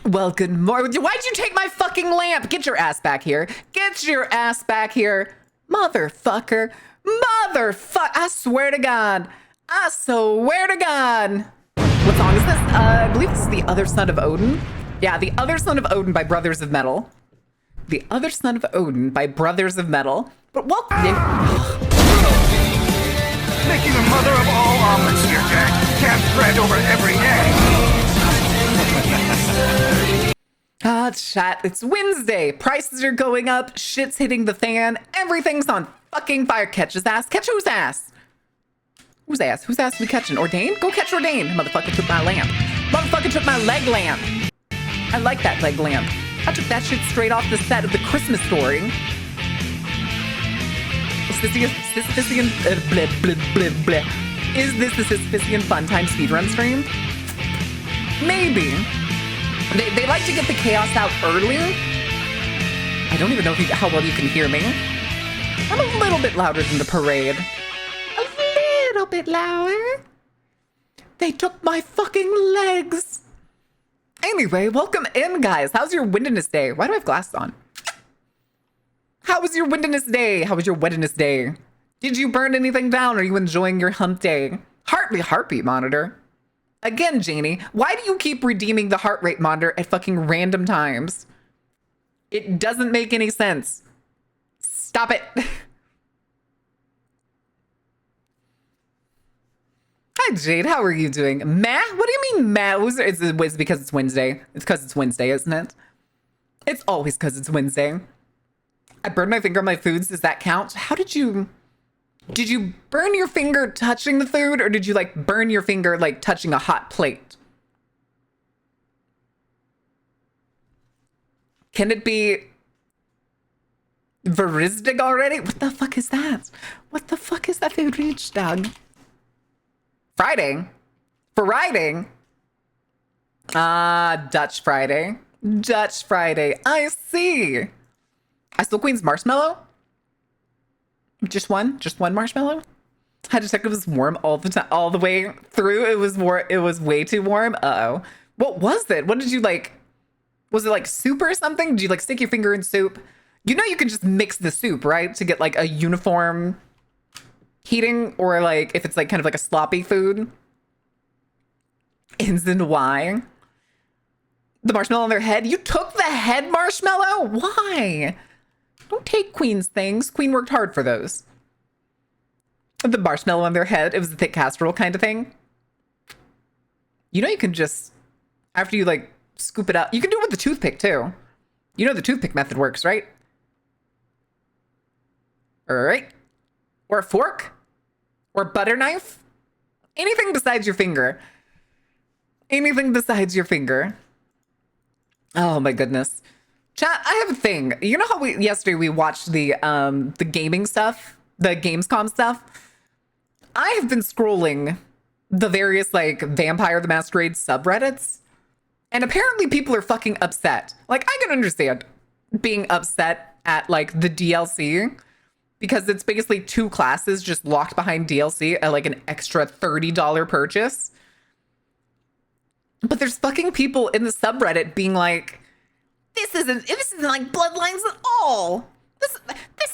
Well, good morning. Why'd you take my fucking lamp? Get your ass back here. Get your ass back here. Motherfucker. Motherfucker. I swear to God. I swear to God. What song is this? I believe this is The Other Son of Odin. Yeah, The Other Son of Odin by Brothers of Metal. The Other Son of Odin by Brothers of Metal. But welcome. Making a mother of all omelets here, Jack. Can't spread over every egg. Chat. It's Wednesday. Prices are going up. Shit's hitting the fan. Everything's on fucking fire. Catch his ass. Catch whose ass? Whose ass? Whose ass we catching? Ordain? Go catch Ordain. Motherfucker took my lamp. Motherfucker took my leg lamp. I like that leg lamp. I took that shit straight off the set of The Christmas Story. Is this the Sisyphean Fun Time speedrun stream? Maybe. They like to get the chaos out early. I don't even know how well you can hear me. I'm a little bit louder than the parade. A little bit louder. They took my fucking legs. Anyway, welcome in, guys. How's your windiness day? Why do I have glasses on? How was your windiness day? How was your wetness day? Did you burn anything down? Are you enjoying your hump day? Heartbeat monitor. Again, Janie, why do you keep redeeming the heart rate monitor at fucking random times? It doesn't make any sense. Stop it. Hi, Jade. How are you doing? Matt? What do you mean, Matt? It's because it's Wednesday. It's because it's Wednesday, isn't it? It's always because it's Wednesday. I burned my finger on my foods. Does that count? How did you burn your finger touching the food, or did you like burn your finger like touching a hot plate? Can it be Verizdig already? What the fuck is that? What the fuck is that rich dog? Friday? Friday? Dutch Friday. Dutch Friday. I see. I still Queen's marshmallow? Just one marshmallow? I had to check it was warm all the time, all the way through. It was way too warm. Uh-oh. What was it? What did you like? Was it like soup or something? Did you like stick your finger in soup? You know you can just mix the soup, right? To get like a uniform heating, or like if it's like kind of like a sloppy food. Ins and why? The marshmallow on their head? You took the head marshmallow? Why? Don't take Queen's things. Queen worked hard for those. The marshmallow on their head, it was a thick casserole kind of thing. You know you can just, after you like scoop it out, you can do it with the toothpick too. You know the toothpick method works, right? All right. Or a fork? Or a butter knife? Anything besides your finger. Anything besides your finger. Oh my goodness. Chat, I have a thing. You know how yesterday we watched the gaming stuff, the Gamescom stuff? I have been scrolling the various like Vampire the Masquerade subreddits, and apparently people are fucking upset. Like, I can understand being upset at like the DLC, because it's basically 2 classes just locked behind DLC at like an extra $30 purchase. But there's fucking people in the subreddit being like, this isn't like Bloodlines at all. This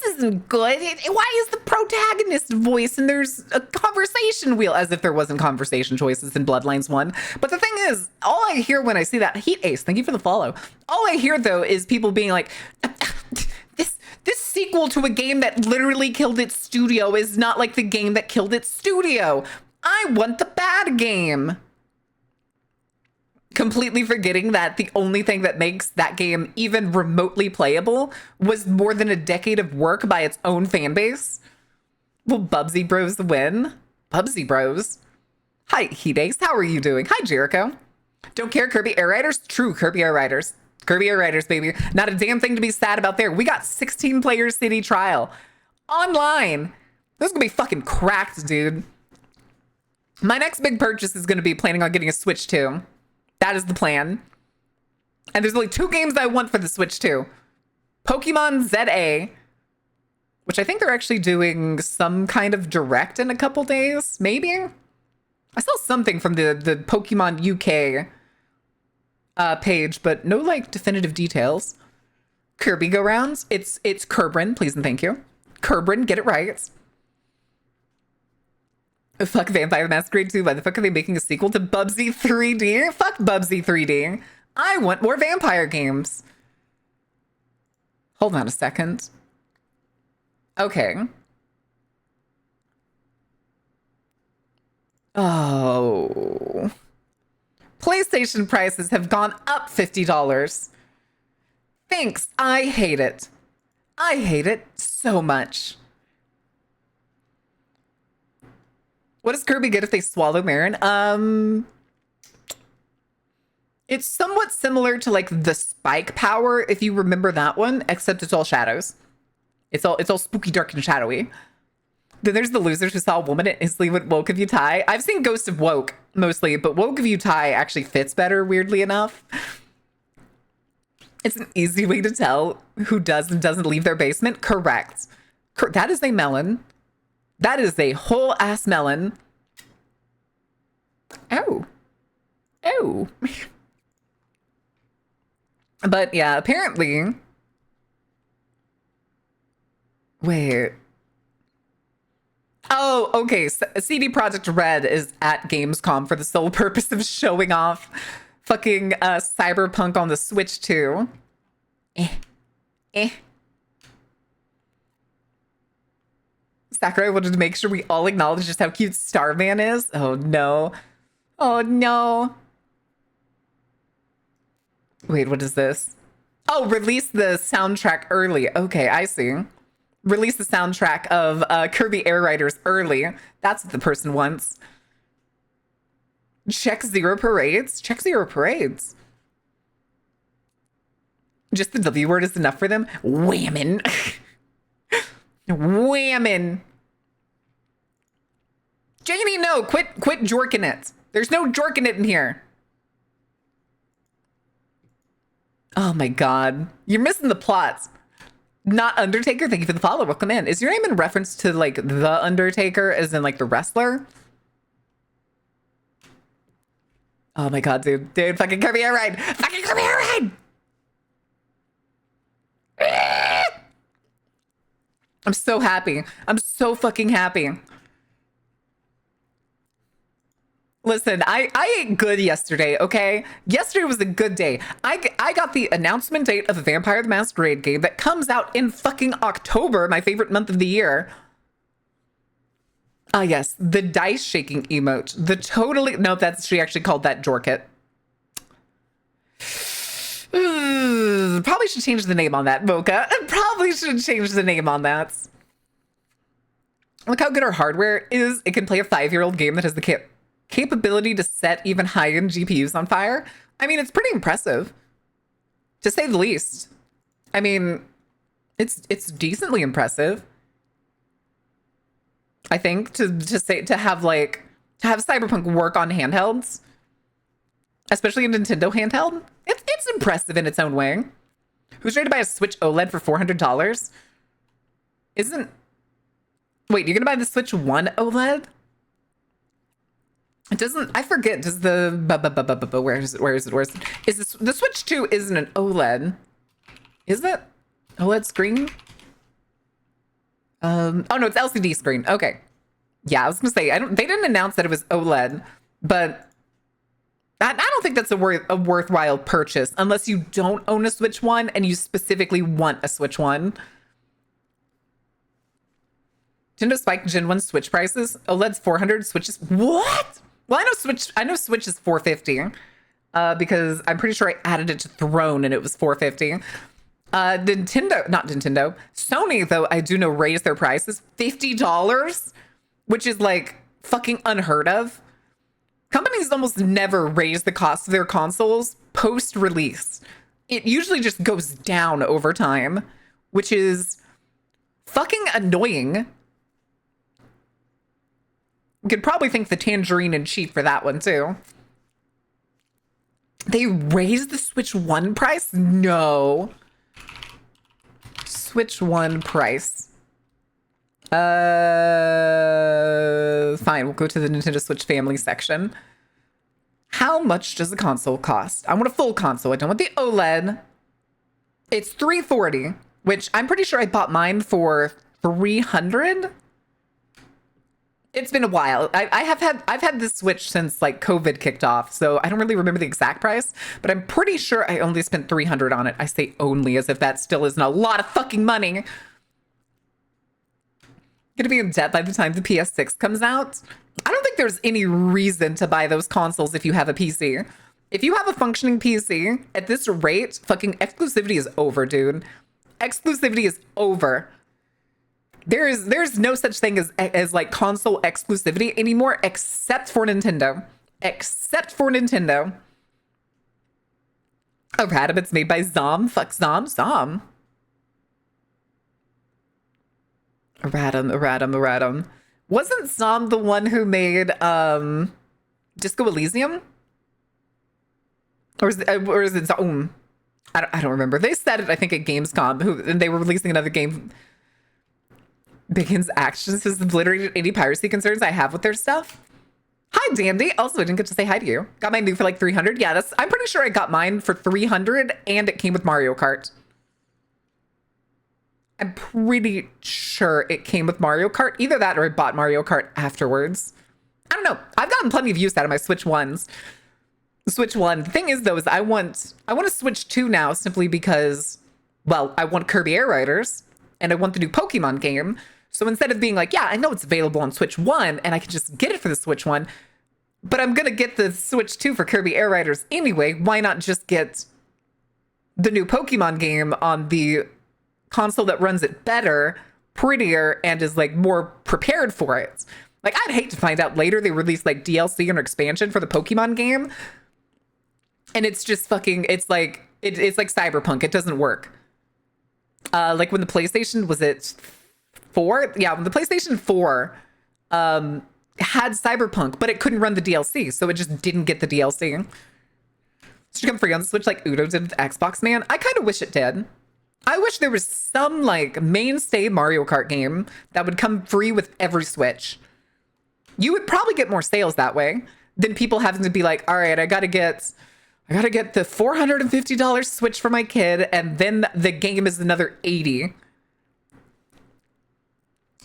isn't good. Why is the protagonist voice and there's a conversation wheel? As if there wasn't conversation choices in Bloodlines 1. But the thing is, all I hear when I see that, Heat Ace, thank you for the follow. All I hear though is people being like, this sequel to a game that literally killed its studio is not like the game that killed its studio. I want the bad game. Completely forgetting that the only thing that makes that game even remotely playable was more than a decade of work by its own fan base. Will Bubsy Bros win? Bubsy Bros? Hi, Heat Ace. How are you doing? Hi, Jericho. Don't care, Kirby Air Riders? True, Kirby Air Riders. Kirby Air Riders, baby. Not a damn thing to be sad about there. We got 16 player city trial online. This is gonna be fucking cracked, dude. My next big purchase is gonna be planning on getting a Switch 2. That is the plan. And there's only 2 games I want for the Switch 2. Pokemon ZA, which I think they're actually doing some kind of direct in a couple days, maybe? I saw something from the Pokemon UK page, but no like definitive details. Kirby go rounds. It's Kerbrin, please and thank you. Kerbrin, get it right. Fuck Vampire the Masquerade 2. Why the fuck are they making a sequel to Bubsy 3D? Fuck Bubsy 3D. I want more vampire games. Hold on a second. Okay. Oh. PlayStation prices have gone up $50. Thanks. I hate it. I hate it so much. What does Kirby get if they swallow Marin? It's somewhat similar to like the Spike power, if you remember that one, except it's all shadows. It's all spooky, dark, and shadowy. Then there's the losers who saw a woman and instantly went woke of Yutai. I've seen Ghost of Woke mostly, but Woke of Yutai actually fits better, weirdly enough. It's an easy way to tell who does and doesn't leave their basement. Correct. That is a melon. That is a whole ass melon. Oh. Oh. But yeah, apparently. Wait. Oh, okay. CD Projekt Red is at Gamescom for the sole purpose of showing off fucking Cyberpunk on the Switch too. Sakurai wanted to make sure we all acknowledge just how cute Starman is. Oh no. Oh no. Wait, what is this? Oh, release the soundtrack early. Okay, I see. Release the soundtrack of Kirby Air Riders early. That's what the person wants. Check Zero Parades. Check Zero Parades. Just the W word is enough for them. Whammin'. Whammin'. Janie, no, quit jorking it. There's no jorking it in here. Oh my god. You're missing the plot. Not Undertaker, thank you for the follow. Welcome in. Is your name in reference to like the Undertaker, as in like the wrestler? Oh my god, dude. Dude, fucking Kirby Air Ride. Fucking Kirby Air Ride! I'm so happy. I'm so fucking happy. Listen, I ate good yesterday, okay? Yesterday was a good day. I got the announcement date of a Vampire the Masquerade game that comes out in fucking October, my favorite month of the year. Ah, yes, the dice shaking emote. The totally... No, she actually called that Jorkit. Probably should change the name on that, Mocha. Probably should change the name on that. Look how good our hardware is. It can play a 5-year-old game that has the capability to set even high-end GPUs on fire. I mean, it's pretty impressive, to say the least. I mean, it's decently impressive. I think to have Cyberpunk work on handhelds, especially a Nintendo handheld, it's impressive in its own way. Who's ready to buy a Switch OLED for $400? Wait, you're gonna buy the Switch 1 OLED? It doesn't. I forget. Does the where is it? Is this the Switch 2? Isn't an OLED? Is it OLED screen? Oh no, it's LCD screen. Okay. Yeah, I was gonna say they didn't announce that it was OLED, but I don't think that's a worthwhile purchase unless you don't own a Switch 1 and you specifically want a Switch 1. Nintendo Spike Gen 1 Switch prices. OLED's 400, Switch is what? Well, I know Switch is 450 because I'm pretty sure I added it to Throne and it was 450. Sony, though, I do know raised their prices $50, which is like fucking unheard of. Companies almost never raise the cost of their consoles post-release. It usually just goes down over time, which is fucking annoying. You could probably thank the Tangerine and Chief for that one, too. They raised the Switch 1 price? No. Switch 1 price. Fine, we'll go to the Nintendo Switch family section. How much does a console cost? I want a full console. I don't want the OLED. It's $340, which I'm pretty sure I bought mine for $300. It's been a while. I've had this Switch since like COVID kicked off, so I don't really remember the exact price, but I'm pretty sure I only spent $300 on it. I say only as if that still isn't a lot of fucking money. Gonna be in debt by the time the PS6 comes out. I don't think there's any reason to buy those consoles if you have a PC. If you have a functioning PC at this rate, fucking exclusivity is over, dude. Exclusivity is over. There's no such thing as like console exclusivity anymore, except for Nintendo. Except for Nintendo. Oh, Radom, it's made by Zom. Fuck Zom. Zom. Radom. Wasn't Zom the one who made Disco Elysium? Or is it Zom? I don't remember. They said it, I think, at Gamescom, and they were releasing another game. Biggins Actions has obliterated any piracy concerns I have with their stuff. Hi, Dandy. Also, I didn't get to say hi to you. Got my new for like 300. Yeah, I'm pretty sure I got mine for 300 and it came with Mario Kart. I'm pretty sure it came with Mario Kart. Either that or I bought Mario Kart afterwards. I don't know. I've gotten plenty of use out of my Switch 1s. Switch 1. The thing is, though, is I want a Switch 2 now simply because, well, I want Kirby Air Riders and I want the new Pokemon game. So instead of being like, yeah, I know it's available on Switch 1 and I can just get it for the Switch 1, but I'm going to get the Switch 2 for Kirby Air Riders anyway, why not just get the new Pokemon game on the console that runs it better, prettier, and is like more prepared for it? Like, I'd hate to find out later they release like DLC or expansion for the Pokemon game, and it's just fucking, it's like Cyberpunk. It doesn't work. Like when the PlayStation, was it 4? Yeah, when the PlayStation 4 had Cyberpunk, but it couldn't run the DLC, so it just didn't get the DLC. Should come free on the Switch like Udo did with Xbox, man. I kind of wish it did. I wish there was some like mainstay Mario Kart game that would come free with every Switch. You would probably get more sales that way than people having to be like, all right, I gotta get the $450 Switch for my kid, and then the game is another $80.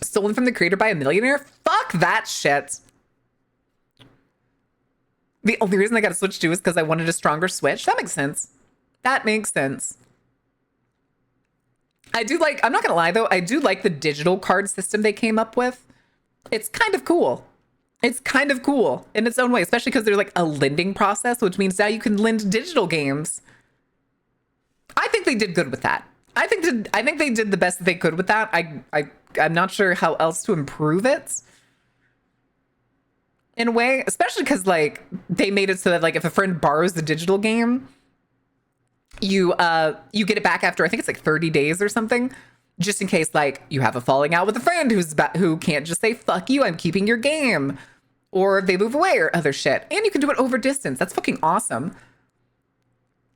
Stolen from the creator by a millionaire? Fuck that shit. The only reason I got a Switch 2 is because I wanted a stronger Switch. That makes sense. That makes sense. I'm not gonna lie though, I do like the digital card system they came up with. It's kind of cool. It's kind of cool in its own way, especially because there's like a lending process, which means now you can lend digital games. I think they did good with that. I think they did the best that they could with that. I'm not sure how else to improve it in a way, especially because like they made it so that like if a friend borrows the digital game, you get it back after, I think it's like 30 days or something, just in case like you have a falling out with a friend who can't just say fuck you, I'm keeping your game, or they move away or other shit. And you can do it over distance. That's fucking awesome.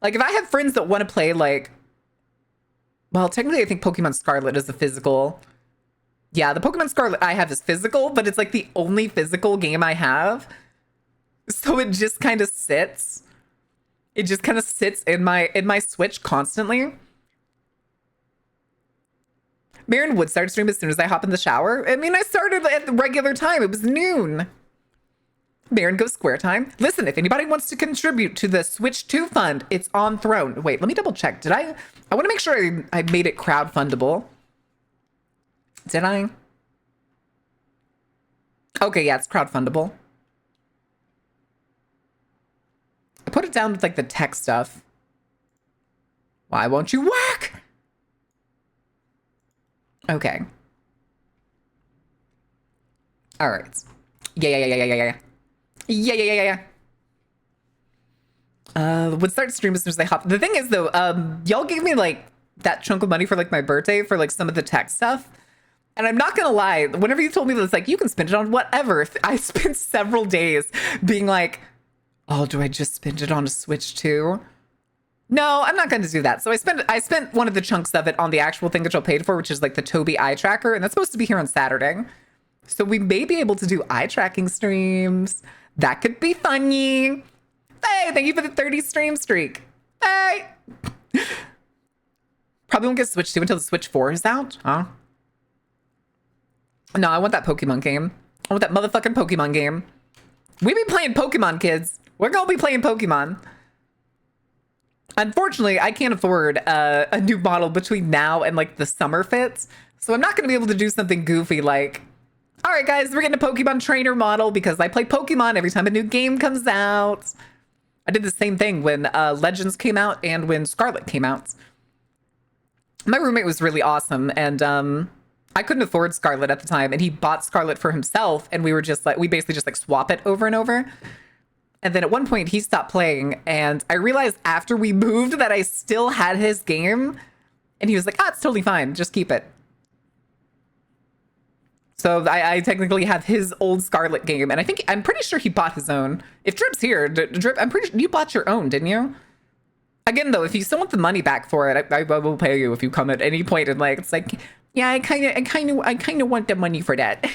Like if I have friends that want to play like, well, technically I think Pokemon Scarlet is a physical. Yeah, the Pokemon Scarlet I have is physical, but it's like the only physical game I have. So it just kind of sits. It just kind of sits in my Switch constantly. Marin would start stream as soon as I hop in the shower. I mean, I started at the regular time. It was noon. Marin goes square time. Listen, if anybody wants to contribute to the Switch 2 fund, it's on Throne. Wait, let me double check. Did I want to make sure I made it crowdfundable. Did I? Okay, yeah, it's crowdfundable. I put it down with like the tech stuff. Why won't you work? Okay. All right. Yeah. Would start stream as soon as they hop. The thing is though, y'all gave me like that chunk of money for like my birthday for like some of the tech stuff. And I'm not gonna lie, whenever you told me that it's like, you can spend it on whatever, I spent several days being like, oh, do I just spend it on a Switch too? No, I'm not going to do that. So I spent one of the chunks of it on the actual thing that y'all paid for, which is like the Tobii eye tracker. And that's supposed to be here on Saturday. So we may be able to do eye tracking streams. That could be funny. Hey, thank you for the 30 stream streak. Hey. Probably won't get Switch 2 until the Switch 4 is out, huh? No, I want that Pokemon game. I want that motherfucking Pokemon game. We be playing Pokemon, kids. We're gonna be playing Pokemon. Unfortunately, I can't afford a new model between now and like the summer fits. So I'm not gonna be able to do something goofy like, all right, guys, we're getting a Pokemon trainer model because I play Pokemon every time a new game comes out. I did the same thing when Legends came out and when Scarlet came out. My roommate was really awesome, and I couldn't afford Scarlet at the time, and he bought Scarlet for himself, and we basically just like swap it over and over. And then at one point he stopped playing, and I realized after we moved that I still had his game, and he was like, "Ah, it's totally fine, just keep it." So I technically have his old Scarlet game, and I'm pretty sure he bought his own. If Drip's here, Drip, I'm pretty sure you bought your own, didn't you? Again, though, if you still want the money back for it, I will pay you if you come at any point and like it's like, yeah, I kind of want the money for that.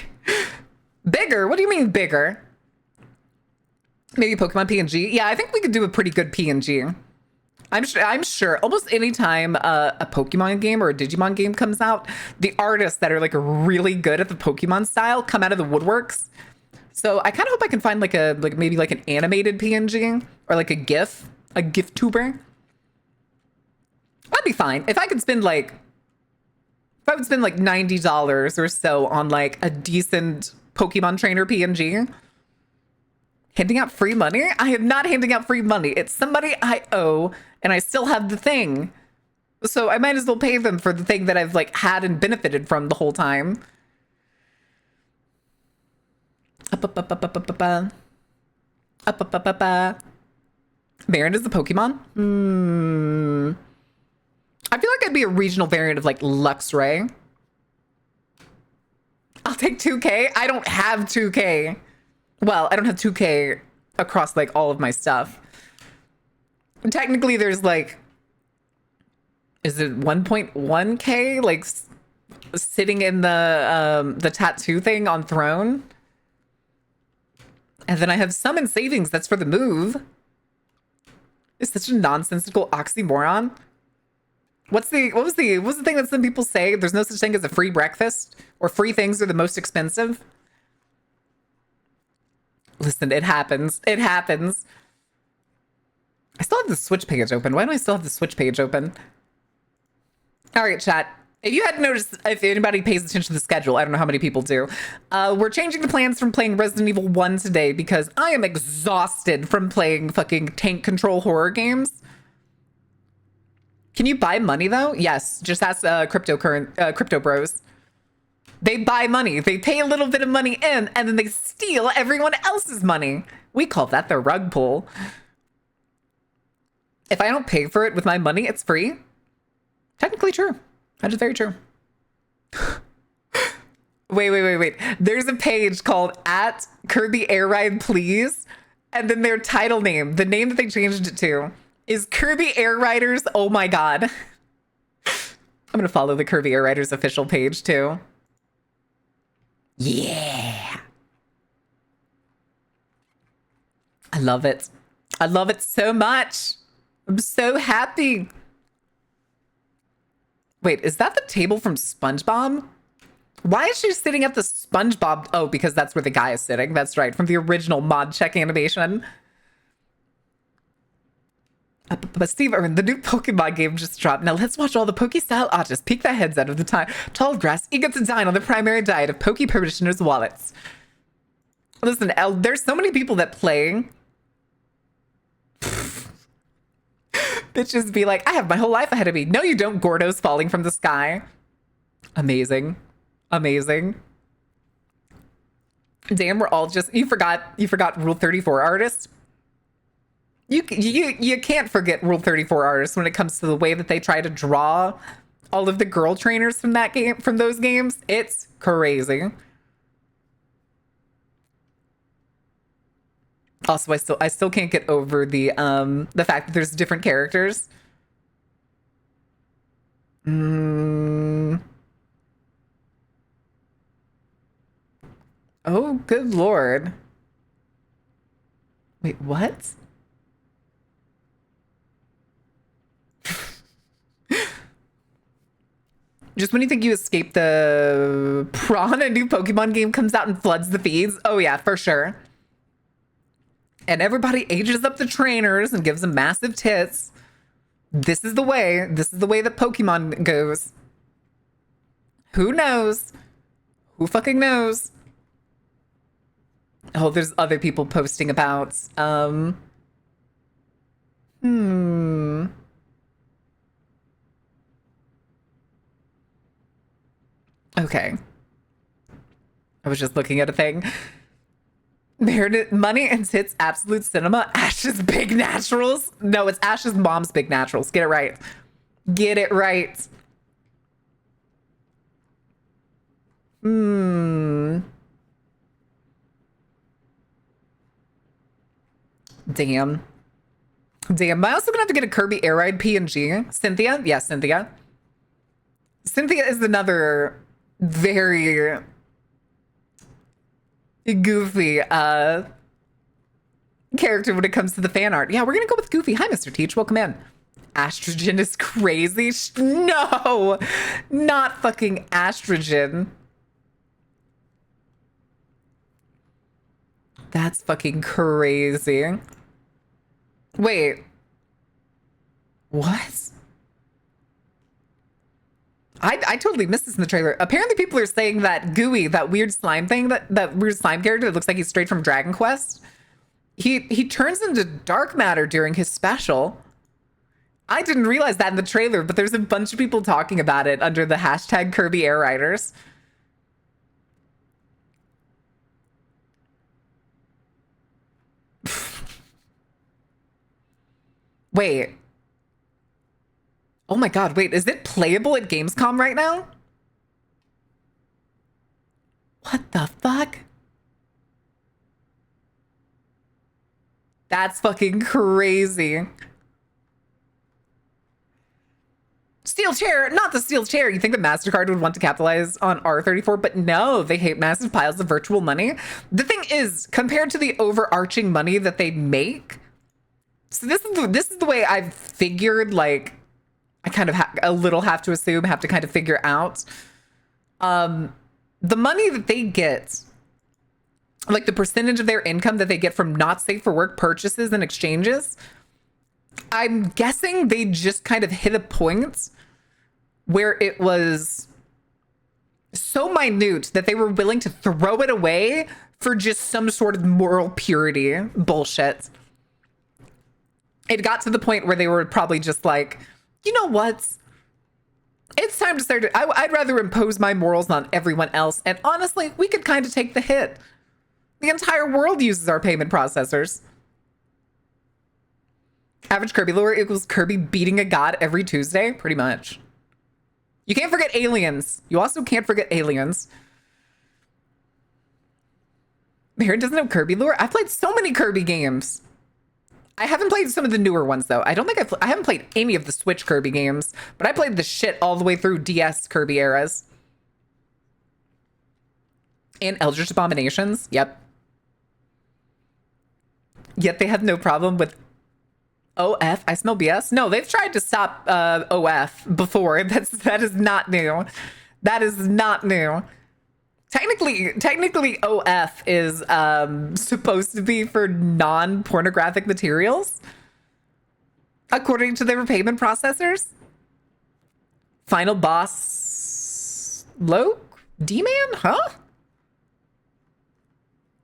Bigger? What do you mean bigger? Maybe Pokemon PNG? Yeah, I think we could do a pretty good PNG. I'm sure almost any time a Pokemon game or a Digimon game comes out, the artists that are like really good at the Pokemon style come out of the woodworks. So I kind of hope I can find maybe an animated PNG or like a GIF tuber. That'd be fine. If I would spend like $90 or so on like a decent Pokemon trainer PNG. Handing out free money? I am not handing out free money. It's somebody I owe, and I still have the thing. So I might as well pay them for the thing that I've like had and benefited from the whole time. Variant is the Pokemon? I feel like I'd be a regional variant of like Luxray. I'll take 2K. I don't have 2K. Well, I don't have 2K across like all of my stuff. Technically, there's like, is it 1.1K like sitting in the tattoo thing on Throne? And then I have some in savings. That's for the move. It's such a nonsensical oxymoron. What was the thing that some people say? There's no such thing as a free breakfast, or free things are the most expensive. Listen, it happens. It happens. I still have the Switch page open. Why do I still have the Switch page open? All right, chat. If you hadn't noticed, if anybody pays attention to the schedule, I don't know how many people do. We're changing the plans from playing Resident Evil 1 today because I am exhausted from playing fucking tank control horror games. Can you buy money though? Yes, just ask crypto bros. They buy money. They pay a little bit of money in, and then they steal everyone else's money. We call that the rug pull. If I don't pay for it with my money, it's free. Technically true. That is very true. Wait. There's a page called @KirbyAirRidePlease, and then their title name, the name that they changed it to, is Kirby Air Riders. Oh my god. I'm gonna follow the Kirby Air Riders official page too. Yeah. I love it. I love it so much. I'm so happy. Wait, is that the table from SpongeBob? Why is she sitting at the SpongeBob? Oh, because that's where the guy is sitting. That's right, from the original mod check animation. But Steve Irwin, the new Pokemon game just dropped. Now let's watch all the Poke-style artists peek their heads out of the tall grass, eager to dine on the primary diet of Poke parishioners' wallets. Listen, there's so many people that play. Bitches be like, I have my whole life ahead of me. No, you don't, Gordos falling from the sky. Amazing. Amazing. Damn, we're all just, you forgot Rule 34 artists. You can't forget Rule 34 artists when it comes to the way that they try to draw all of the girl trainers from that game, from those games. It's crazy. Also, I still can't get over the fact that there's different characters. Oh, good lord. Wait, what? Just when you think you escape the prawn, a new Pokemon game comes out and floods the feeds. Oh yeah, for sure. And everybody ages up the trainers and gives them massive tits. This is the way. This is the way that Pokemon goes. Who knows? Who fucking knows? Oh, there's other people posting about, Okay. I was just looking at a thing. Meredith, Money and Tits Absolute Cinema, Ash's Big Naturals. No, it's Ash's mom's Big Naturals. Get it right. Get it right. Damn. Damn. Am I also gonna have to get a Kirby Air Ride PNG? Cynthia? Yeah, Cynthia. Cynthia is another very goofy character when it comes to the fan art. Yeah, we're gonna go with Goofy. Hi, Mr. Teach. Welcome in. Astrogen is crazy. No, not fucking Astrogen. That's fucking crazy. Wait. What? I totally missed this in the trailer. Apparently people are saying that Gooey, that weird slime thing, that weird slime character that looks like he's straight from Dragon Quest, he turns into dark matter during his special. I didn't realize that in the trailer, but there's a bunch of people talking about it under the hashtag Kirby Air Riders. Wait. Oh my god, wait, is it playable at Gamescom right now? What the fuck? That's fucking crazy. Steel chair, not the steel chair. You think that MasterCard would want to capitalize on R34, but no, they hate massive piles of virtual money. The thing is, compared to the overarching money that they make, so this is the way I've figured, like, I kind of a little have to assume, have to kind of figure out. The money that they get, like the percentage of their income that they get from not safe for work purchases and exchanges, I'm guessing they just kind of hit a point where it was so minute that they were willing to throw it away for just some sort of moral purity bullshit. It got to the point where they were probably just like, you know what? It's time to start. I'd rather impose my morals on everyone else. And honestly, we could kind of take the hit. The entire world uses our payment processors. Average Kirby lore equals Kirby beating a god every Tuesday, pretty much. You can't forget aliens. You also can't forget aliens. Maren doesn't know Kirby lore. I've played so many Kirby games. I haven't played some of the newer ones though. I don't think I haven't played any of the Switch Kirby games, but I played the shit all the way through DS Kirby eras. And Eldritch Abominations. Yep. Yet they have no problem with OF. I smell BS. No, they've tried to stop OF before. That is not new. That is not new. Technically OF is supposed to be for non-pornographic materials, according to their payment processors. Final boss Loke? D-Man? Huh?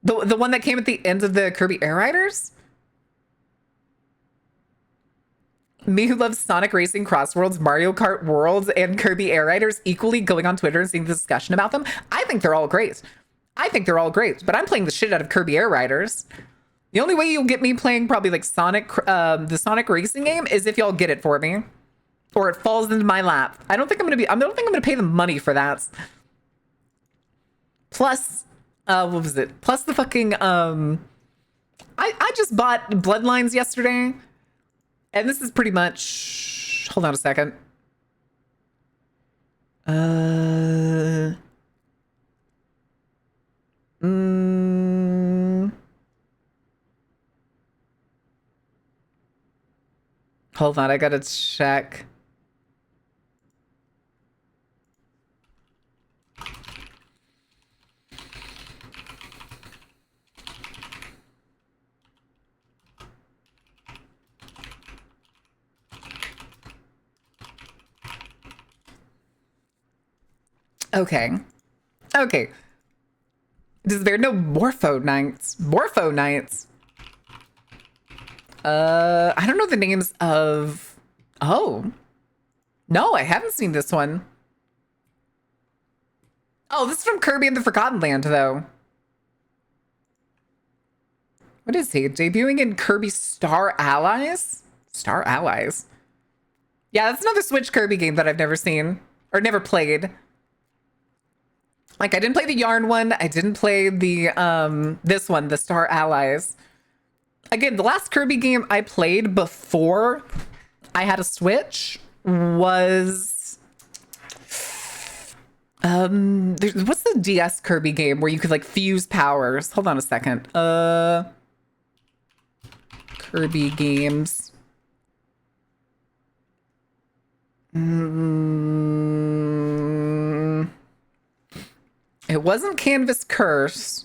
The one that came at the end of the Kirby Air Riders? Me who loves Sonic Racing, Crossworlds, Mario Kart Worlds, and Kirby Air Riders equally going on Twitter and seeing the discussion about them. I think they're all great. I think they're all great, but I'm playing the shit out of Kirby Air Riders. The only way you'll get me playing probably like the Sonic Racing game is if y'all get it for me, or it falls into my lap. I don't think I'm gonna pay them money for that. Plus, what was it? Plus the fucking I just bought Bloodlines yesterday. And this is pretty much, hold on a second. Hold on, I gotta check. Okay. Okay. Is there no Morpho Knights? Morpho Knights? I don't know the names of... Oh. No, I haven't seen this one. Oh, this is from Kirby and the Forgotten Land, though. What is he? Debuting in Kirby Star Allies? Star Allies? Yeah, that's another Switch Kirby game that I've never seen. Or never played. Like, I didn't play the Yarn one. I didn't play the, this one, the Star Allies. Again, the last Kirby game I played before I had a Switch was... what's the DS Kirby game where you could, like, fuse powers? Hold on a second. Kirby games. It wasn't Canvas Curse.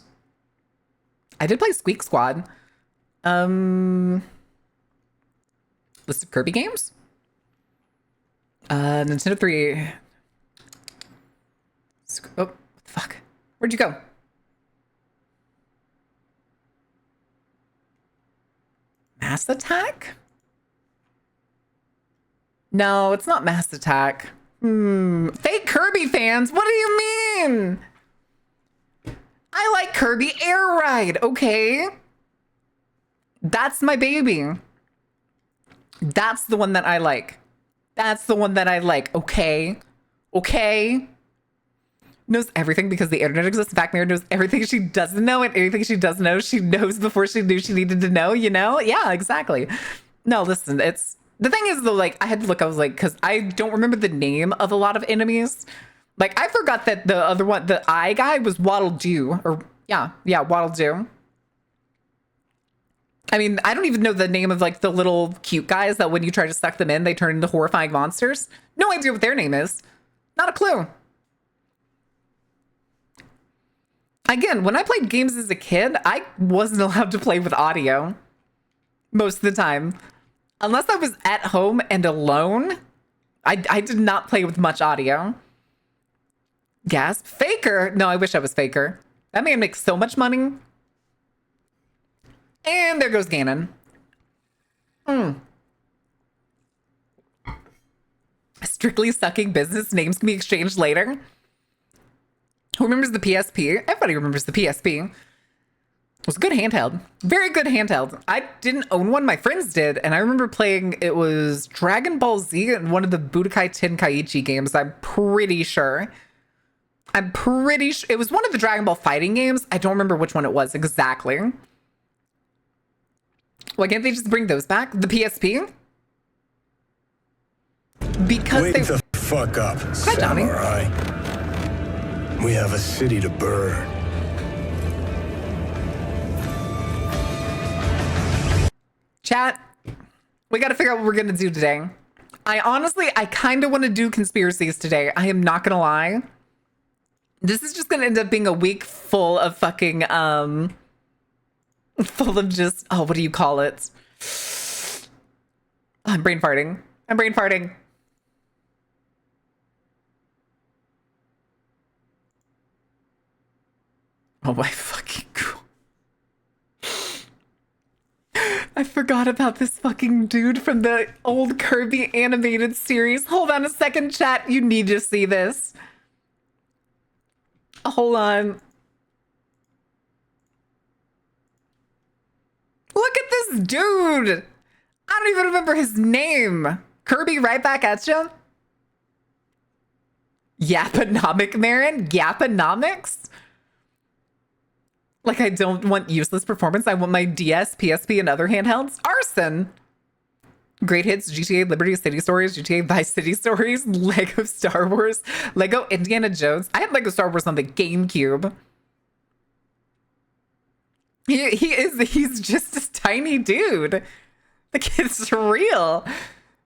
I did play Squeak Squad. List of Kirby games? Nintendo 3. Oh, fuck. Where'd you go? Mass Attack? No, it's not Mass Attack. Fake Kirby fans, what do you mean? I like Kirby Air Ride, okay? That's my baby. That's the one that I like. That's the one that I like, okay? Okay? Knows everything because the internet exists. Back Mirror knows everything she doesn't know, and anything she does know, she knows before she knew she needed to know, you know? Yeah, exactly. No, listen, it's... The thing is, though, like, I had to look, I was like, because I don't remember the name of a lot of enemies. Like, I forgot that the other one, the eye guy was Waddle Doo. Or, yeah, Waddle Doo. I mean, I don't even know the name of, like, the little cute guys that when you try to suck them in, they turn into horrifying monsters. No idea what their name is. Not a clue. Again, when I played games as a kid, I wasn't allowed to play with audio. Most of the time. Unless I was at home and alone, I did not play with much audio. Gasp. Faker? No, I wish I was Faker. That man makes so much money. And there goes Ganon. Strictly sucking business. Names can be exchanged later. Who remembers the PSP? Everybody remembers the PSP. It was a good handheld. Very good handheld. I didn't own one. My friends did. And I remember playing, it was Dragon Ball Z and one of the Budokai Tenkaichi games. I'm pretty sure. It was one of the Dragon Ball fighting games. I don't remember which one it was exactly. Why can't they just bring those back? The PSP? Because Wake the fuck up, Hi, Johnny. samurai. We have a city to burn. Chat, we got to figure out what we're going to do today. I kind of want to do conspiracies today. I am not going to lie. This is just going to end up being a week full of fucking, full of just, oh, what do you call it? I'm brain farting. Oh my fucking god. I forgot about this fucking dude from the old Kirby animated series. Hold on a second, chat. You need to see this. Hold on. Look at this dude. I don't even remember his name. Kirby, right back at you. Yaponomic Marin? Yaponomics? Like, I don't want useless performance. I want my DS, PSP, and other handhelds. Arson! Great hits, GTA Liberty City Stories, GTA Vice City Stories, Lego Star Wars, Lego Indiana Jones. I had Lego Star Wars on the GameCube. He's just a tiny dude. The kid's real.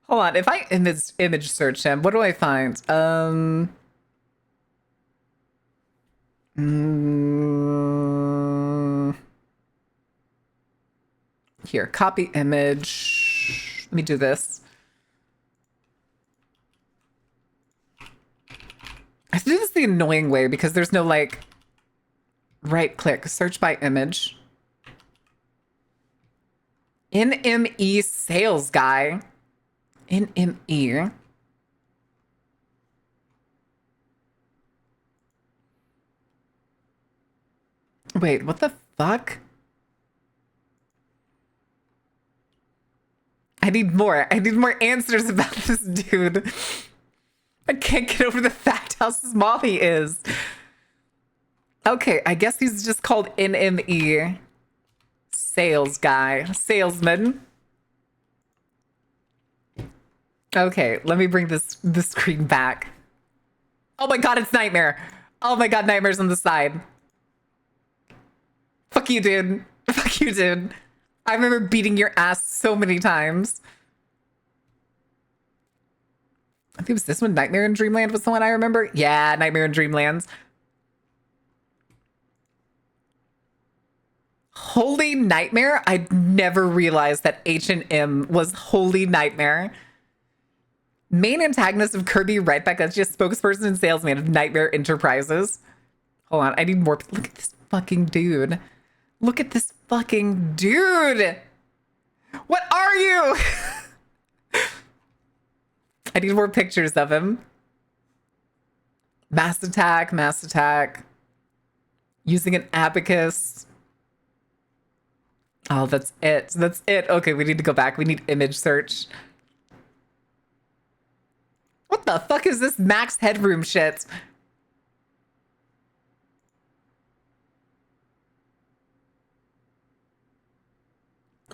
Hold on, if I image search him, what do I find? Here, copy image. Let me do this. I have to do this the annoying way because there's no like right click, search by image. NME sales guy. NME. Wait, what the fuck? I need more. I need more answers about this dude. I can't get over the fact how small he is. Okay, I guess he's just called NME. Sales guy. Salesman. Okay, let me bring the screen back. Oh my god, it's Nightmare. Oh my god, Nightmare's on the side. Fuck you, dude. Fuck you, dude. I remember beating your ass so many times. I think it was this one. Nightmare in Dreamland was the one I remember. Yeah, Nightmare in Dreamlands. Holy Nightmare? I never realized that H&M was Holy Nightmare. Main antagonist of Kirby Right Back. That's just spokesperson and salesman of Nightmare Enterprises. Hold on, I need more. Look at this fucking dude. Look at this fucking dude. What are you? I need more pictures of him. Mass attack, mass attack. Using an abacus. Oh, that's it. That's it. Okay, we need to go back. We need image search. What the fuck is this max headroom shit?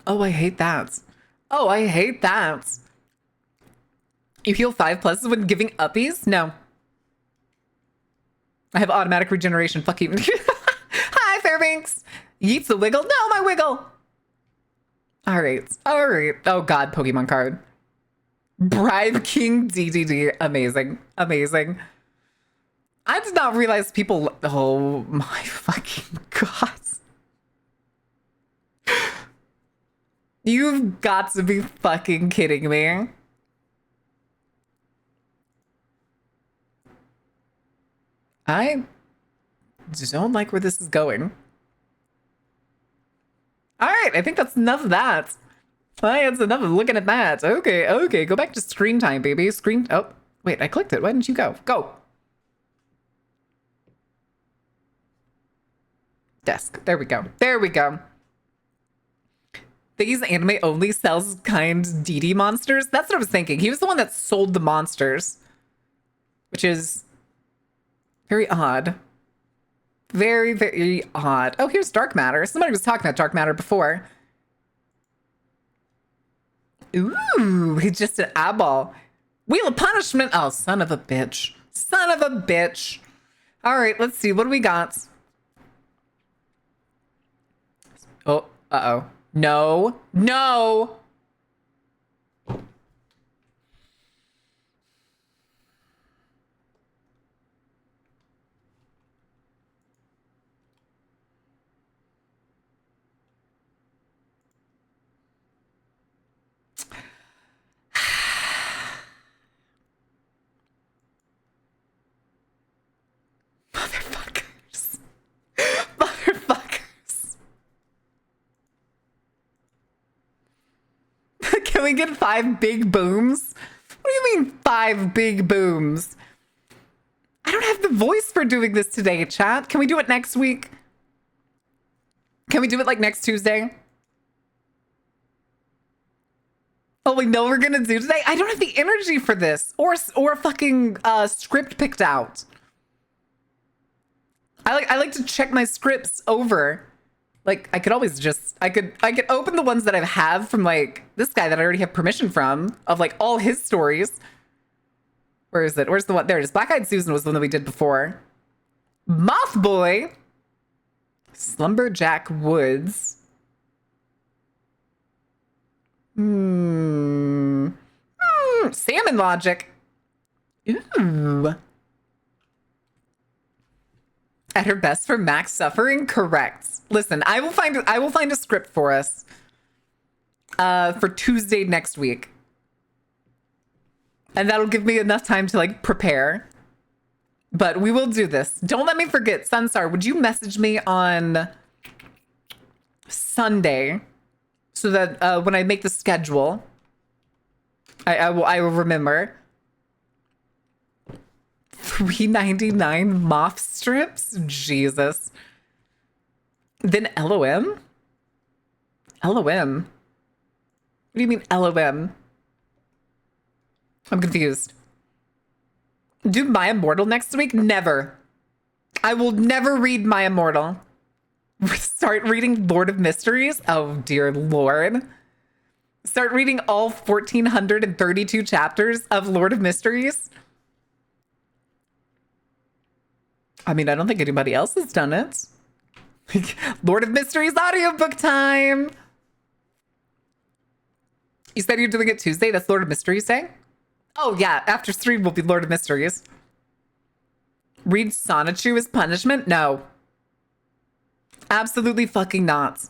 Oh, I hate that. Oh, I hate that. You heal 5 pluses when giving uppies? No. I have automatic regeneration. Fuck you. Hi, Fairbanks. Yeets a wiggle. No, my wiggle. All right. All right. Oh, God. Pokemon card. Bribe King DDD. Amazing. Amazing. I did not realize people... Oh, my fucking God. You've got to be fucking kidding me. I don't like where this is going. All right, I think that's enough of that. That's enough of looking at that. Okay, okay, go back to screen time, baby. Screen... Oh, wait, I clicked it. Why didn't you go? Go. Desk. There we go. There we go. These anime only sells kind DD monsters. That's what I was thinking. He was the one that sold the monsters, which is very odd. Very, very odd. Oh, here's Dark Matter. Somebody was talking about Dark Matter before. Ooh, he's just an eyeball. Wheel of Punishment. Oh, son of a bitch. Son of a bitch. All right, let's see. What do we got? Oh, uh-oh. No, no. Motherfuckers. Motherfuckers. Can we get 5 big booms? What do you mean 5 big booms? I don't have the voice for doing this today, chat. Can we do it next week? Can we do it like next Tuesday? Oh, we know we're gonna do today? I don't have the energy for this or a fucking script picked out. I like to check my scripts over. Like, I could always just, I could open the ones that I have from, like, this guy that I already have permission from, of, like, all his stories. Where is it? Where's the one? There it is. Black Eyed Susan was the one that we did before. Moth Boy. Slumberjack Woods. Salmon Logic. Ooh. At her best for Max suffering? Correct. Listen, I will find a script for us for Tuesday next week. And that'll give me enough time to like prepare. But we will do this. Don't let me forget. Sunstar, would you message me on Sunday so that when I make the schedule, I will remember. $3.99 moth strips? Jesus. Then LOM? LOM? What do you mean LOM? I'm confused. Do My Immortal next week? Never. I will never read My Immortal. Start reading Lord of Mysteries? Oh, dear Lord. Start reading all 1,432 chapters of Lord of Mysteries? I mean, I don't think anybody else has done it. Lord of Mysteries audiobook time. You said you're doing it Tuesday? That's Lord of Mysteries Day? Oh, yeah. After stream will be Lord of Mysteries. Read Sonichu as punishment? No. Absolutely fucking not.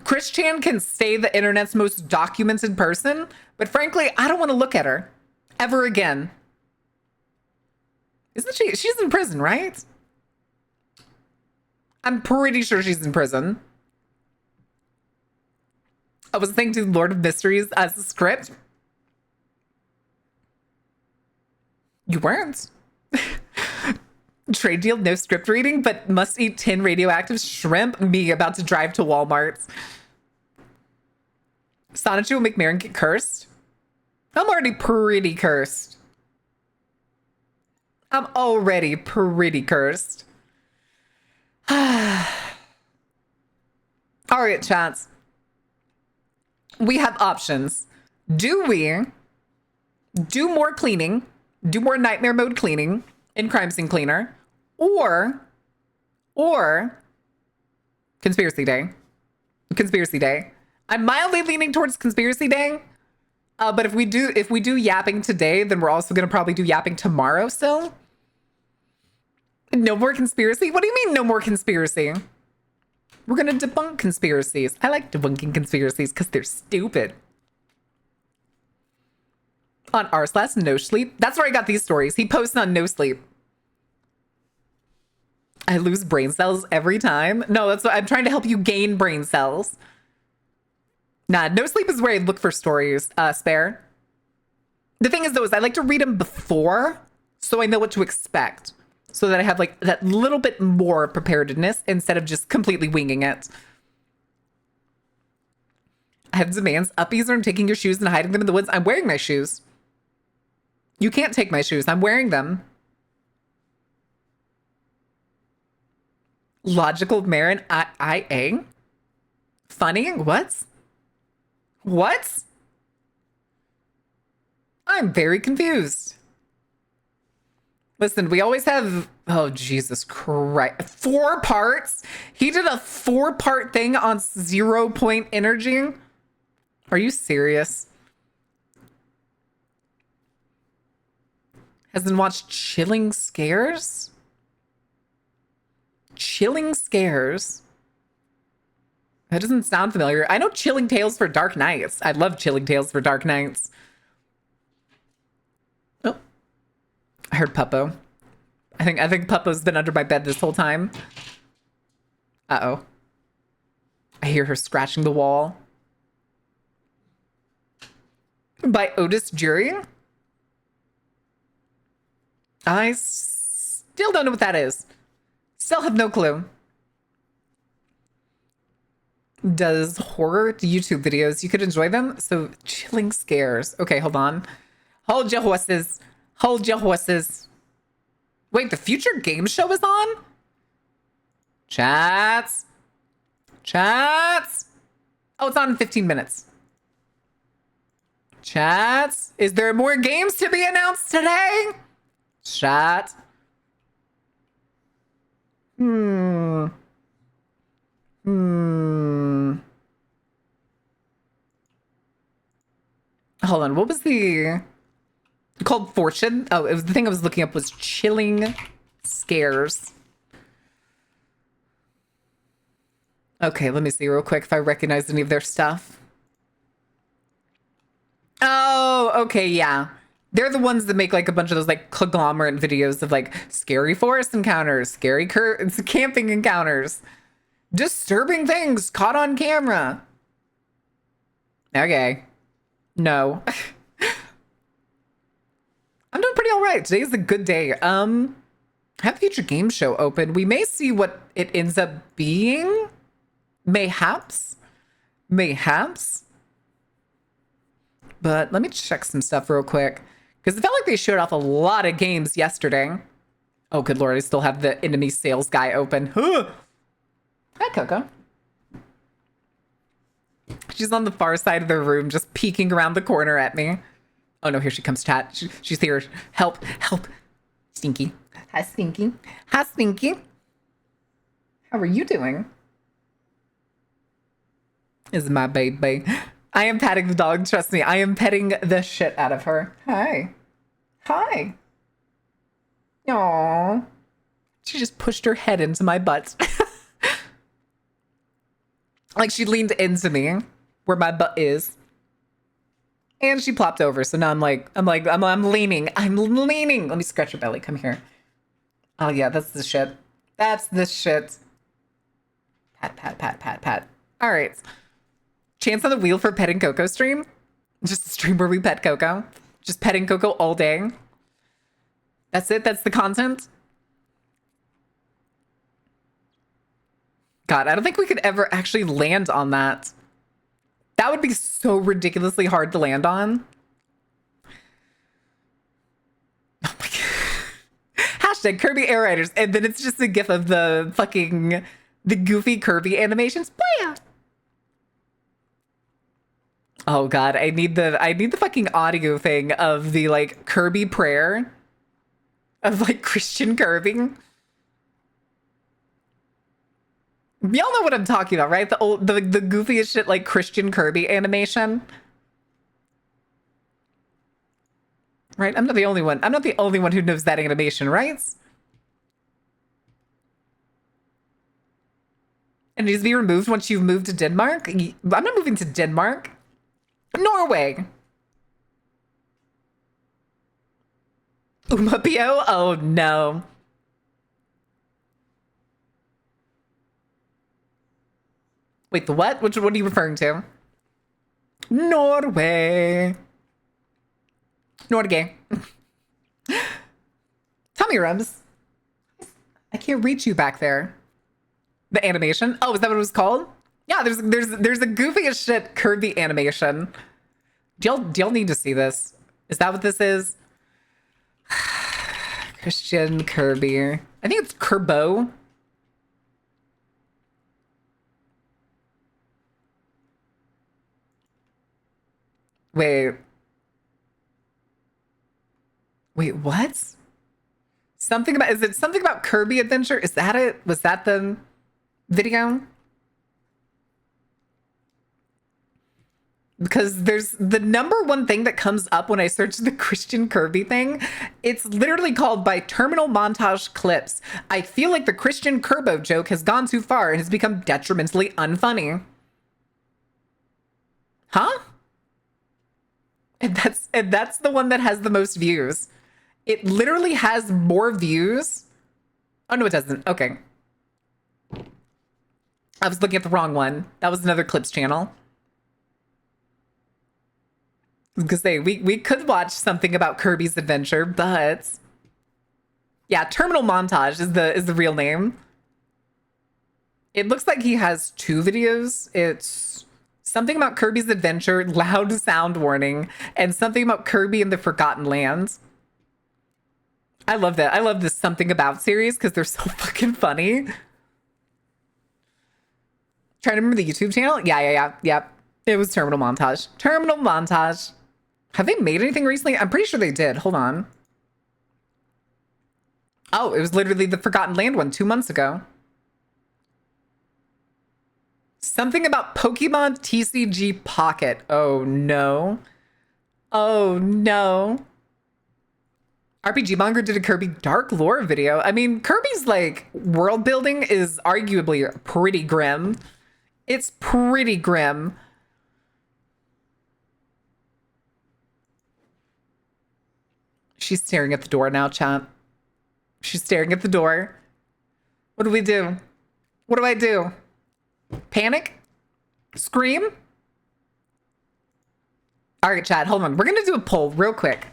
Chris Chan can stay the internet's most documented person, but frankly, I don't want to look at her ever again. Isn't she? She's in prison, right? I'm pretty sure she's in prison. I was thinking Lord of Mysteries as a script. You weren't. Trade deal, no script reading, but must eat 10 radioactive shrimp. Me about to drive to Walmart. Sonichu will make Marin get cursed. I'm already pretty cursed. I'm already pretty cursed. All right, chats. We have options. Do we do more cleaning, do more nightmare mode cleaning in Crime Scene Cleaner, or Conspiracy Day? Conspiracy Day. I'm mildly leaning towards Conspiracy Day. But if we do yapping today, then we're also going to probably do yapping tomorrow still. No more conspiracy? What do you mean no more conspiracy? We're going to debunk conspiracies. I like debunking conspiracies because they're stupid. On r// No Sleep. That's where I got these stories. He posts on No Sleep. I lose brain cells every time. No, that's what I'm trying to help you gain brain cells. Nah, No Sleep is where I look for stories, Spare. The thing is, though, is I like to read them before so I know what to expect. So that I have like that little bit more preparedness instead of just completely winging it. I have demands. Uppies are taking your shoes and hiding them in the woods. I'm wearing my shoes. You can't take my shoes. I'm wearing them. Logical Marin. IA? Funny? What? What? I'm very confused. Listen, we always have, oh, Jesus Christ, 4 parts? He did a 4-part thing on 0 Point Energy? Are you serious? Hasn't watched Chilling Scares? Chilling Scares? That doesn't sound familiar. I know Chilling Tales for Dark Nights. I love Chilling Tales for Dark Nights. Oh, I heard Puppo. I think Puppo's been under my bed this whole time. Uh-oh. I hear her scratching the wall. By Otis Jury? I still don't know what that is. Still have no clue. Does horror YouTube videos. You could enjoy them. So Chilling Scares. Okay, hold on. Hold your horses. Hold your horses. Wait, the future game show is on? Chats. Chats. Oh, it's on in 15 minutes. Chats. Is there more games to be announced today? Chat. Hold on, what was the called Fortune? Oh, it was the thing I was looking up was Chilling Scares. Okay, let me see real quick if I recognize any of their stuff. Oh, okay, yeah. They're the ones that make like a bunch of those like conglomerate videos of like scary forest encounters, scary camping encounters, disturbing things caught on camera. Okay. No. I'm doing pretty all right. Today's a good day. I have Future Game Show open. We may see what it ends up being. Mayhaps. But let me check some stuff real quick. Because it felt like they showed off a lot of games yesterday. Oh, good lord. I still have the enemy sales guy open. Hi, Coco. She's on the far side of the room, just peeking around the corner at me. Oh no, here she comes, chat. She's here. Help. Stinky. Hi, Stinky. Hi, Stinky. How are you doing? Is my baby. I am patting the dog. Trust me, I am petting the shit out of her. Hi. Aww. She just pushed her head into my butt. Like she leaned into me where my butt is. And she plopped over. So now I'm leaning. Let me scratch her belly. Come here. Oh yeah, that's the shit. Pat. All right. Chance on the wheel for petting Coco stream. Just a stream where we pet Coco. Just petting Coco all day. That's it. That's the content. God, I don't think we could ever actually land on that. That would be so ridiculously hard to land on. Oh my god. Hashtag Kirby Air Riders. And then it's just a gif of the goofy Kirby animations. Booyah! Oh god, I need the fucking audio thing of the like Kirby prayer of like Christian Kirby. Y'all know what I'm talking about, right? The goofiest shit like Christian Kirby animation. Right? I'm not the only one. I'm not the only one who knows that animation, right? And it needs to be removed once you've moved to Denmark? I'm not moving to Denmark. Norway. Umapio? Oh no. Wait, the what? What are you referring to? Norway. Norway. Tommy Rubs. I can't reach you back there. The animation? Oh, is that what it was called? Yeah, there's a goofy as shit Kirby animation. Do y'all need to see this? Is that what this is? Christian Kirby. I think it's Kerbo. Wait, what? Is it something about Kirby Adventure? Is that it? Was that the video? Because there's the number one thing that comes up when I search the Christian Kirby thing. It's literally called by terminal montage clips. I feel like the Christian Kerbo joke has gone too far and has become detrimentally unfunny. Huh? And that's the one that has the most views. It literally has more views. Oh no, it doesn't. Okay. I was looking at the wrong one. That was another clips channel. I was gonna say we could watch something about Kirby's Adventure, but yeah, Terminal Montage is the real name. It looks like he has 2 videos. It's something about Kirby's Adventure, loud sound warning, and something about Kirby and the Forgotten Lands. I love that. I love this Something About series because they're so fucking funny. Trying to remember the YouTube channel? Yeah. It was Terminal Montage. Terminal Montage. Have they made anything recently? I'm pretty sure they did. Hold on. Oh, it was literally the Forgotten Land one 2 months ago. Something about Pokemon TCG Pocket. Oh no. Oh no. RPG Monger did a Kirby Dark Lore video. I mean, Kirby's like world building is arguably pretty grim. It's pretty grim. She's staring at the door now, chat. She's staring at the door. What do we do? What do I do? Panic? Scream? All right, chat, hold on. We're going to do a poll real quick.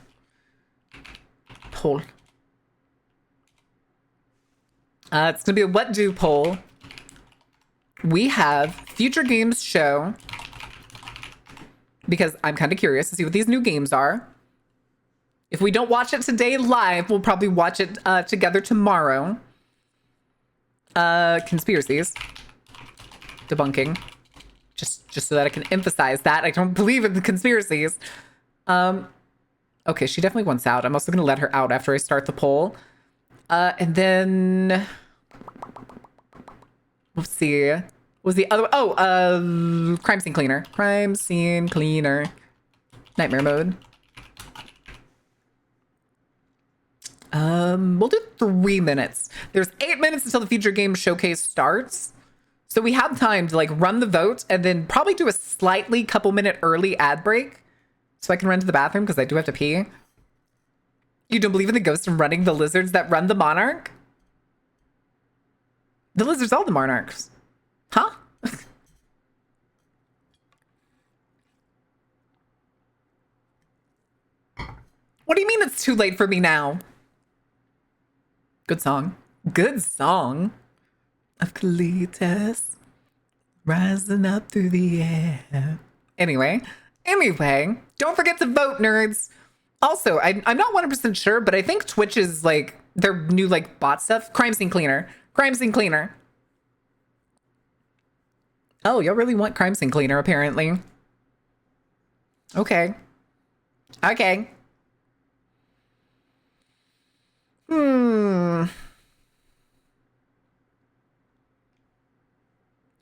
Poll. It's going to be a what do poll. We have future games show, because I'm kind of curious to see what these new games are. If we don't watch it today live, we'll probably watch it together tomorrow. Conspiracies. Debunking. Just so that I can emphasize that. I don't believe in the conspiracies. Okay, she definitely wants out. I'm also going to let her out after I start the poll. And then... Let's see. What was the other... Oh, crime scene cleaner. Crime scene cleaner. Nightmare mode. We'll do 3 minutes. There's 8 minutes until the future game showcase starts. So we have time to like run the vote and then probably do a slightly couple minute early ad break. So I can run to the bathroom because I do have to pee. You don't believe in the ghosts from running the lizards that run the monarch? The lizards are the monarchs. Huh? What do you mean it's too late for me now? Good song. Good song. Of Cletus rising up through the air. Anyway, don't forget to vote, nerds. Also, I'm not 100% sure, but I think Twitch is like their new like bot stuff. Crime scene cleaner. Crime scene cleaner. Oh, y'all really want crime scene cleaner, apparently. Okay. Okay.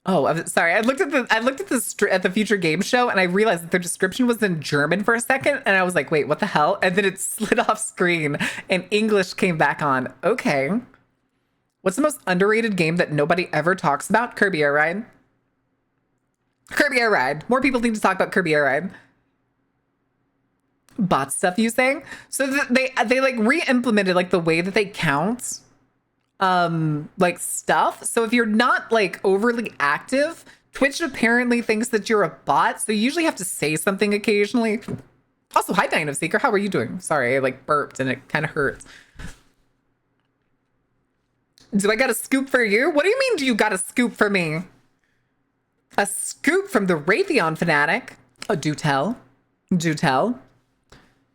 Oh, I'm sorry. I looked at the future game show and I realized that the description was in German for a second, and I was like, "Wait, what the hell?" And then it slid off screen and English came back on. Okay. What's the most underrated game that nobody ever talks about? Kirby Air Ride. Kirby Air Ride. More people need to talk about Kirby Air Ride. Bot stuff, you saying? So they like re-implemented like the way that they count like stuff. So if you're not like overly active, Twitch apparently thinks that you're a bot, so you usually have to say something occasionally. Also, hi Dino Seeker, how are you doing? Sorry, I like burped and it kind of hurts. Do I got a scoop for you? What do you mean, do you got a scoop for me? A scoop from the Raytheon fanatic? Oh, do tell. Do tell.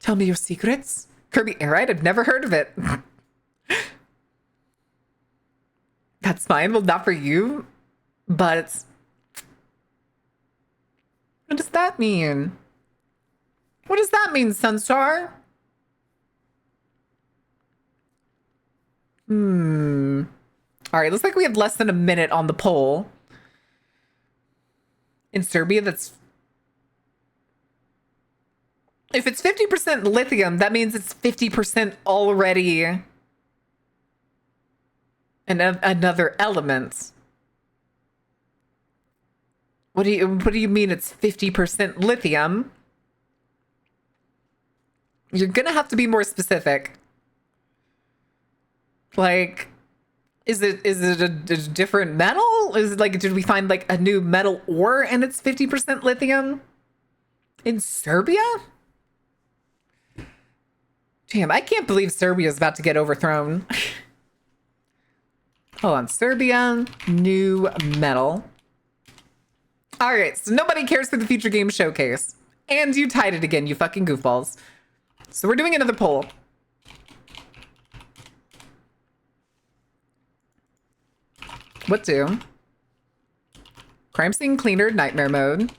Tell me your secrets. Kirby Air Ride? I've never heard of it. That's fine. Well, not for you. But what does that mean? What does that mean, Sunstar? All right, looks like we have less than a minute on the poll. In Serbia, that's... If it's 50% lithium, that means it's 50% already another element. What do you mean it's 50% lithium? You're gonna have to be more specific. Like, is it a different metal? Is it like, did we find like a new metal ore and it's 50% lithium in Serbia? Damn, I can't believe Serbia is about to get overthrown. Hold on, Serbia, new metal. All right, so nobody cares for the future game showcase. And you tied it again, you fucking goofballs. So we're doing another poll. What do? Crime scene cleaner, nightmare mode.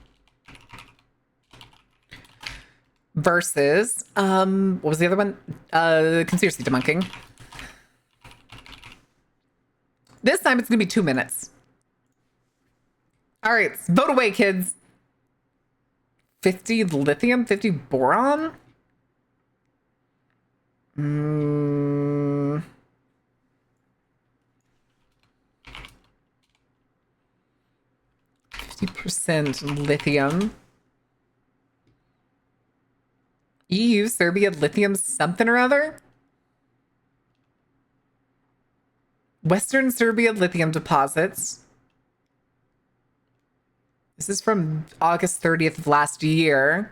Versus, what was the other one? Conspiracy debunking. This time it's gonna be 2 minutes. All right, vote away, kids. 50 lithium, 50 boron? 50% lithium. EU Serbia lithium something or other? Western Serbia lithium deposits. This is from August 30th of last year.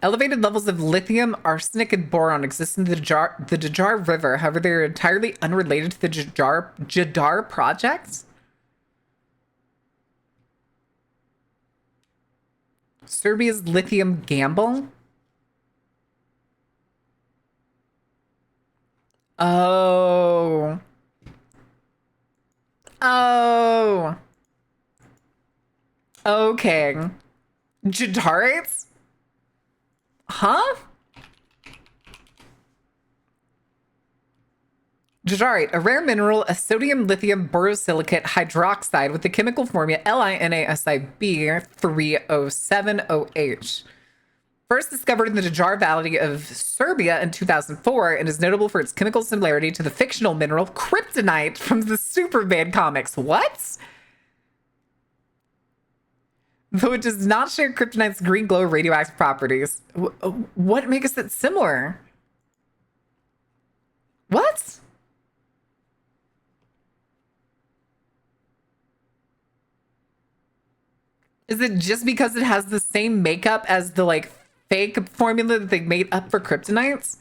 Elevated levels of lithium, arsenic, and boron exist in the Djar River. However, they are entirely unrelated to the Jadar project. Serbia's lithium gamble. Oh. Oh. Okay. Jadarites? Huh? Jadarite, a rare mineral, a sodium lithium borosilicate hydroxide with the chemical formula LiNaSiB307OH. First discovered in the Djar Valley of Serbia in 2004 and is notable for its chemical similarity to the fictional mineral kryptonite from the Superman comics. What? Though it does not share kryptonite's green glow radioactive properties. What makes it similar? What? Is it just because it has the same makeup as the like fake formula that they made up for kryptonites?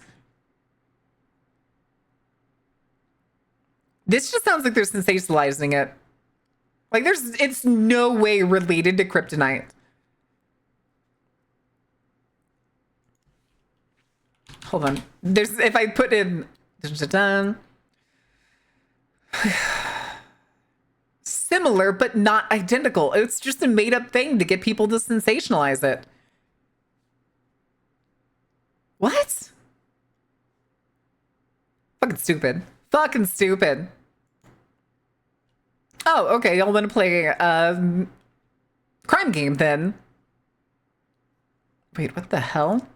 This just sounds like they're sensationalizing it. Like it's no way related to kryptonite. Hold on. If I put in similar but not identical. It's just a made up thing to get people to sensationalize it. What? Fucking stupid. Fucking stupid. Oh, okay. Y'all want to play a crime game then? Wait, what the hell?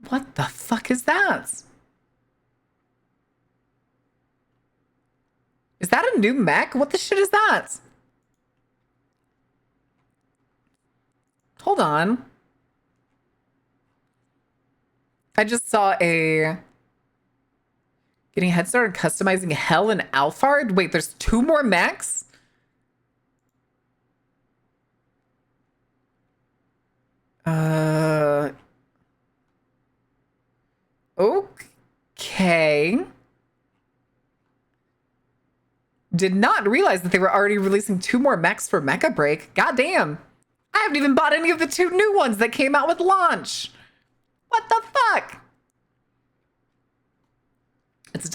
What the fuck is that? Is that a new mech? What the shit is that? Hold on. I just saw a getting head start on customizing Hell and Alphard. Wait, there's 2 more mechs? Okay. Did not realize that they were already releasing 2 more mechs for Mecha Break. Goddamn. I haven't even bought any of the 2 new ones that came out with launch. What the fuck? It's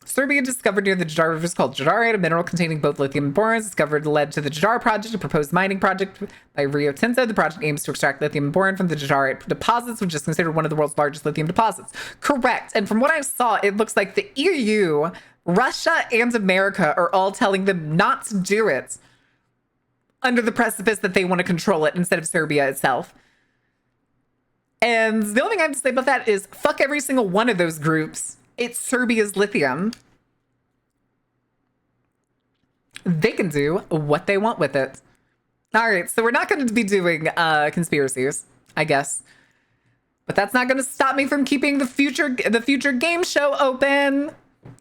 Serbia discovered near the Jadar River is called Jadarite, a mineral containing both lithium and boron. Discovered led to the Jadar project, a proposed mining project by Rio Tinto. The project aims to extract lithium and boron from the Jadarite deposits, which is considered one of the world's largest lithium deposits. Correct. And from what I saw, it looks like the EU, Russia, and America are all telling them not to do it under the precipice that they want to control it instead of Serbia itself. And the only thing I have to say about that is fuck every single one of those groups. It's Serbia's lithium. They can do what they want with it. All right, so we're not going to be doing conspiracies, I guess. But that's not going to stop me from keeping the future game show open.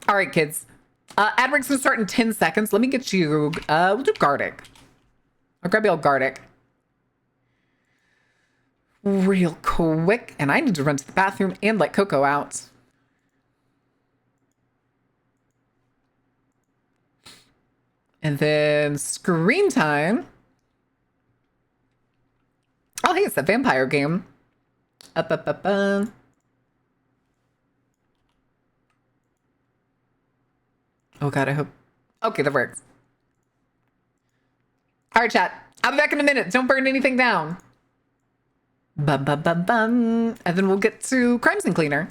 All right, kids. Ad break's going to start in 10 seconds. Let me get you... we'll do Gartic. I'll grab you all Gartic. Real quick. And I need to run to the bathroom and let Coco out. And then screen time. Oh, hey, it's a vampire game. Oh, God, I hope. Okay, that works. All right, chat. I'll be back in a minute. Don't burn anything down. Bum, bum, bum, bum. And then we'll get to Crime Scene Cleaner.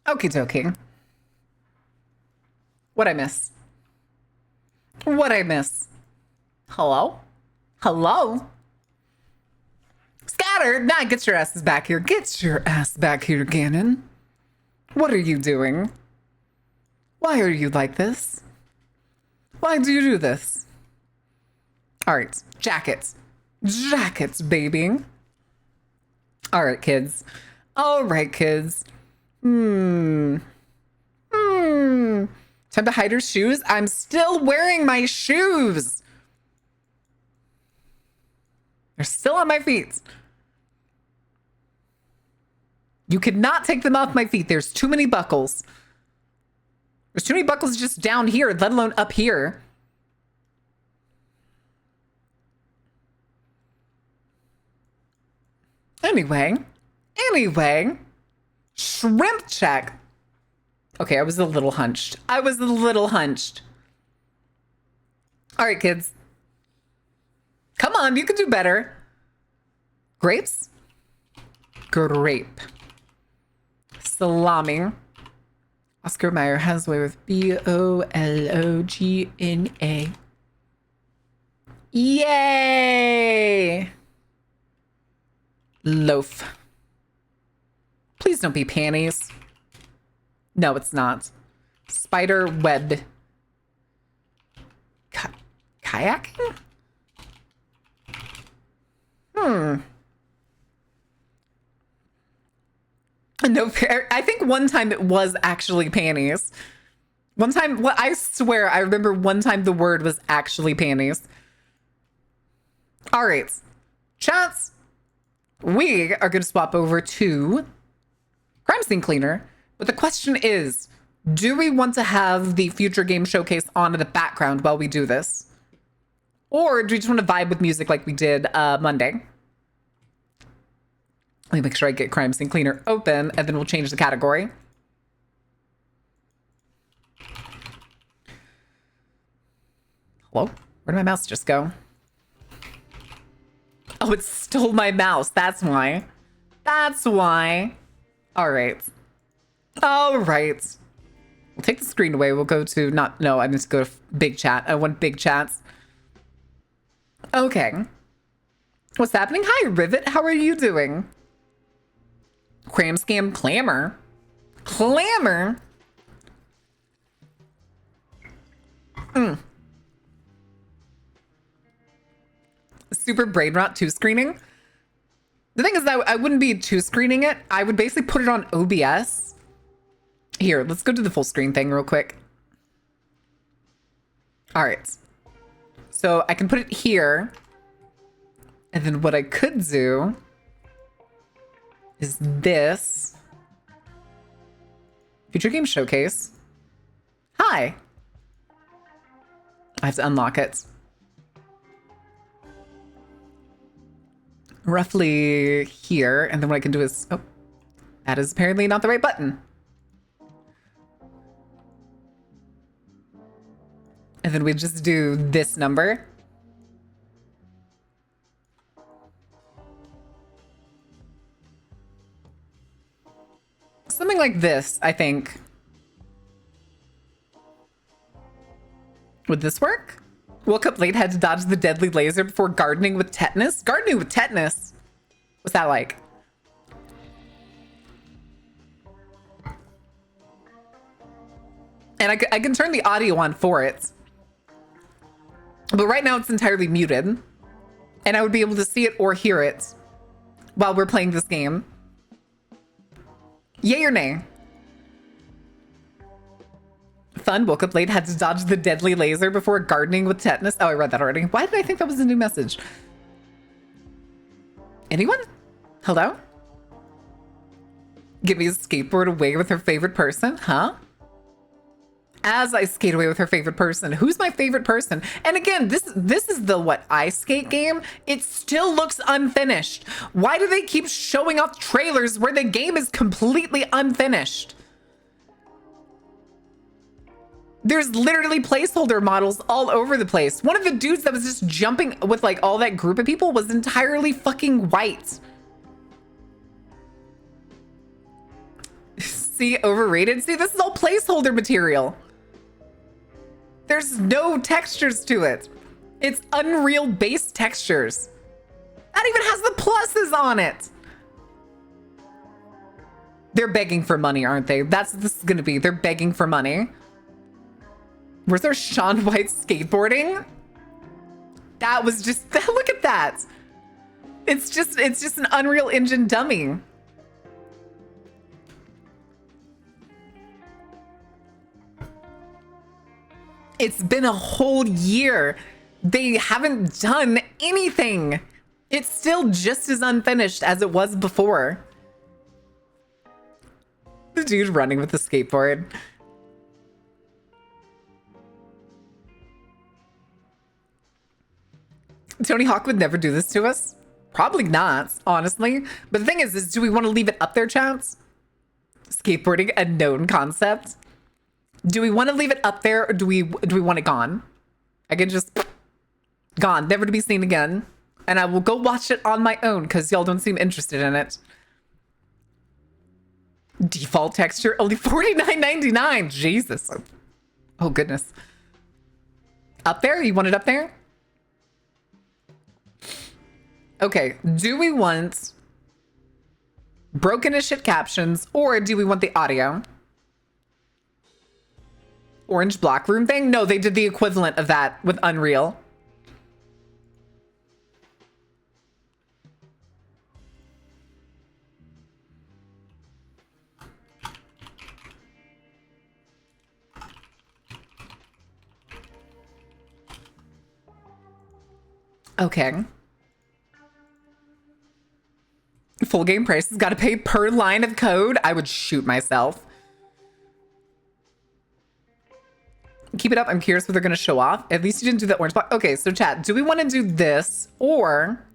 Okie dokie. What'd I miss? What'd I miss? Hello? Hello? Scatter! Nah, get your asses back here. Get your ass back here, Ganon. What are you doing? Why are you like this? Why do you do this? All right, jackets. Jackets, baby. All right, kids. All right, kids. Time to hide her shoes. I'm still wearing my shoes. They're still on my feet. You could not take them off my feet. There's too many buckles. There's too many buckles just down here, let alone up here. Anyway. Shrimp check. Okay, I was a little hunched. All right, kids. Come on, you can do better. Grapes? Grape. Salami. Oscar Mayer has a way with B-O-L-O-G-N-A. Yay! Loaf. Please don't be panties. No, it's not. Spider web. Kayaking? No, I think one time it was actually panties. One time, well, I swear, I remember one time the word was actually panties. All right, chats. We are going to swap over to Crime Scene Cleaner. But the question is, do we want to have the future game showcase on in the background while we do this? Or do we just want to vibe with music like we did Monday? Let me make sure I get Crime Scene Cleaner open, and then we'll change the category. Hello? Where did my mouse just go? Oh, it stole my mouse. That's why. That's why. All right. All right. We'll take the screen away. We'll go to no, I meant to go to big chat. I want big chats. Okay. What's happening? Hi, Rivet. How are you doing? Cram Scam Clamor. Clamor? Super Brain Rot 2 screening. The thing is that I wouldn't be 2 screening it. I would basically put it on OBS. Here, let's go to the full screen thing real quick. All right. So I can put it here. And then what I could do is this. Future Game Showcase. Hi. I have to unlock it. Roughly here. And then what I can do is, oh, that is apparently not the right button. And then we just do this number. Something like this, I think. Would this work? Woke up late, had to dodge the deadly laser before gardening with tetanus. Gardening with tetanus? What's that like? And I can turn the audio on for it. But right now it's entirely muted. And I would be able to see it or hear it while we're playing this game. Yay or nay? Fun, woke up late, had to dodge the deadly laser before gardening with tetanus. Oh, I read that already. Why did I think that was a new message? Anyone? Hello? Give me a skateboard away with her favorite person? Huh? As I skate away with her favorite person. Who's my favorite person? And again, this is the what I Skate game. It still looks unfinished. Why do they keep showing off trailers where the game is completely unfinished? There's literally placeholder models all over the place. One of the dudes that was just jumping with like all that group of people was entirely fucking white. See, overrated. See, this is all placeholder material. There's no textures to it. It's Unreal based textures. That even has the pluses on it. They're begging for money, aren't they? That's what this is gonna be. They're begging for money. Was there Shaun White skateboarding? That was just, look at that. It's just an Unreal Engine dummy. It's been a whole year. They haven't done anything. It's still just as unfinished as it was before. The dude running with the skateboard. Tony Hawk would never do this to us. Probably not, honestly. But the thing is do we want to leave it up there, chats? Skateboarding, a known concept. Do we want to leave it up there, or do we want it gone? I can just gone, never to be seen again. And I will go watch it on my own because y'all don't seem interested in it. Default texture, only $49.99. Jesus. Oh, goodness. Up there? You want it up there? Okay. Do we want broken as shit captions, or do we want the audio? Orange block room thing? No, they did the equivalent of that with Unreal. Okay. Full game price has got to pay per line of code. I would shoot myself. Keep it up. I'm curious what they're going to show off. At least you didn't do the orange block. Okay, so chat, do we want to do this, or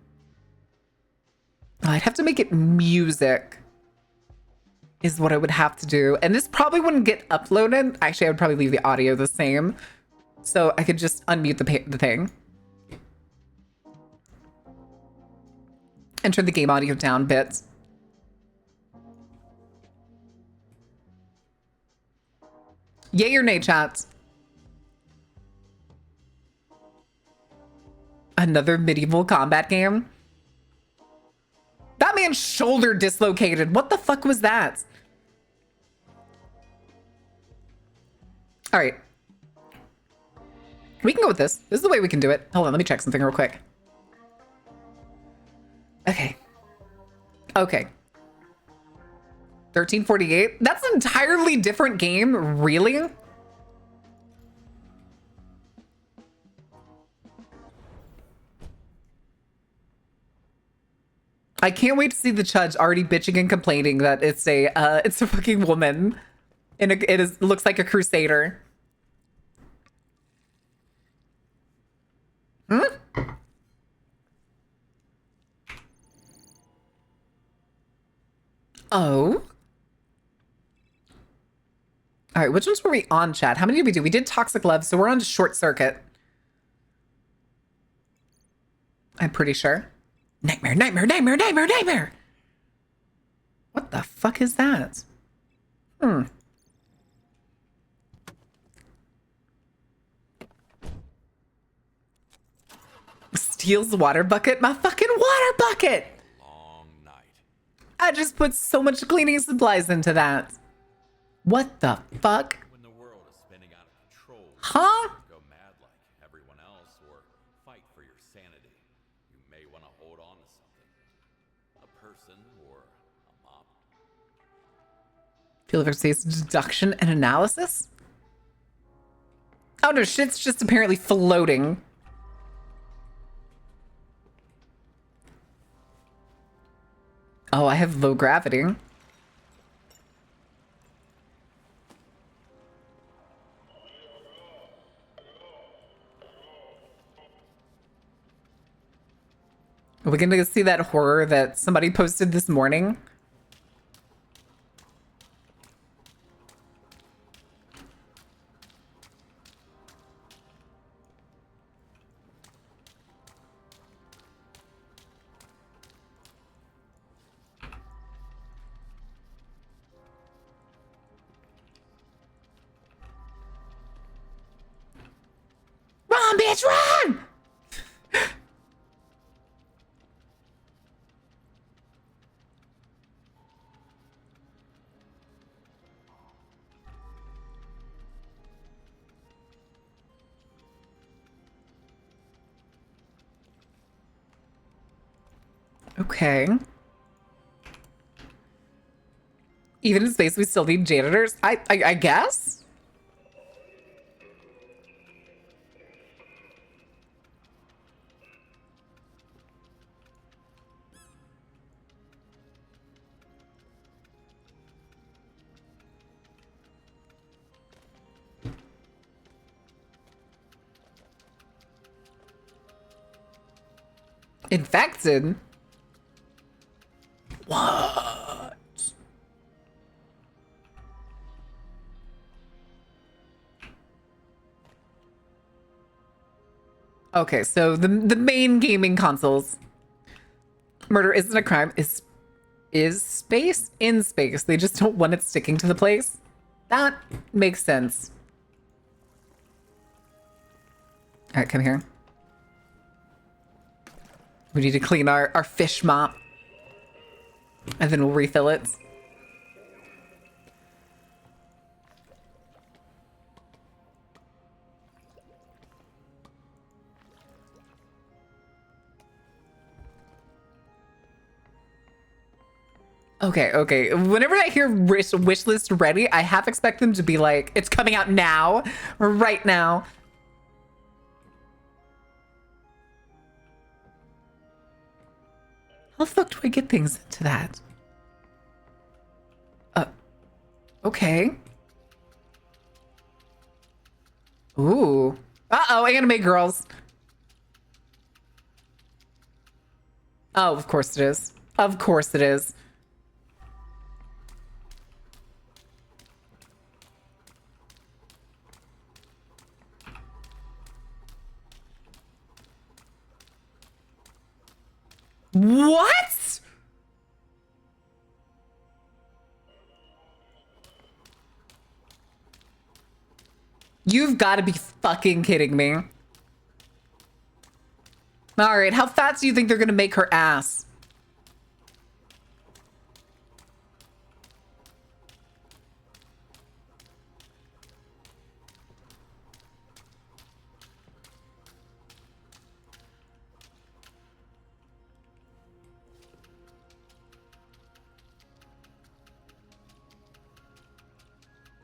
I'd have to make it music is what I would have to do. And this probably wouldn't get uploaded. Actually, I would probably leave the audio the same, so I could just unmute the thing and turn the game audio down bits. Yay or nay, chat? Another medieval combat game? That man's shoulder dislocated. What the fuck was that? All right. We can go with this. This is the way we can do it. Hold on, let me check something real quick. Okay. Okay. 1348. That's an entirely different game. Really? I can't wait to see the judge already bitching and complaining that it's a fucking woman, and it looks like a crusader. Hmm? Oh. All right, which ones were we on, chat? How many did we do? We did Toxic Love, so we're on Short Circuit. I'm pretty sure. Nightmare, nightmare, nightmare, nightmare, nightmare. What the fuck is that? Steals the water bucket? My fucking water bucket! Long night. I just put so much cleaning supplies into that. What the fuck? When the world is spinning out of control, Huh? go mad like everyone else or fight for your sanity. You may want to hold on to something. A person or a mop. Field of State's deduction and analysis? Oh no, shit's just apparently floating. Oh, I have low gravity. Are we gonna see that horror that somebody posted this morning? Children! Okay. Even in space, we still need janitors? I guess? Infected? What? Okay, so the main gaming consoles. Murder isn't a crime. Is space in space? They just don't want it sticking to the place. That makes sense. All right, come here. We need to clean our fish mop. And then we'll refill it. Okay. Whenever I hear wish list ready, I half expect them to be like, it's coming out now, right now. How the fuck do I get things into that? Okay. Ooh. Uh-oh, anime girls. Oh, of course it is. Of course it is. What? You've got to be fucking kidding me. All right, how fast do you think they're going to make her ass?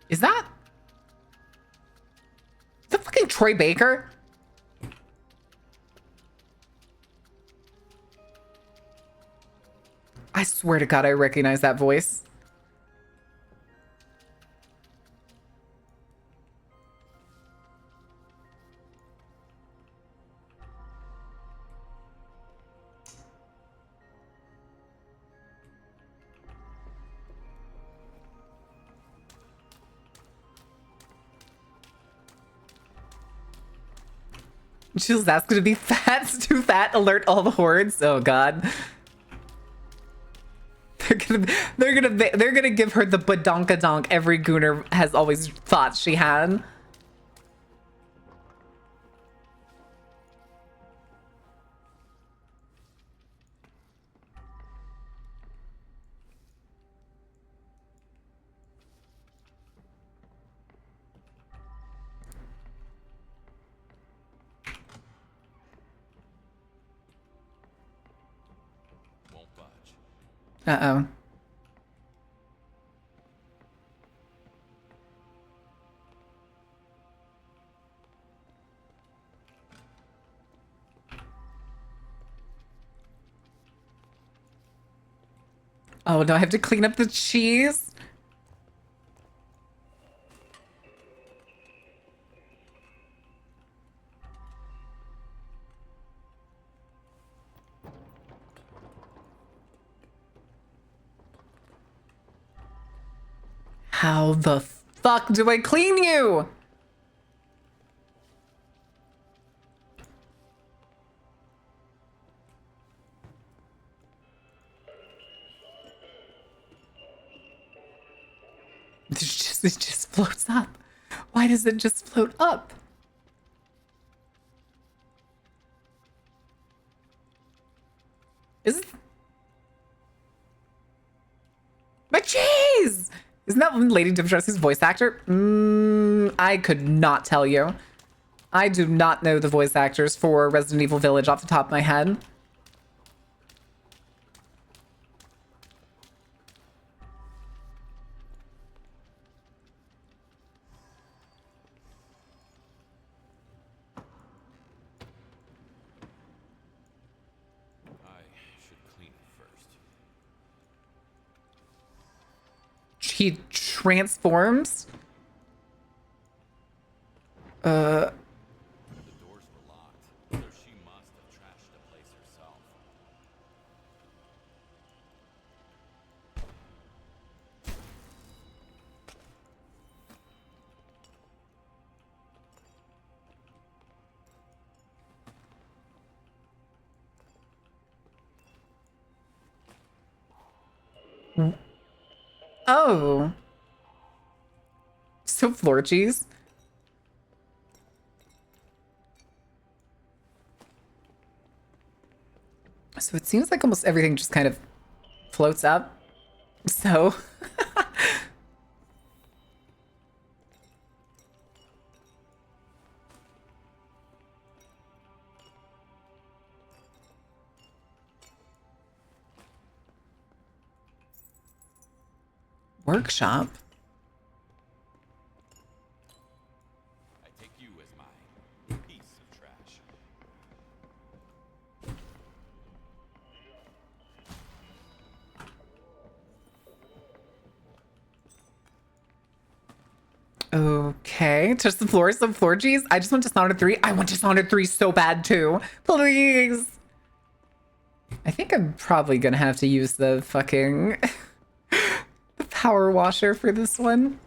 Is that fucking Troy Baker? I swear to God, I recognize that voice. She was asking to be fat, too fat, alert all the hordes. Oh God. They're gonna give her the badonkadonk every gooner has always thought she had. Won't budge. Uh-oh. Oh no, I have to clean up the cheese. How the fuck do I clean you? It just floats up. Why does it just float up? My cheese! Isn't that Lady Dimitrescu's voice actor? I could not tell you. I do not know the voice actors for Resident Evil Village off the top of my head. I should clean it first. He transforms? The doors were locked, so she must have trashed the place herself. Oh. So floor cheese? So it seems like almost everything just kind of floats up. So workshop. I take you as my piece of trash. Okay, touch the floor, some floor cheese. I just went Dishonored 3. I want Dishonored 3 so bad too. Please. I think I'm probably gonna have to use the fucking the power washer for this one.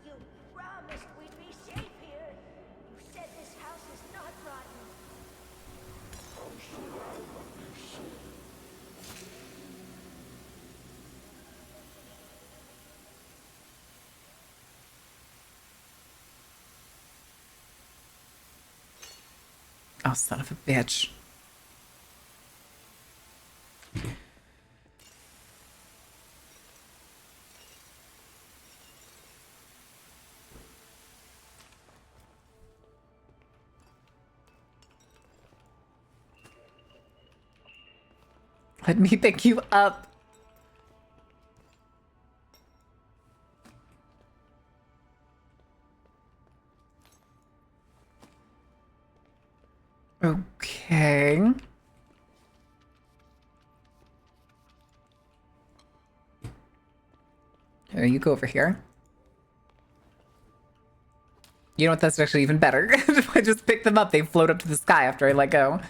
You promised we'd be safe here. You said this house is not rotten. Oh, son of a bitch. Let me pick you up. Okay. Here, you go over here. You know what? That's actually even better. If I just pick them up, they float up to the sky after I let go.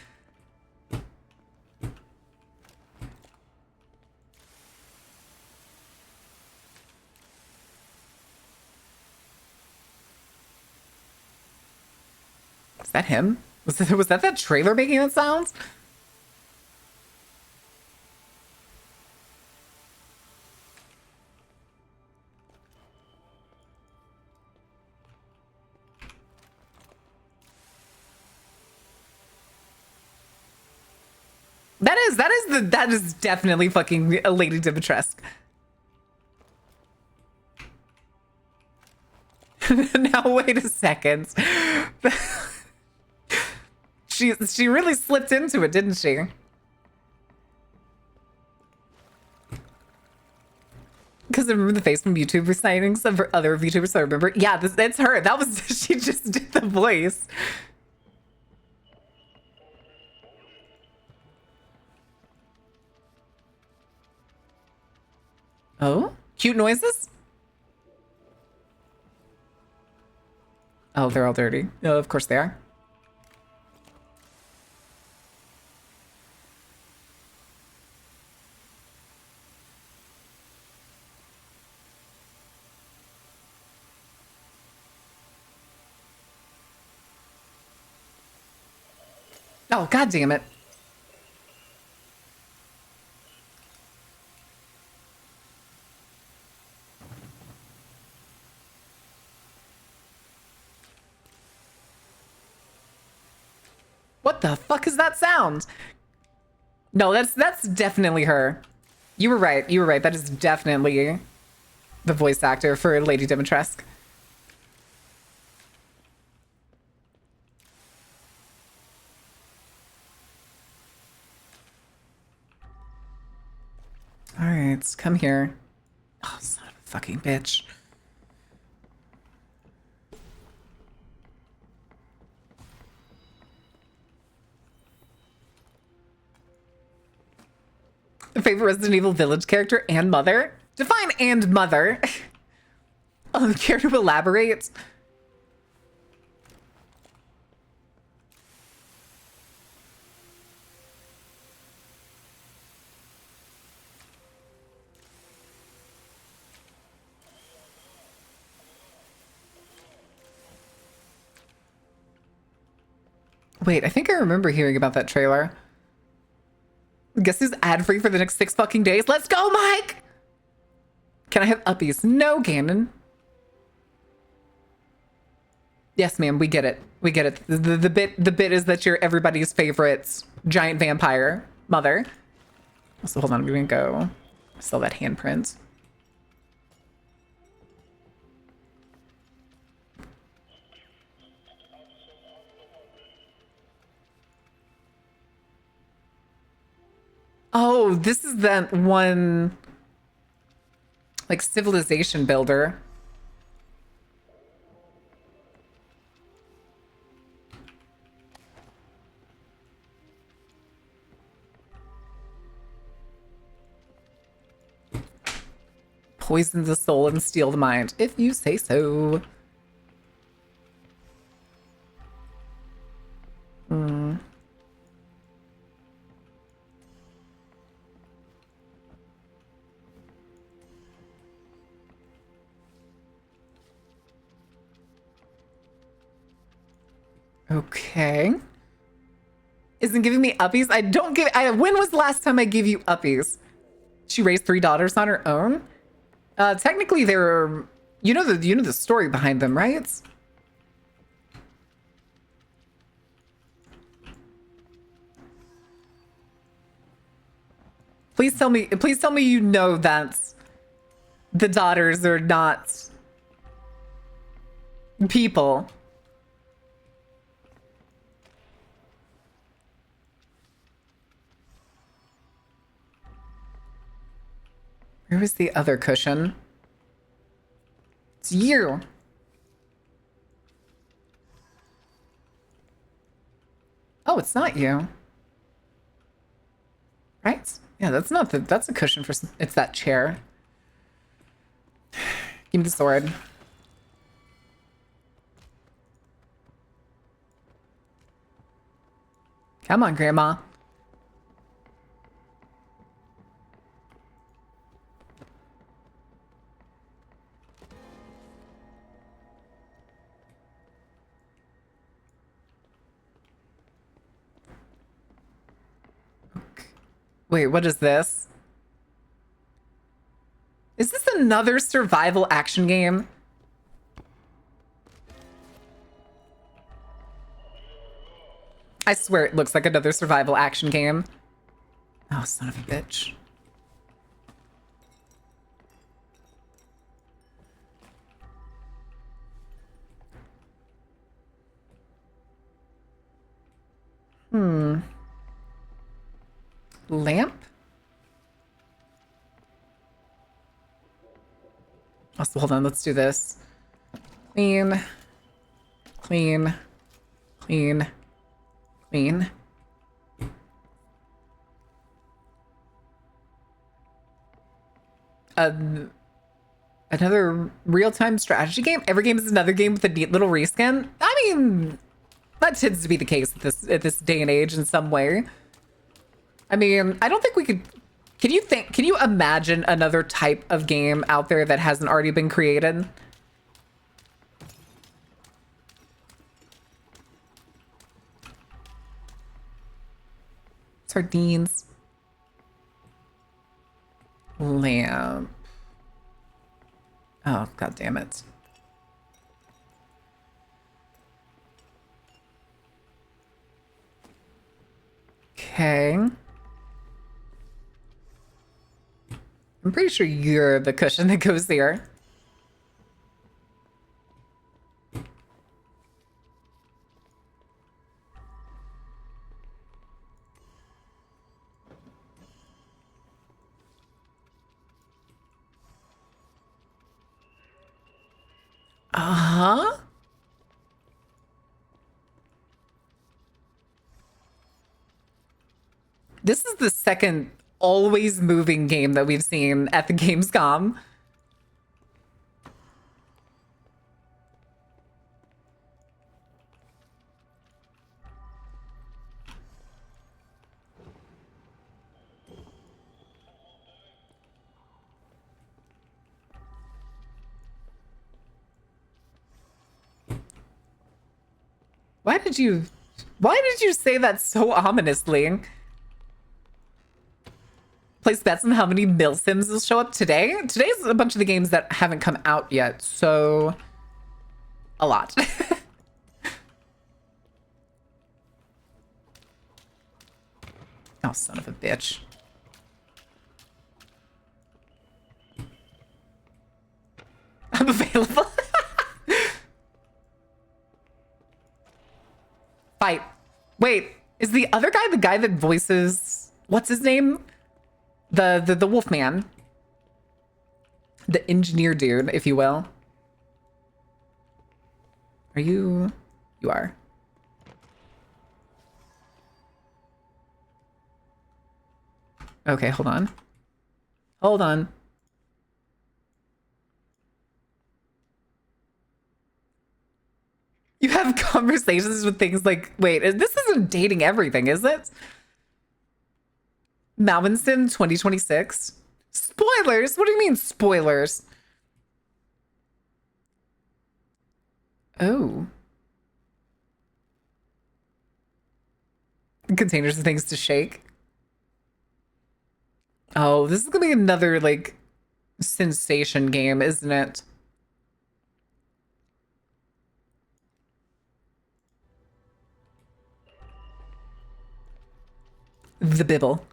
Is that him? Was that trailer making that sound? That is definitely fucking a Lady Dimitrescu. Now wait a second. She really slipped into it, didn't she? Because I remember the face from YouTube sightings of her other VTubers. So I remember, yeah, it's her. That was she just did the voice. Oh, cute noises. Oh, they're all dirty. Oh, of course they are. Oh, god damn it. What the fuck is that sound? No, that's definitely her. You were right. You were right. That is definitely the voice actor for Lady Dimitrescu. All right, come here. Oh, son of a fucking bitch. Favorite Resident Evil Village character and mother? Define and mother. Oh, care to elaborate? Wait, I think I remember hearing about that trailer. Guess who's ad-free for the next 6 fucking days? Let's go, Mike! Can I have uppies? No, Ganon. Yes, ma'am, we get it. We get it. The bit is that you're everybody's favorite giant vampire mother. So hold on, I'm gonna go sell that handprint. Oh, this is that one, like, civilization builder. Poison the soul and steal the mind, if you say so. Okay. Isn't giving me uppies. I don't give. When was the last time I gave you uppies? She raised 3 daughters on her own. Technically, they're. You know the story behind them, right? Please tell me. Please tell me you know that the daughters are not people. Where was the other cushion? It's you. Oh, it's not you. Right? Yeah, that's not the, that's a cushion for, it's that chair. Give me the sword. Come on, Grandma. Wait, what is this? Is this another survival action game? I swear it looks like another survival action game. Oh, son of a bitch. Lamp? Oh, so hold on, let's do this. Clean. Clean. Clean. Clean. Another real-time strategy game? Every game is another game with a neat little reskin? I mean, that tends to be the case at this day and age in some way. I mean, I don't think we could... Can you imagine another type of game out there that hasn't already been created? Sardines. Lamp. Oh, god damn it. Okay. I'm pretty sure you're the cushion that goes here. Uh-huh. This is the second always moving game that we've seen at the Gamescom. Why did you say that so ominously? Place bets on how many milsims will show up today. Today's a bunch of the games that haven't come out yet, so a lot. Oh, son of a bitch. I'm available. Fight. Wait, is the other guy the guy that voices, what's his name? The Wolfman. The engineer dude, if you will. Are you? You are. Okay, hold on. Hold on. You have conversations with things like, wait, this isn't dating everything, is it? Malvinson 2026. Spoilers? What do you mean spoilers? Oh. Containers of things to shake. Oh, this is gonna be another, like, sensation game, isn't it? The Bibble.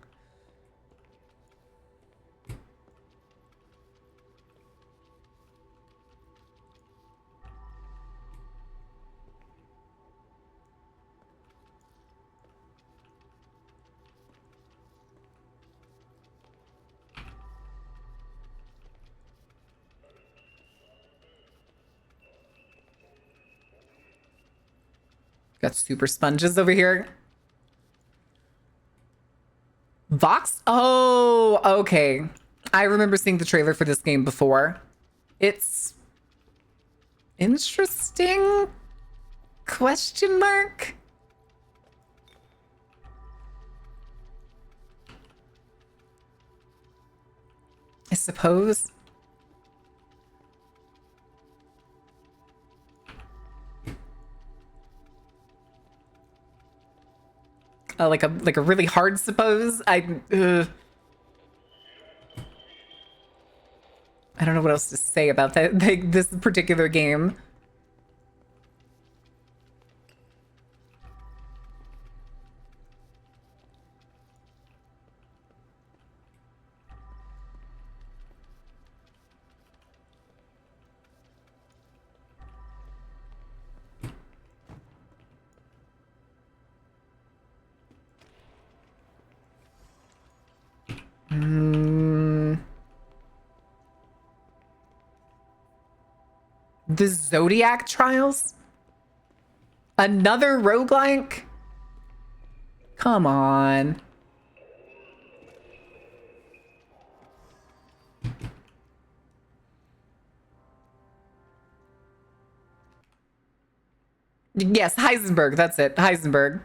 Got super sponges over here. Vox? Oh, okay. I remember seeing the trailer for this game before. It's interesting? Question mark? I suppose. Like a really hard suppose. I don't know what else to say about that. This particular game. The Zodiac Trials? Another roguelike? Come on. Yes, Heisenberg, that's it. Heisenberg.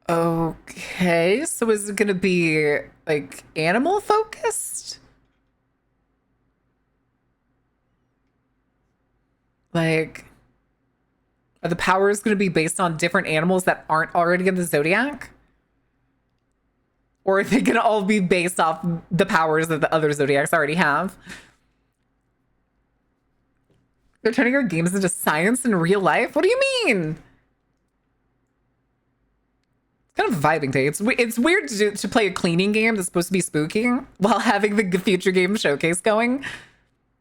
Okay, so is it gonna be like animal focused? Like, are the powers gonna be based on different animals that aren't already in the Zodiac? Or are they gonna all be based off the powers that the other Zodiacs already have? They're turning our games into science in real life? What do you mean? It's kind of a vibing thing. It's weird to play a cleaning game that's supposed to be spooky while having the future game showcase going.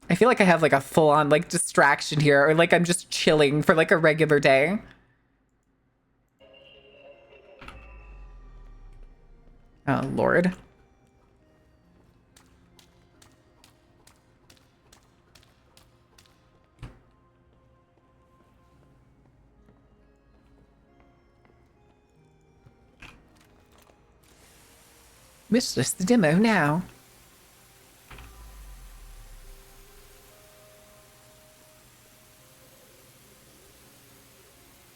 I feel like I have like a full-on like distraction here, or like I'm just chilling for like a regular day. Oh, Lord. Wishlist the demo now.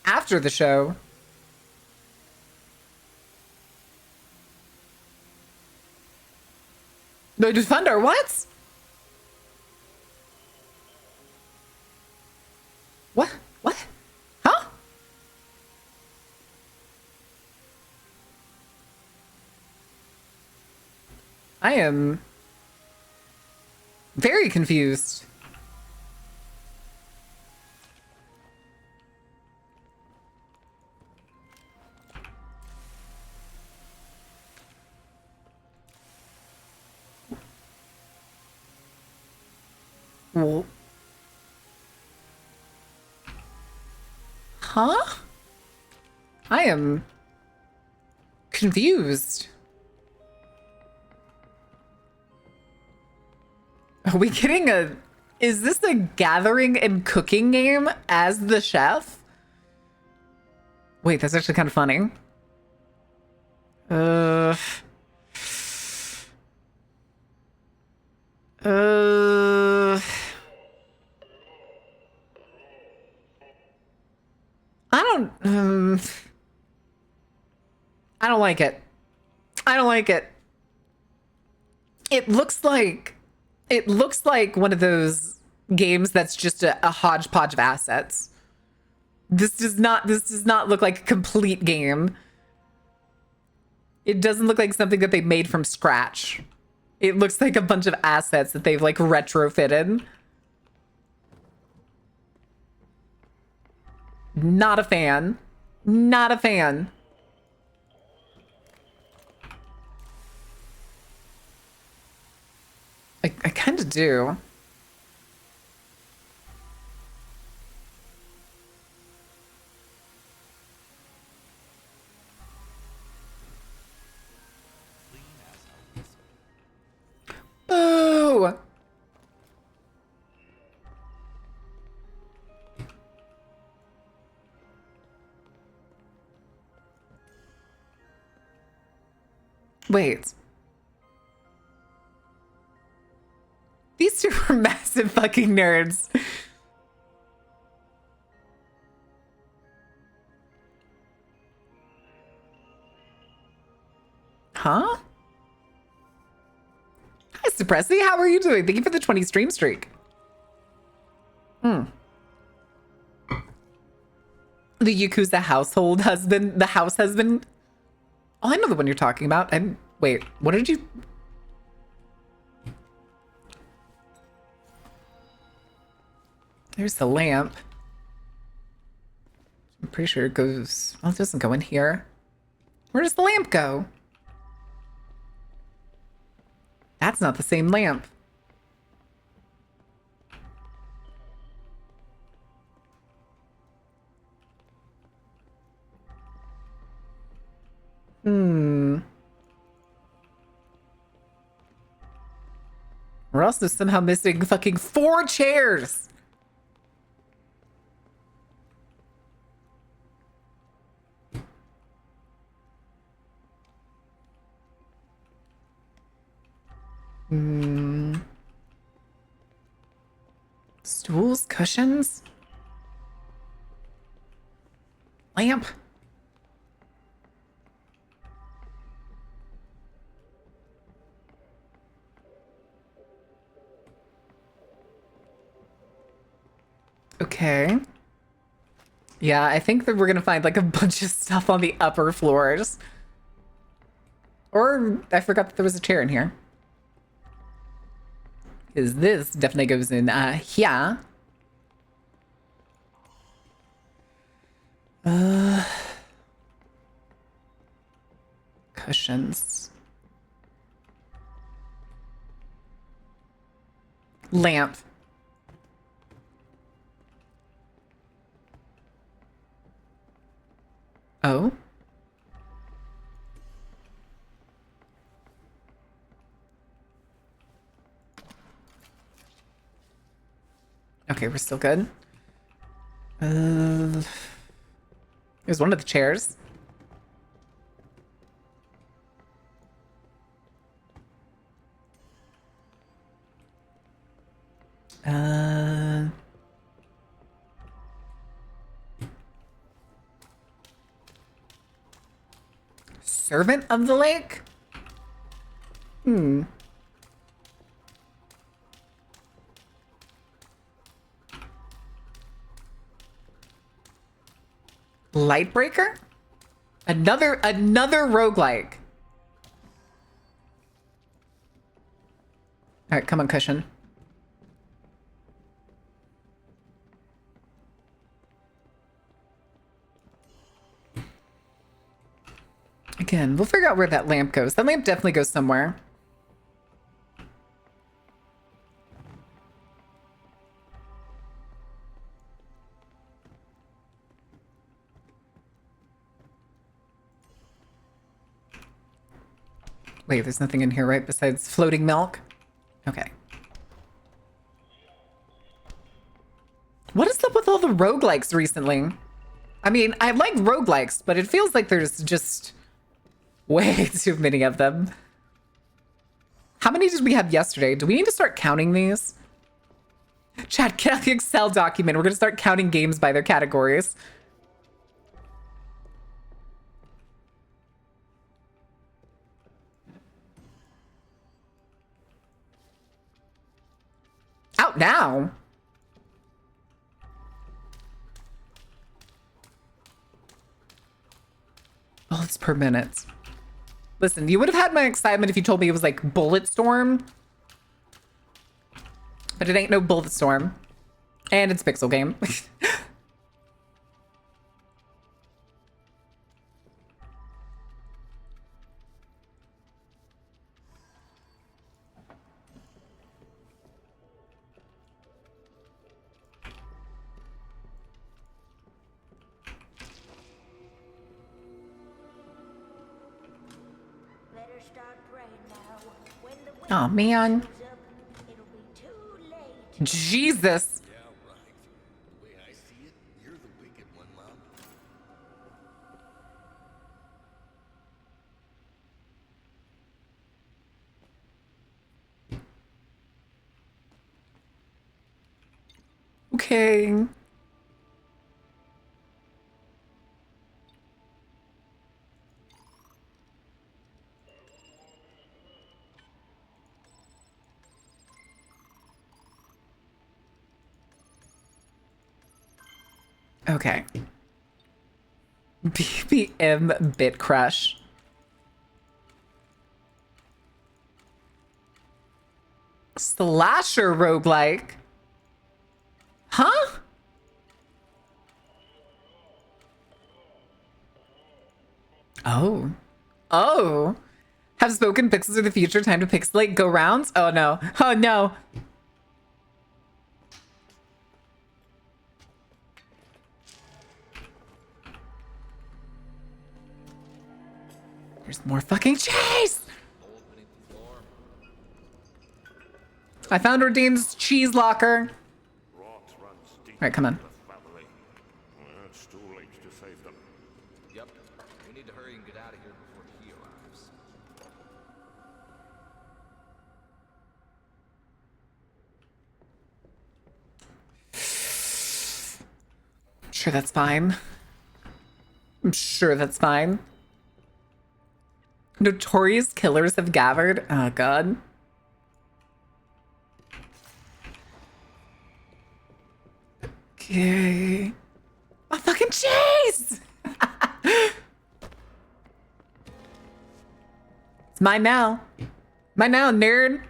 After the show. The Defender, what? What? What? Huh? I am very confused. Well, huh? I am confused. Are we getting a... Is this a gathering and cooking game as the chef? Wait, that's actually kind of funny. I don't like it. I don't like it. It looks like one of those games that's just a hodgepodge of assets. This does not look like a complete game. It doesn't look like something that they made from scratch. It looks like a bunch of assets that they've like retrofitted. Not a fan. Not a fan. I kind of do. Boo! Wait. These two are massive fucking nerds. Huh? Hi, Suppressy. How are you doing? Thank you for the 20 stream streak. The Yakuza household husband, the house husband. Oh, I know the one you're talking about. And wait, what did you... There's the lamp. I'm pretty sure it goes... Well, it doesn't go in here. Where does the lamp go? That's not the same lamp. We're also somehow missing fucking 4 chairs. Stools, cushions, lamp. Okay. Yeah, I think that we're gonna find like a bunch of stuff on the upper floors. Or I forgot that there was a chair in here. Because this definitely goes in here. potions. Lamp. Oh? Okay, we're still good. There's one of the chairs. Servant of the lake? Hmm. Lightbreaker? Another roguelike. All right, come on, cushion. Again, we'll figure out where that lamp goes. That lamp definitely goes somewhere. Wait, there's nothing in here, right? Besides floating milk? Okay. What is up with all the roguelikes recently? I mean, I like roguelikes, but it feels like there's just way too many of them. How many did we have yesterday? Do we need to start counting these? Chat, get out the Excel document. We're going to start counting games by their categories. Out now? Oh, it's per minute. Listen, you would have had my excitement if you told me it was like Bulletstorm. But it ain't no Bulletstorm. And it's Pixel Game. Better start praying now. When the wind Oh, man. shows up, it'll be too late. Jesus. Yeah, right. The way I see it, you're the wicked one, Mom. Okay. Okay. BBM Bit Crush. Slasher roguelike. Huh? Oh. Oh. Have spoken pixels of the future. Time to pixelate. Go rounds? Oh no. Oh no. There's more fucking cheese! I found Ordain's cheese locker. Rot runs deep Alright, come on. in the family. It's too late to save them. Yep. We need to hurry and get out of here before he arrives. I'm sure that's fine. I'm sure that's fine. Notorious killers have gathered. Oh, God. Okay. A fucking cheese! It's mine now. Mine now, nerd.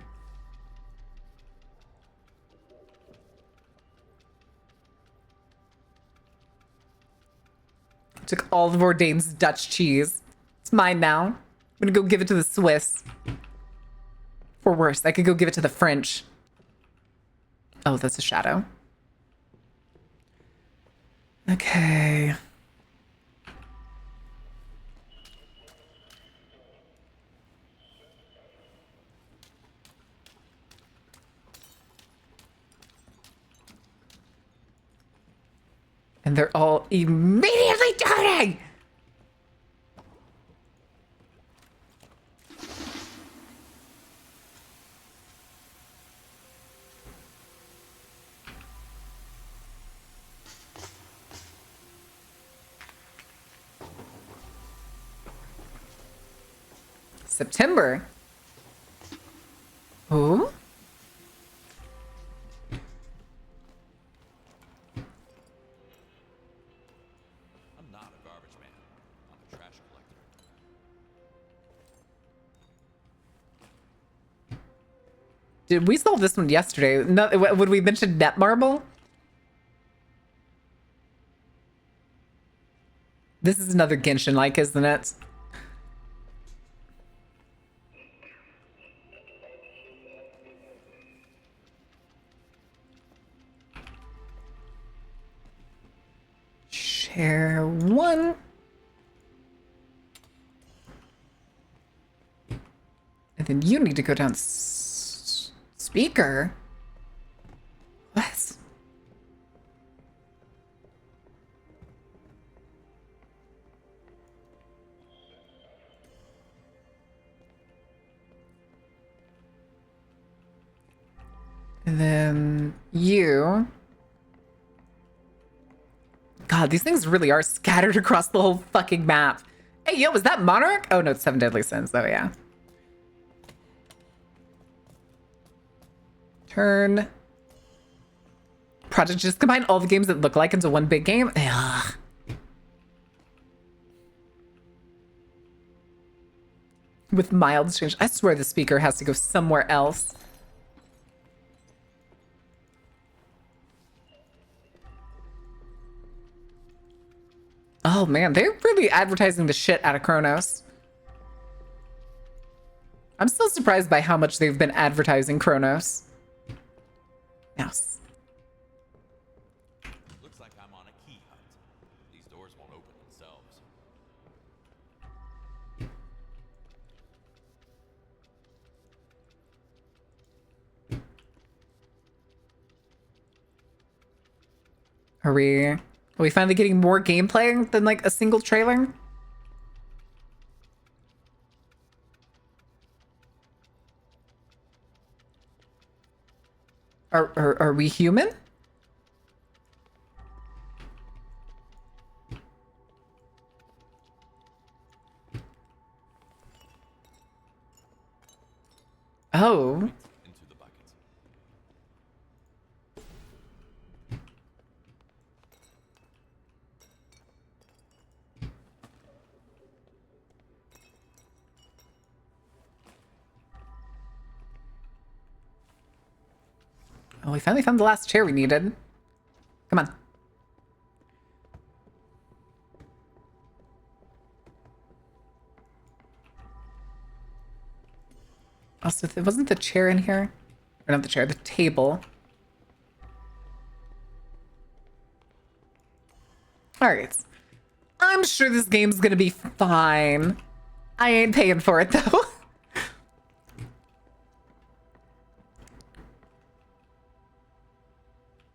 Took all of Ordain's Dutch cheese. It's mine now. gonna go give it to the Swiss. Or worse, I could go give it to the French. Oh, that's a shadow. Okay. And they're all immediately turning! September. Oh? I'm not a garbage man. I'm a trash collector. Did we solve this one yesterday? No, would we mention Netmarble? This is another Genshin-like, isn't it? Share one. And then you need to go down speaker. What? And then you. God, these things really are scattered across the whole fucking map. Hey, yo, was that Monarch? Oh, no, it's Seven Deadly Sins. Oh, yeah. Turn. Project just combine all the games that look like into one big game. Ugh. With mild change. I swear the speaker has to go somewhere else. Oh man, they're really advertising the shit out of Chronos. I'm still surprised by how much they've been advertising Chronos. Yes. Looks like I'm on a key hunt. These doors won't open themselves. Are we finally getting more gameplay than like a single trailer? Are we human? Oh. Into the bucket. Oh, we finally found the last chair we needed. Come on. Also, wasn't the chair in here? Or not the chair, the table. Alright. I'm sure this game's gonna be fine. I ain't paying for it, though.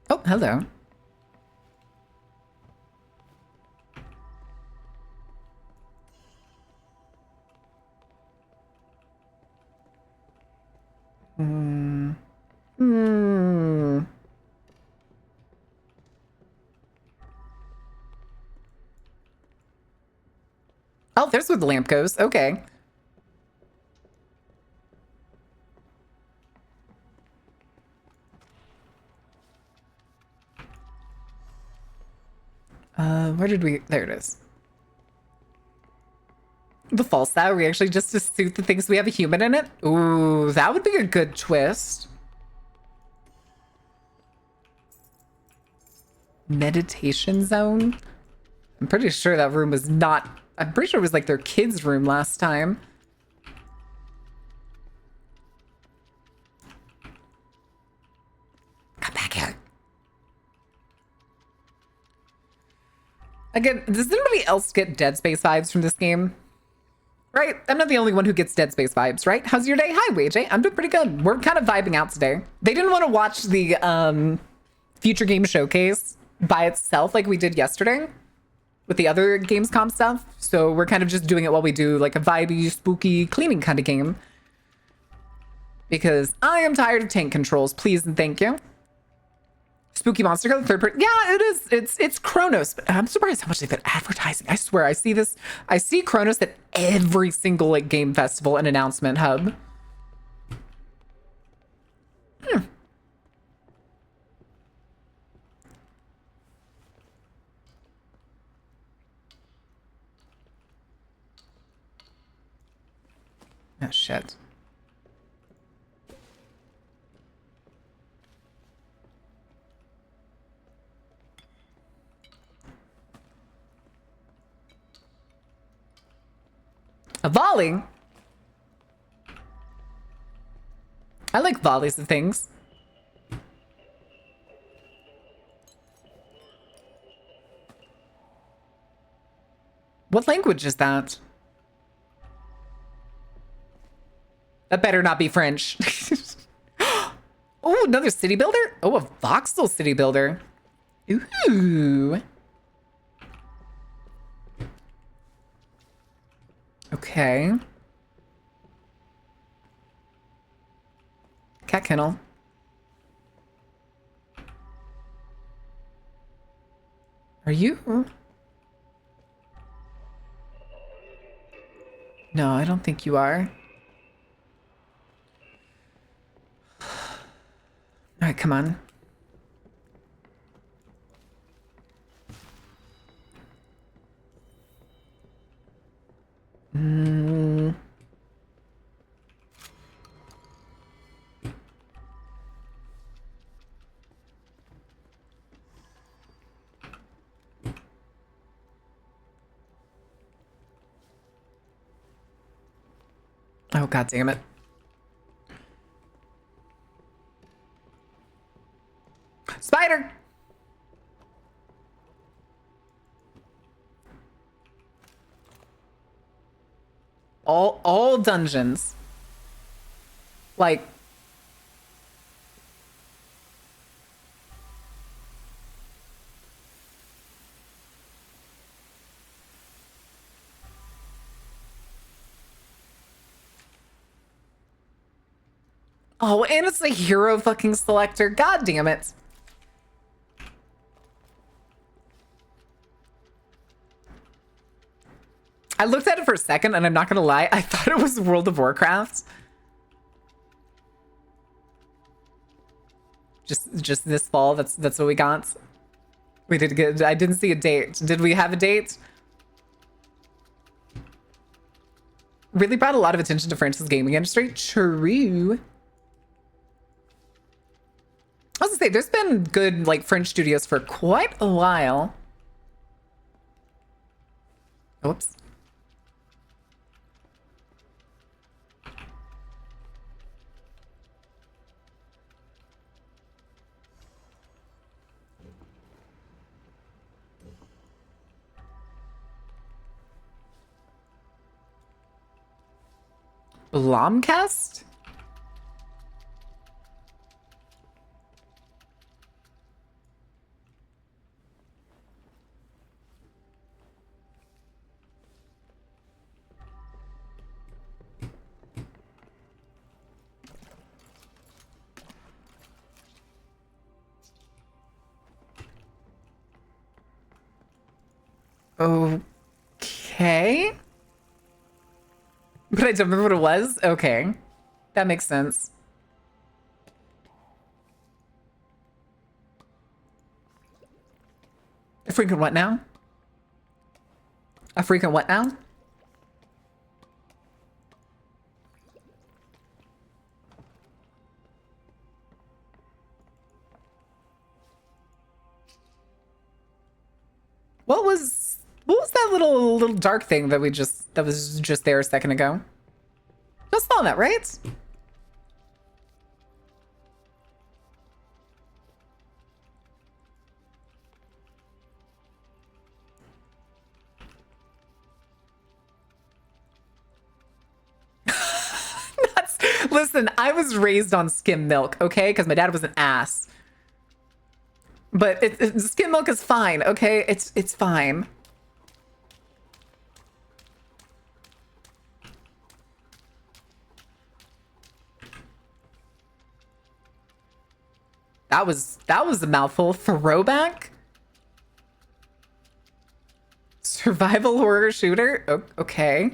Oh, hello. Oh, there's where the lamp goes. Okay. Where did we... There it is. The false salary actually just to suit the things we have a human in it? Ooh, that would be a good twist. Meditation zone? I'm pretty sure that room was not... I'm pretty sure it was like their kids' room last time. Again, does anybody else get Dead Space vibes from this game? Right? I'm not the only one who gets Dead Space vibes, right? How's your day? Hi, WayJ. I'm doing pretty good. We're kind of vibing out today. They didn't want to watch the Future Game Showcase by itself like we did yesterday with the other Gamescom stuff. So we're kind of just doing it while we do like a vibey, spooky, cleaning kind of game. Because I am tired of tank controls, please and thank you. Spooky Monster Go, third person. Yeah, it is. It's Chronos. But I'm surprised how much they've been advertising. I swear, I see this. I see Chronos at every single like game festival and announcement hub. Oh shit. A volley? I like volleys of things. What language is that? That better not be French. Oh, another city builder? Oh, a voxel city builder. Ooh. Okay. Cat kennel. Are you? No, I don't think you are. All right, come on. Oh, God damn it. Spider! All dungeons. Like... Oh, and it's a hero fucking selector. God damn it. I looked at it for a second, and I'm not gonna lie, I thought it was World of Warcraft. Just this fall, that's what we got. We did get, I didn't see a date. Did we have a date? Really brought a lot of attention to France's gaming industry. True. I was gonna say, there's been good, like, French studios for quite a while. Oops. Blomcast? Okay. But I don't remember what it was? Okay. That makes sense. A freaking what now? A freaking what now? What was that little dark thing that was just there a second ago? Just saw that, right? Listen, I was raised on skim milk, okay? Because my dad was an ass. But skim milk is fine, okay? It's fine. That was a mouthful. Throwback? Survival horror shooter? Okay.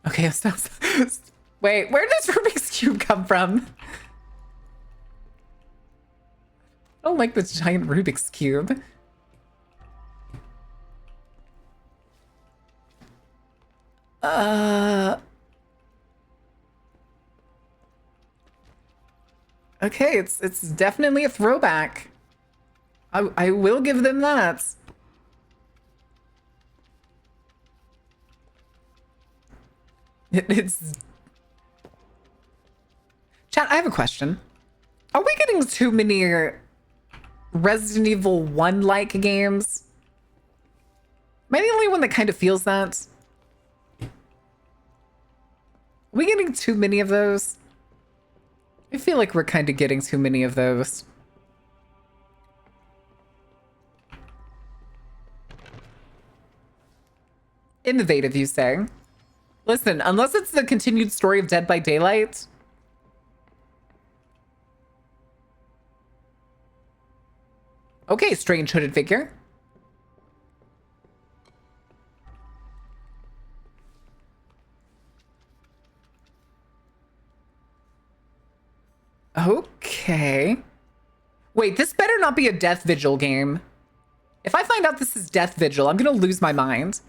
Okay, so, wait, where does Rubik's Cube come from? I don't like this giant Rubik's Cube. Okay, it's definitely a throwback. I will give them that. It's... Chat, I have a question. Are we getting too many Resident Evil 1-like games? Am I the only one that kind of feels that? Are we getting too many of those? I feel like we're kind of getting too many of those. Innovative, you say? Listen, unless it's the continued story of Dead by Daylight. Okay, strange hooded figure. Okay. Wait, this better not be a Death Vigil game. If I find out this is Death Vigil, I'm gonna lose my mind.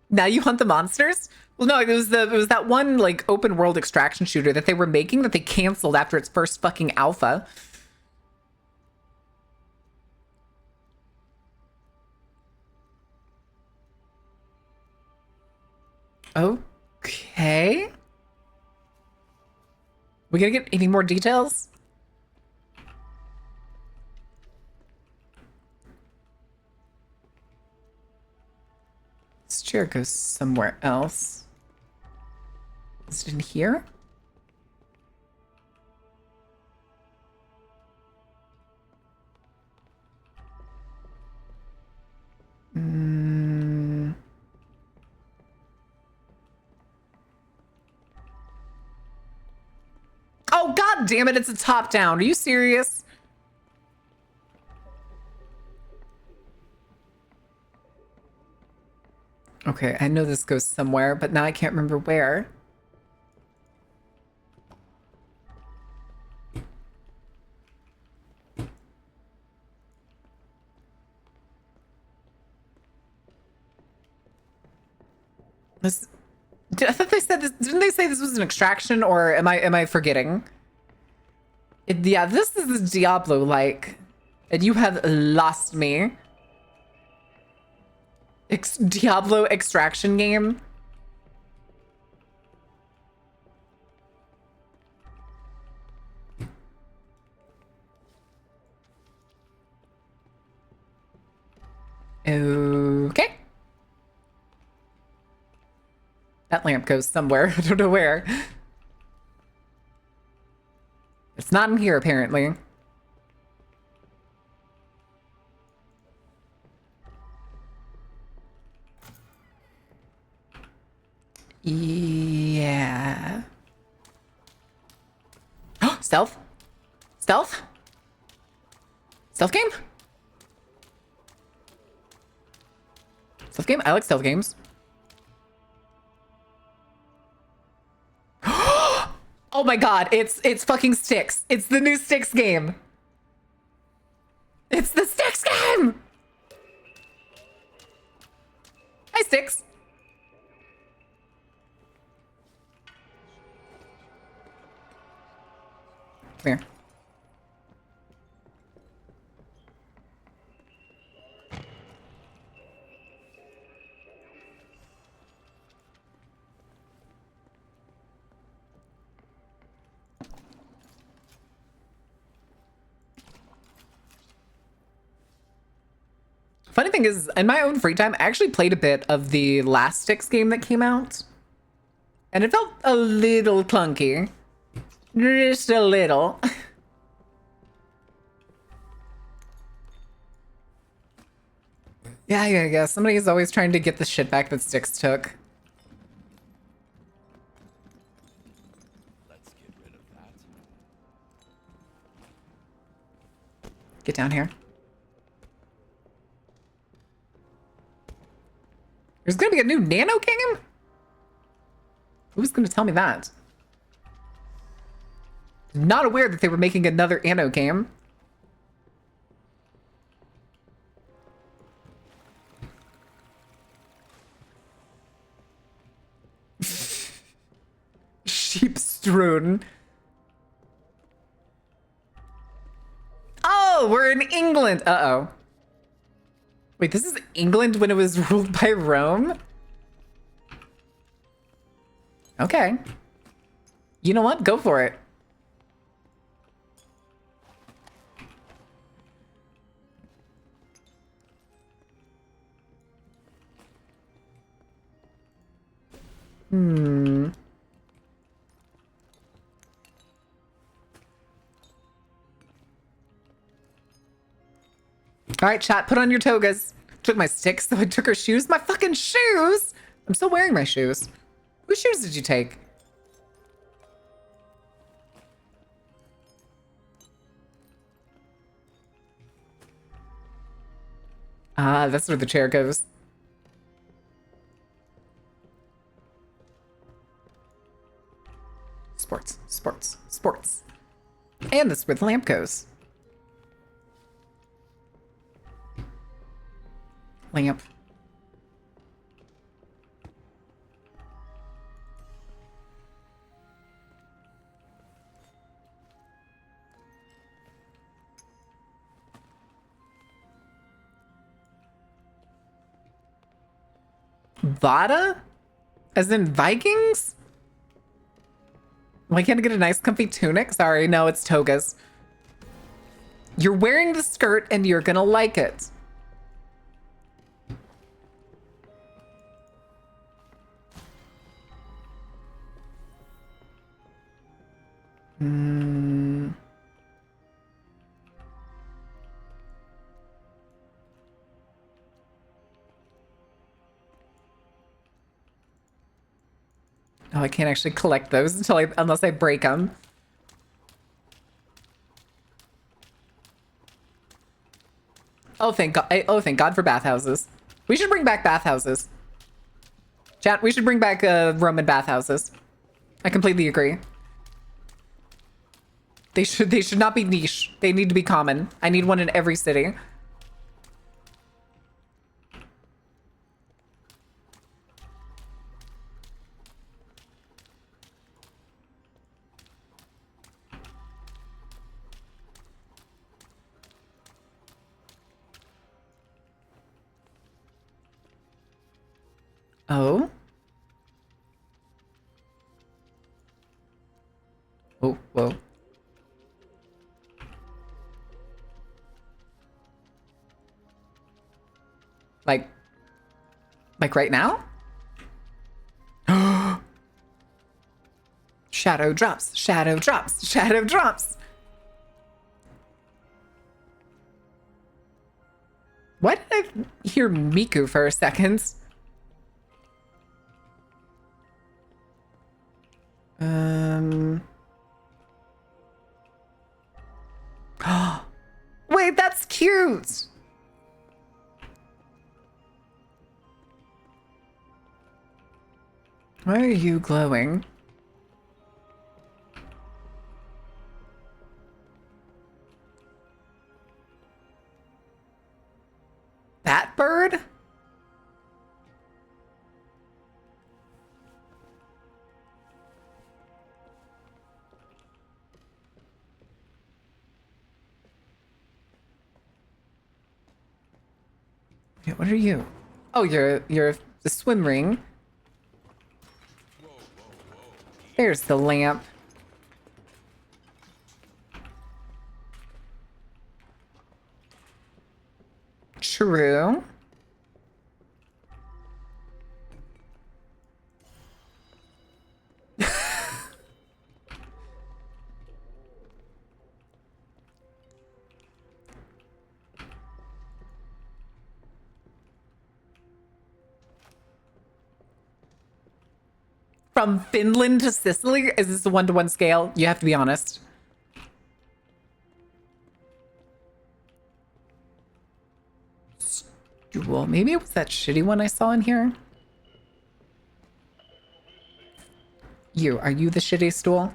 Now you hunt the monsters? Well, no, it was that one like open world extraction shooter that they were making that they canceled after its first fucking alpha. Okay. We gonna get any more details? This chair goes somewhere else. Is it in here? Oh, god damn it, it's a top down. Are you serious? Okay, I know this goes somewhere, but now I can't remember where. This, I thought they said this. Didn't they say this was an extraction, or am I forgetting? Yeah, this is Diablo-like, and you have lost me. Diablo extraction game. Okay. That lamp goes somewhere. I don't know where. It's not in here, apparently. Yeah. Stealth? Stealth? Stealth game? Stealth game? I like stealth games. Oh my god, it's fucking Styx. It's the new Styx game. It's the Styx game! Hi, Styx. Come here. Funny thing is, in my own free time, I actually played a bit of the last Styx game that came out. And it felt a little clunky. Just a little. Yeah. Somebody's always trying to get the shit back that Styx took. Let's get rid of that. Get down here. There's gonna be a new Nano game? Who's gonna tell me that? Not aware that they were making another Anno game. Sheep strewn. Oh, we're in England. Uh-oh. Wait, this is England when it was ruled by Rome? Okay. You know what? Go for it. All right, chat, put on your togas. Took my sticks, so I took her shoes. My fucking shoes! I'm still wearing my shoes. Whose shoes did you take? Ah, that's where the chair goes. Sports. And that's where the lamp goes. Lamp. Vada? As in Vikings? Why can't I get a nice comfy tunic? Sorry, no, it's togas. You're wearing the skirt and you're gonna like it. Oh, I can't actually collect those unless I break them. Oh, thank God! Oh, thank God for bathhouses. We should bring back bathhouses. Chat, we should bring back Roman bathhouses. I completely agree. They should not be niche. They need to be common. I need one in every city. Oh? Oh, whoa. Like right now? Shadow drops, shadow drops, shadow drops. Why did I hear Miku for a second? Wait, that's cute. Why are you glowing? That bird? Yeah, what are you? Oh, you're the swim ring. There's the lamp. True. From Finland to Sicily? Is this a one-to-one scale? You have to be honest. Well, maybe it was that shitty one I saw in here. Are you the shitty stool?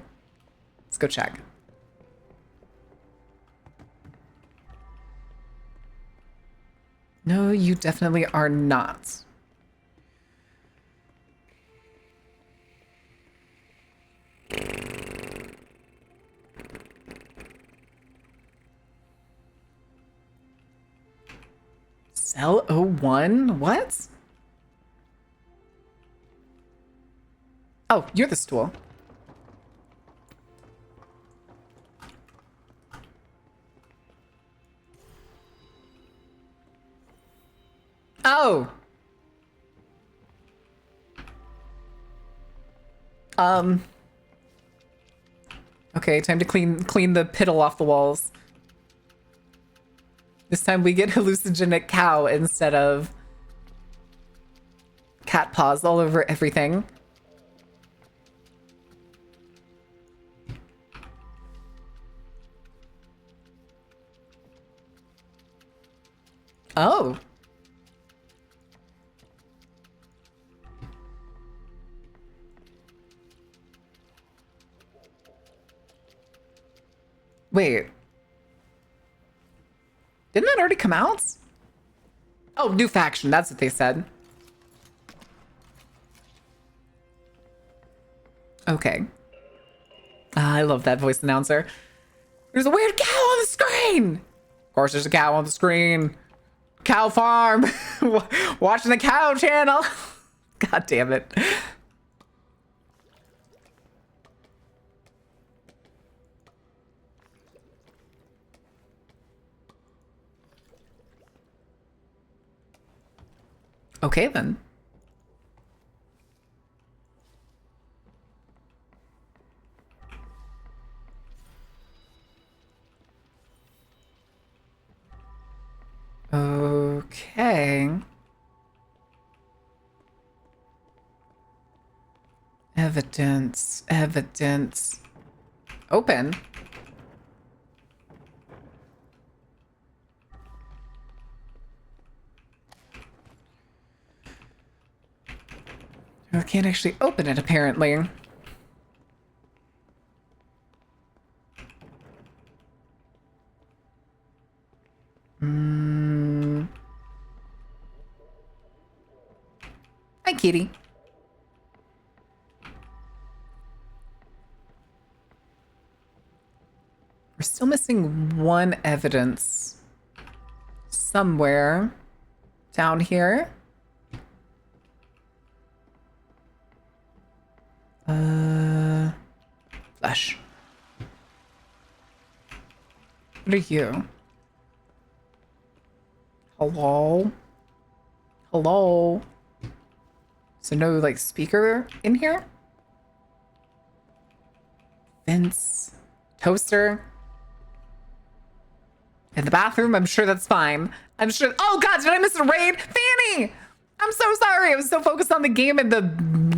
Let's go check. No, you definitely are not. Cell 01? What? Oh, you're the stool. Oh. Okay, time to clean the piddle off the walls. This time we get hallucinogenic cow instead of cat paws all over everything. Oh. Wait. Didn't that already come out? Oh, new faction. That's what they said. Okay. I love that voice announcer. There's a weird cow on the screen. Of course, there's a cow on the screen. Cow farm. Watching the cow channel. God damn it. Okay, then. Okay. Evidence. Open. I can't actually open it, apparently. Hi, kitty. We're still missing one evidence somewhere down here. Flesh. What are you? Hello? Hello? So no, like, speaker in here? Vents. Toaster. In the bathroom? I'm sure that's fine. I'm sure. Oh, God, did I miss a raid? Fanny! I'm so sorry. I was so focused on the game and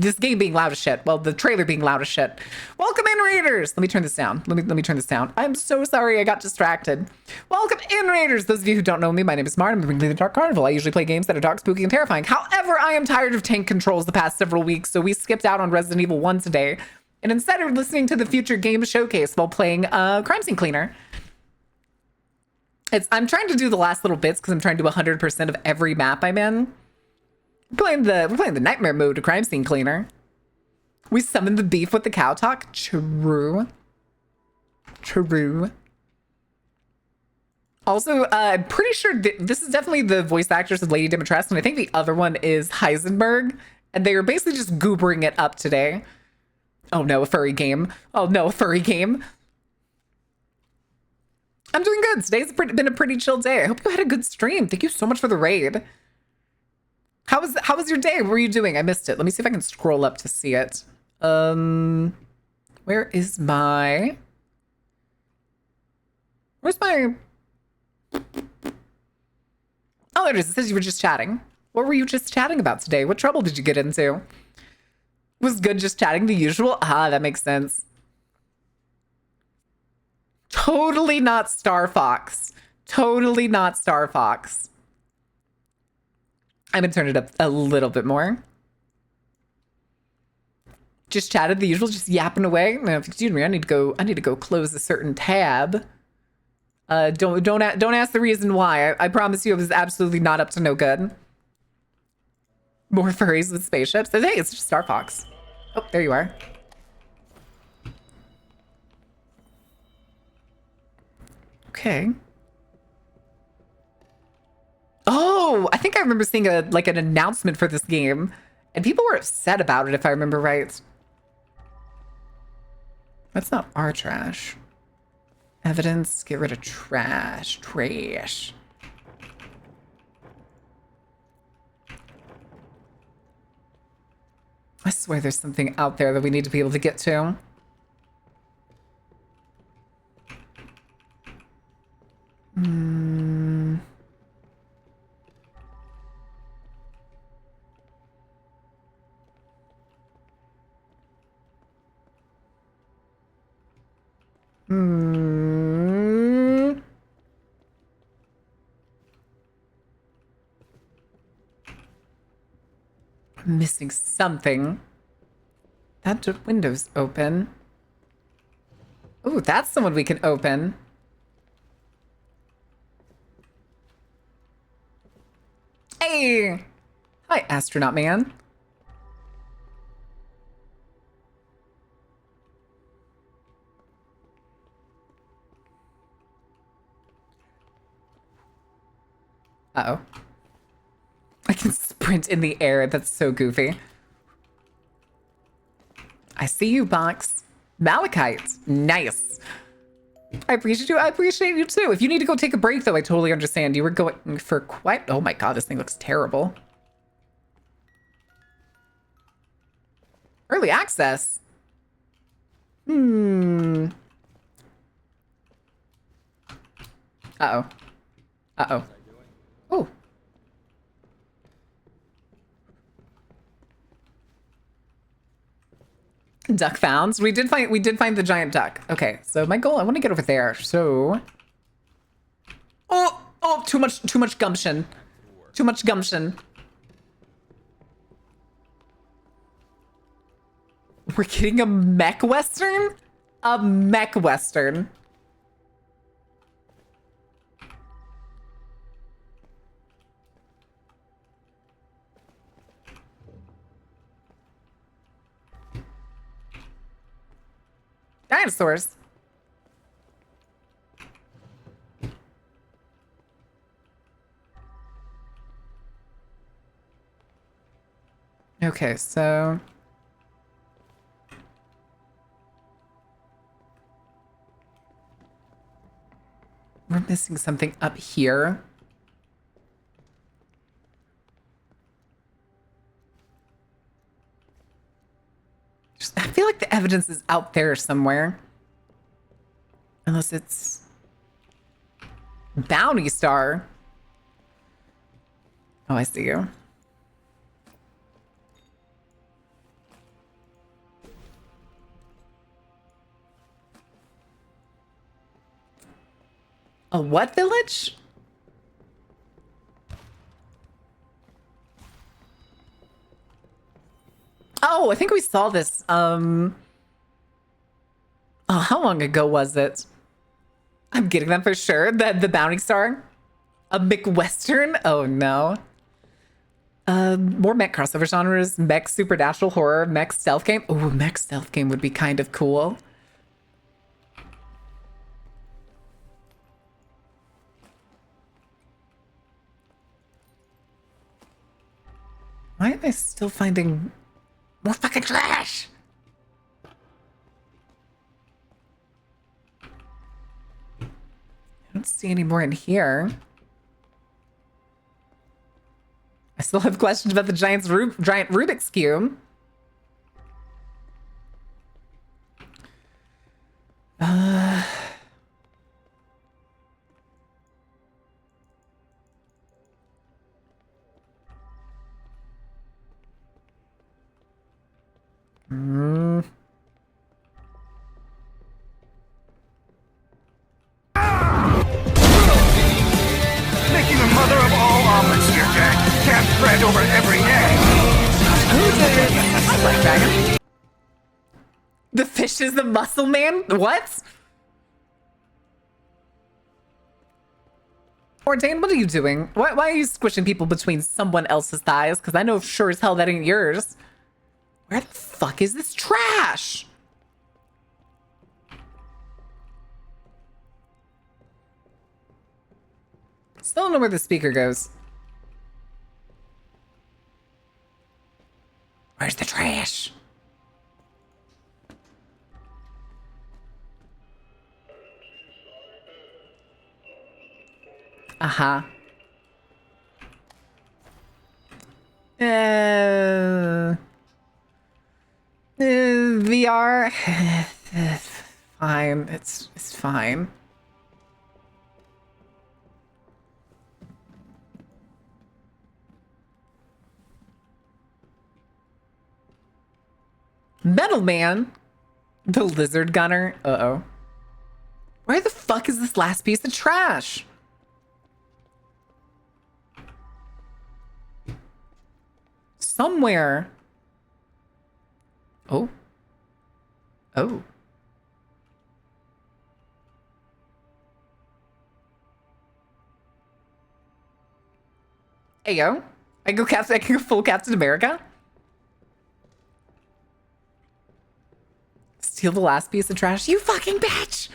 this game being loud as shit. Well, the trailer being loud as shit. Welcome in, Raiders. Let me turn this down. Let me turn this down. I'm so sorry. I got distracted. Welcome in, Raiders. Those of you who don't know me, my name is Martin. I'm bringing the Dark Carnival. I usually play games that are dark, spooky, and terrifying. However, I am tired of tank controls the past several weeks, so we skipped out on Resident Evil 1 today. And instead of listening to the future game showcase while playing Crime Scene Cleaner. I'm trying to do the last little bits because I'm trying to do 100% of every map I'm in. We're playing the nightmare mode of Crime Scene Cleaner. We summoned the beef with the cow talk. True. Also, I'm pretty sure this is definitely the voice actress of Lady Dimitrescu, and I think the other one is Heisenberg. And they are basically just goobering it up today. Oh no, a furry game. Oh no, a furry game. I'm doing good. Been a pretty chill day. I hope you had a good stream. Thank you so much for the raid. How was your day? What were you doing? I missed it. Let me see if I can scroll up to see it. Where is my... Where's my... Oh, there it is. It says you were just chatting. What were you just chatting about today? What trouble did you get into? Was good just chatting the usual? Ah, that makes sense. Totally not Star Fox. Totally not Star Fox. I'm gonna turn it up a little bit more. Just chatted the usual, just yapping away. Now, excuse me, I need to go close a certain tab. Don't ask the reason why. I promise you it was absolutely not up to no good. More furries with spaceships. Hey, it's just Star Fox. Oh, there you are. Okay. Oh, I think I remember seeing an announcement for this game, and people were upset about it, if I remember right. That's not our trash. Evidence, get rid of trash. Trash. I swear there's something out there that we need to be able to get to. I'm missing something. That window's open. Ooh, that's someone we can open. Hey! Hi, astronaut man. Uh-oh. I can sprint in the air. That's so goofy. I see you, Box. Malachite. Nice. I appreciate you. I appreciate you too. If you need to go take a break, though, I totally understand. You were going for quite... Oh my god, this thing looks terrible. Early access. Uh-oh. Uh-oh. Oh. Duck found. We did find the giant duck. Okay, so my goal, I want to get over there. So too much gumption. Too much gumption. We're getting a mech western? A mech western. Dinosaurs. Okay, so we're missing something up here. I feel like the evidence is out there somewhere. Unless it's Bounty Star. Oh, I see you. A what village? Oh, I think we saw this. Oh, how long ago was it? I'm getting them for sure. The Bounty Star. A McWestern? Oh no. More mech crossover genres. Mech supernatural horror. Mech stealth game. Oh, mech stealth game would be kind of cool. Why am I still finding more fucking trash? I don't see any more in here. I still have questions about the giant Rubik's Cube. Making the mother of all omelets here, Jack. Can't spread over every egg. Black Dragon. The fish is the muscle man? What? Ordain, what are you doing? Why are you squishing people between someone else's thighs? Because I know sure as hell that ain't yours. Where the fuck is this trash? Still don't know where the speaker goes. Where's the trash? Uh-huh. VR. Fine. It's fine. Metal Man? The lizard gunner? Uh-oh. Where the fuck is this last piece of trash? Somewhere. Oh. Oh. Hey, yo. I can go full Captain America? Steal the last piece of trash? You fucking bitch!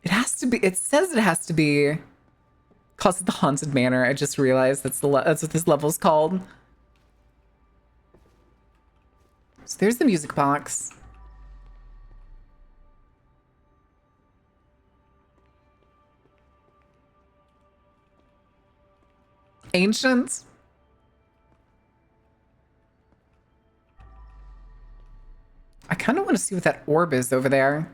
It has to be, it says it has to be, calls it the Haunted Manor. I just realized that's what this level's called. So there's the music box. Ancient. I kind of want to see what that orb is over there.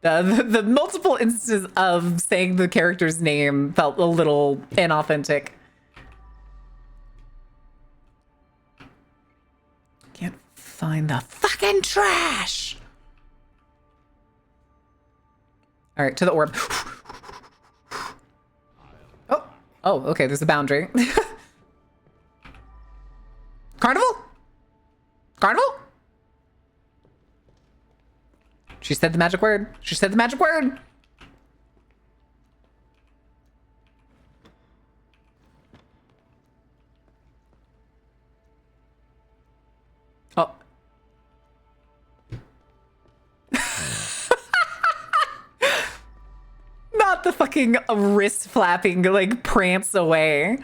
The multiple instances of saying the character's name felt a little inauthentic. Can't find the fucking trash. All right, to the orb. Oh, okay, there's a boundary. Carnival? Carnival? She said the magic word. She said the magic word. Oh. Not the fucking wrist flapping, like, prance away.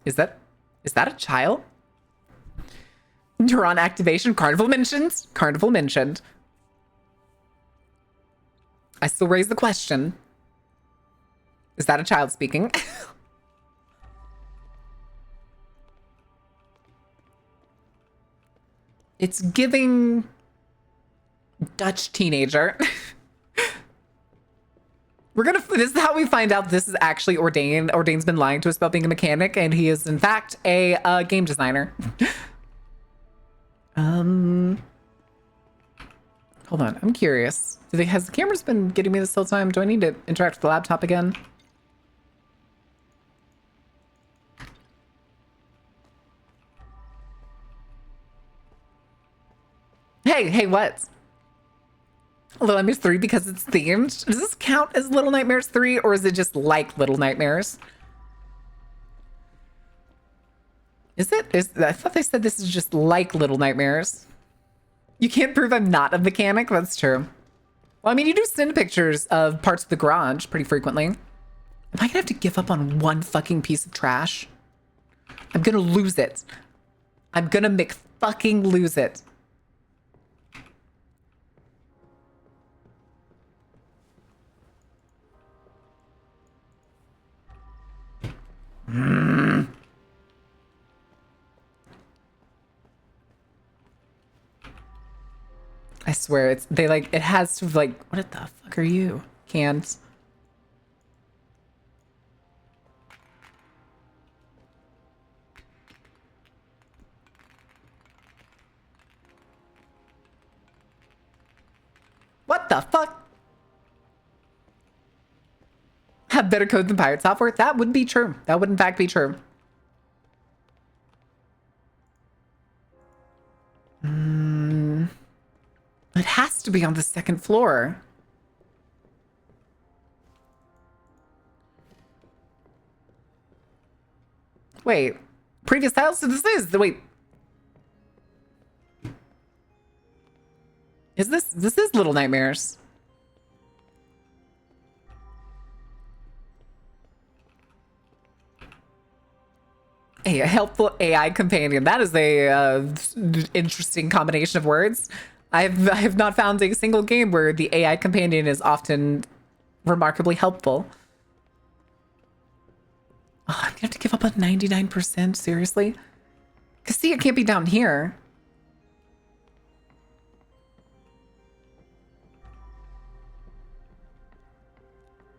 Is that a child? Neuron activation. Carnival mentioned. Carnival mentioned. I still raise the question. Is that a child speaking? It's giving Dutch teenager. This is how we find out this is actually Ordain. Ordain's been lying to us about being a mechanic, and he is in fact a game designer. Hold on, I'm curious. Has the cameras been getting me this whole time? Do I need to interact with the laptop again? Hey, what? Little Nightmares 3 because it's themed? Does this count as Little Nightmares 3 or is it just like Little Nightmares? Is it? I thought they said this is just like Little Nightmares. You can't prove I'm not a mechanic. That's true. Well, I mean, you do send pictures of parts of the garage pretty frequently. Am I gonna have to give up on one fucking piece of trash? I'm gonna lose it. I'm gonna fucking lose it. I swear it has to like, what the fuck are you? Cans. What the fuck? Have better code than pirate software? That would be true. That would in fact be true. It has to be on the second floor. Wait, previous tiles? So this is wait. This is Little Nightmares? Hey, a helpful AI companion. That is a interesting combination of words. I have not found a single game where the AI companion is often remarkably helpful. Oh, I'm gonna have to give up on 99%, seriously? Cause see, it can't be down here.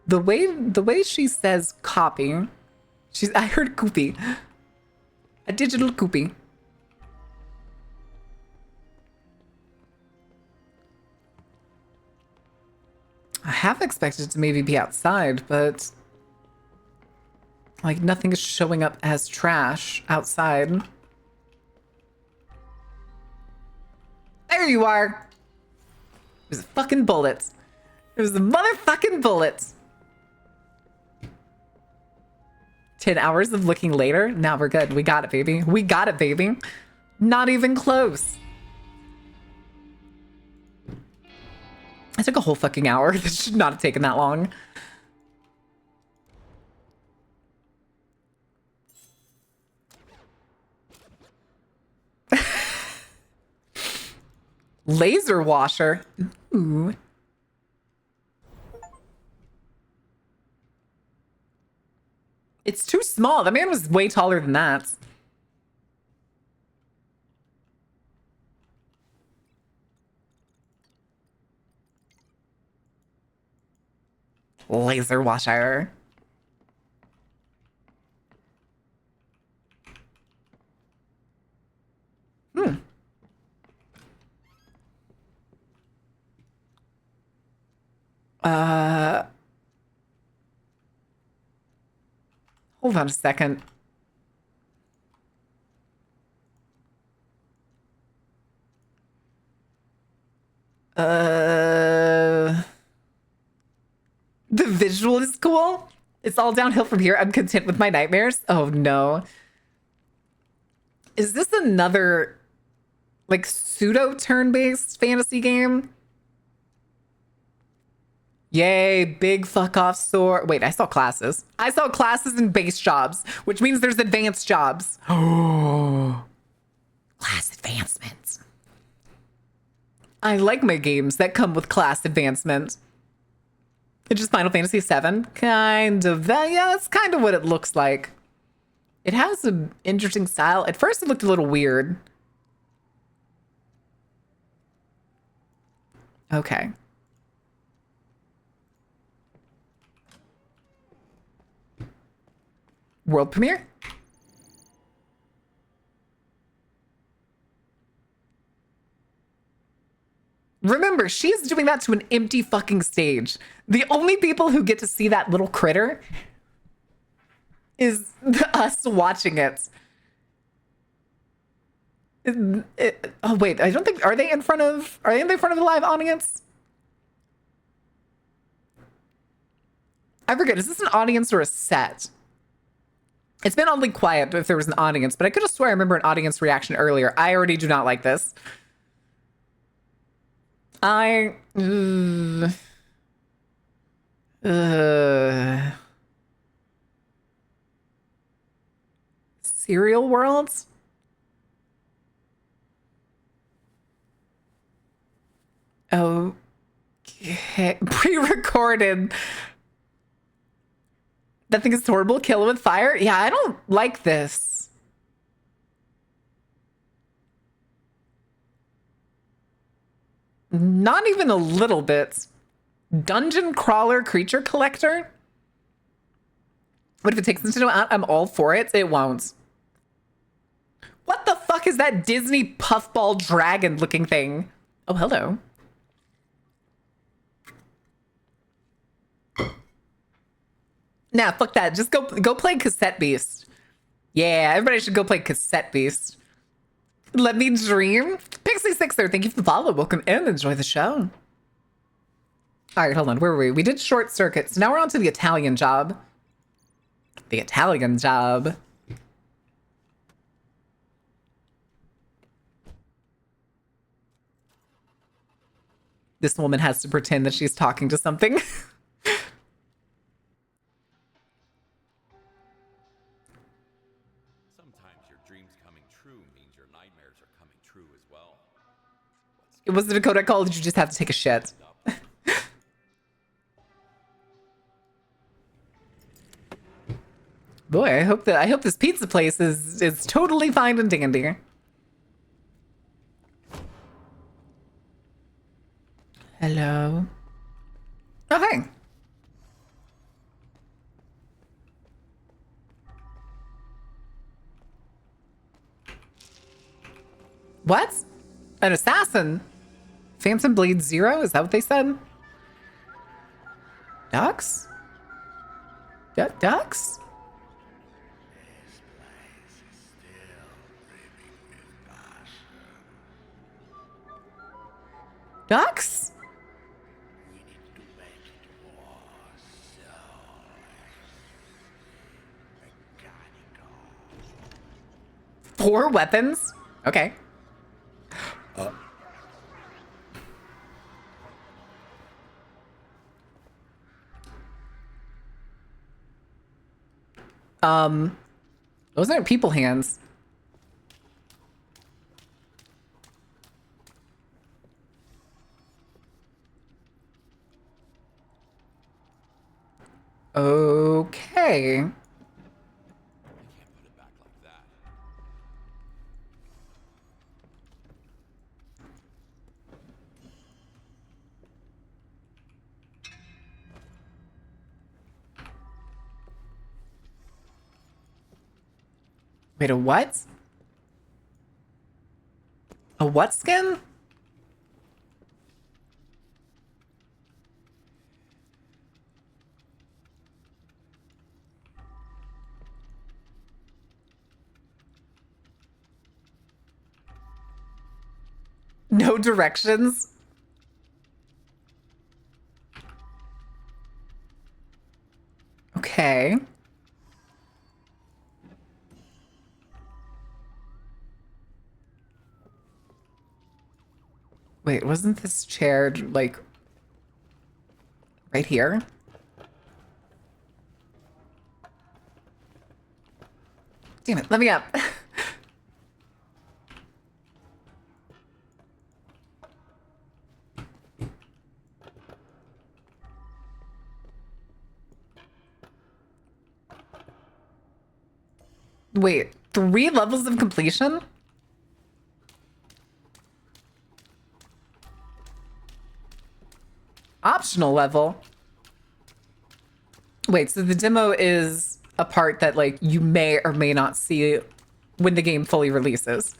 The way she says copy, I heard koopy. A digital koopy. I have expected to maybe be outside, but like nothing is showing up as trash outside. There you are. It was a fucking bullet. It was a motherfucking bullet. 10 hours of looking later. Now we're good. We got it, baby. We got it, baby. Not even close. It took a whole fucking hour. This should not have taken that long. Laser washer. Ooh. It's too small. The man was way taller than that. Laser washer. Hold on a second. The visual is cool. It's all downhill from here. I'm content with my nightmares. Oh no. Is this another like pseudo turn-based fantasy game? Yay, big fuck off sword. Wait, I saw classes. I saw classes and base jobs, which means there's advanced jobs. Oh, class advancements. I like my games that come with class advancement. It's just Final Fantasy VII, kind of. Yeah, that's kind of what it looks like. It has an interesting style. At first, it looked a little weird. Okay. World premiere? Remember, she's doing that to an empty fucking stage. The only people who get to see that little critter is us watching it. Oh wait, I don't think, are they in front of the live audience? I forget, is this an audience or a set? It's been oddly quiet if there was an audience, but I could have sworn I remember an audience reaction earlier. I already do not like this. I Cereal Worlds? Okay. Pre-recorded. That thing is horrible. Kill with fire? Yeah, I don't like this. Not even a little bit. Dungeon crawler creature collector? What if it takes into account I'm all for it? It won't. What the fuck is that Disney puffball dragon looking thing? Oh, hello. Nah, fuck that. Just go play Cassette Beast. Yeah, everybody should go play Cassette Beast. Let me dream. Pixie Sixer, thank you for the follow. Welcome in. Enjoy the show. All right, hold on. Where were we? We did Short Circuit. So now we're on to the Italian Job. The Italian Job. This woman has to pretend that she's talking to something. Sometimes your dreams coming true means your nightmares are coming true as well. It was the Dakota call. Did you just have to take a shit? Boy, I hope this pizza place is totally fine and dandy. Hello. Oh, hi. What? An assassin? Phantom Blade Zero? Is that what they said? Ducks? Ducks? Ducks? Four weapons? Okay. Those aren't people hands. Okay. I can't put it back like that. Wait, a what? A what skin? No directions? Okay. Wait, wasn't this chair like right here? Damn it, let me up. Wait, 3 levels of completion? Optional level. Wait, so the demo is a part that like you may or may not see when the game fully releases.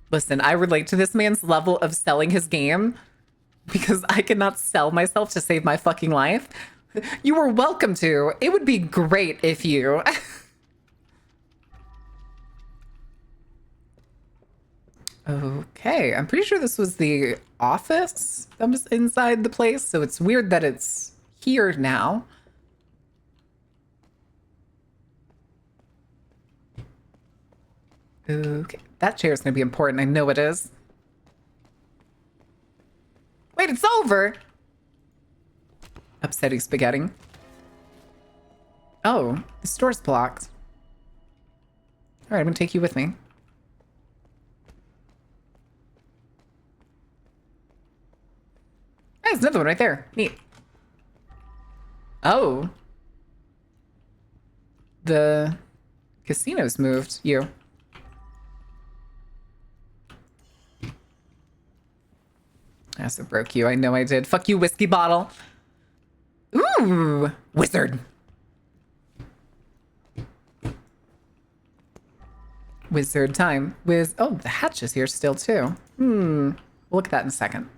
Listen, I relate to this man's level of selling his game because I cannot sell myself to save my fucking life. You were welcome to. It would be great if you... Okay, I'm pretty sure this was the office that was inside the place, so it's weird that it's here now. Okay, that chair is going to be important. I know it is. Wait, it's over! Upsetty spaghetti. Oh, the store's blocked. Alright, I'm going to take you with me. Hey, there's another one right there. Neat. Oh. The casino's moved you. I also broke you. I know I did. Fuck you, whiskey bottle. Ooh, wizard. Wizard time. Oh, the hatch is here still too. We'll look at that in a second.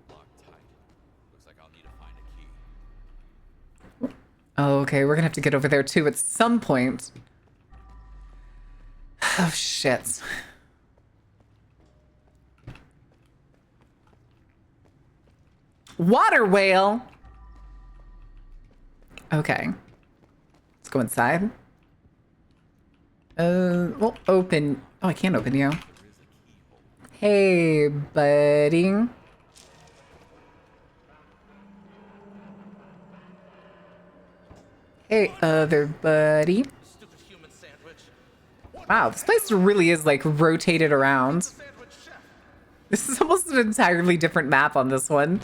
Locked tight. Looks like I'll need to find a key. Okay, we're gonna have to get over there too at some point. Oh, shit. Water whale! Okay. Let's go inside. We'll open... Oh, I can't open you. Hey, buddy. Hey, other buddy. Stupid human sandwich. Wow, this place really is like rotated around. Sandwich chef. This is almost an entirely different map on this one.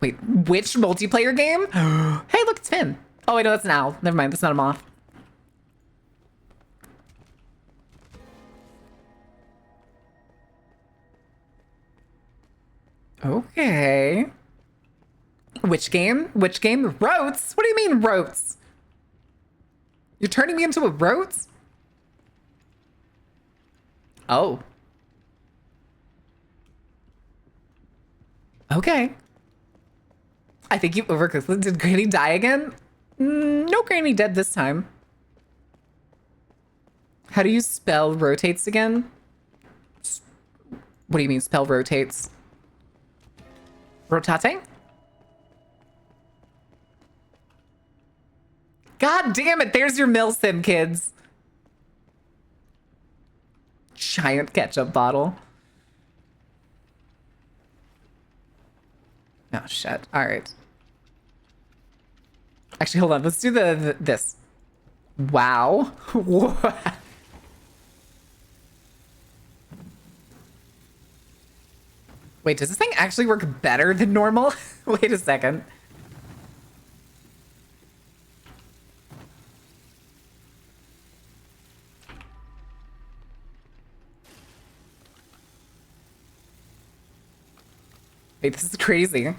Wait, which multiplayer game? Hey, look, it's Finn. Oh, wait, no, that's an owl. Never mind, that's not a moth. Okay. Which game? Which game? Rotes? What do you mean, rotes? You're turning me into a rote? Oh. Okay. I think you overcooked. Did Granny die again? No Granny dead this time. How do you spell rotates again? What do you mean spell rotates? Rotate? God damn it, there's your Milsim, kids. Giant ketchup bottle. Oh, shit. All right. Actually, hold on. Let's do this. Wow. What? Wait, does this thing actually work better than normal? Wait a second. Wait, this is crazy.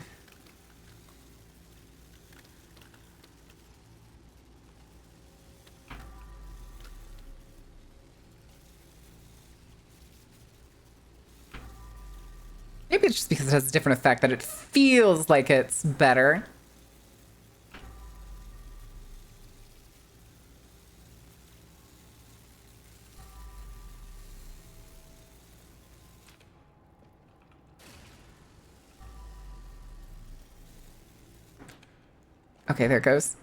Maybe it's just because it has a different effect that it feels like it's better. Okay, there it goes.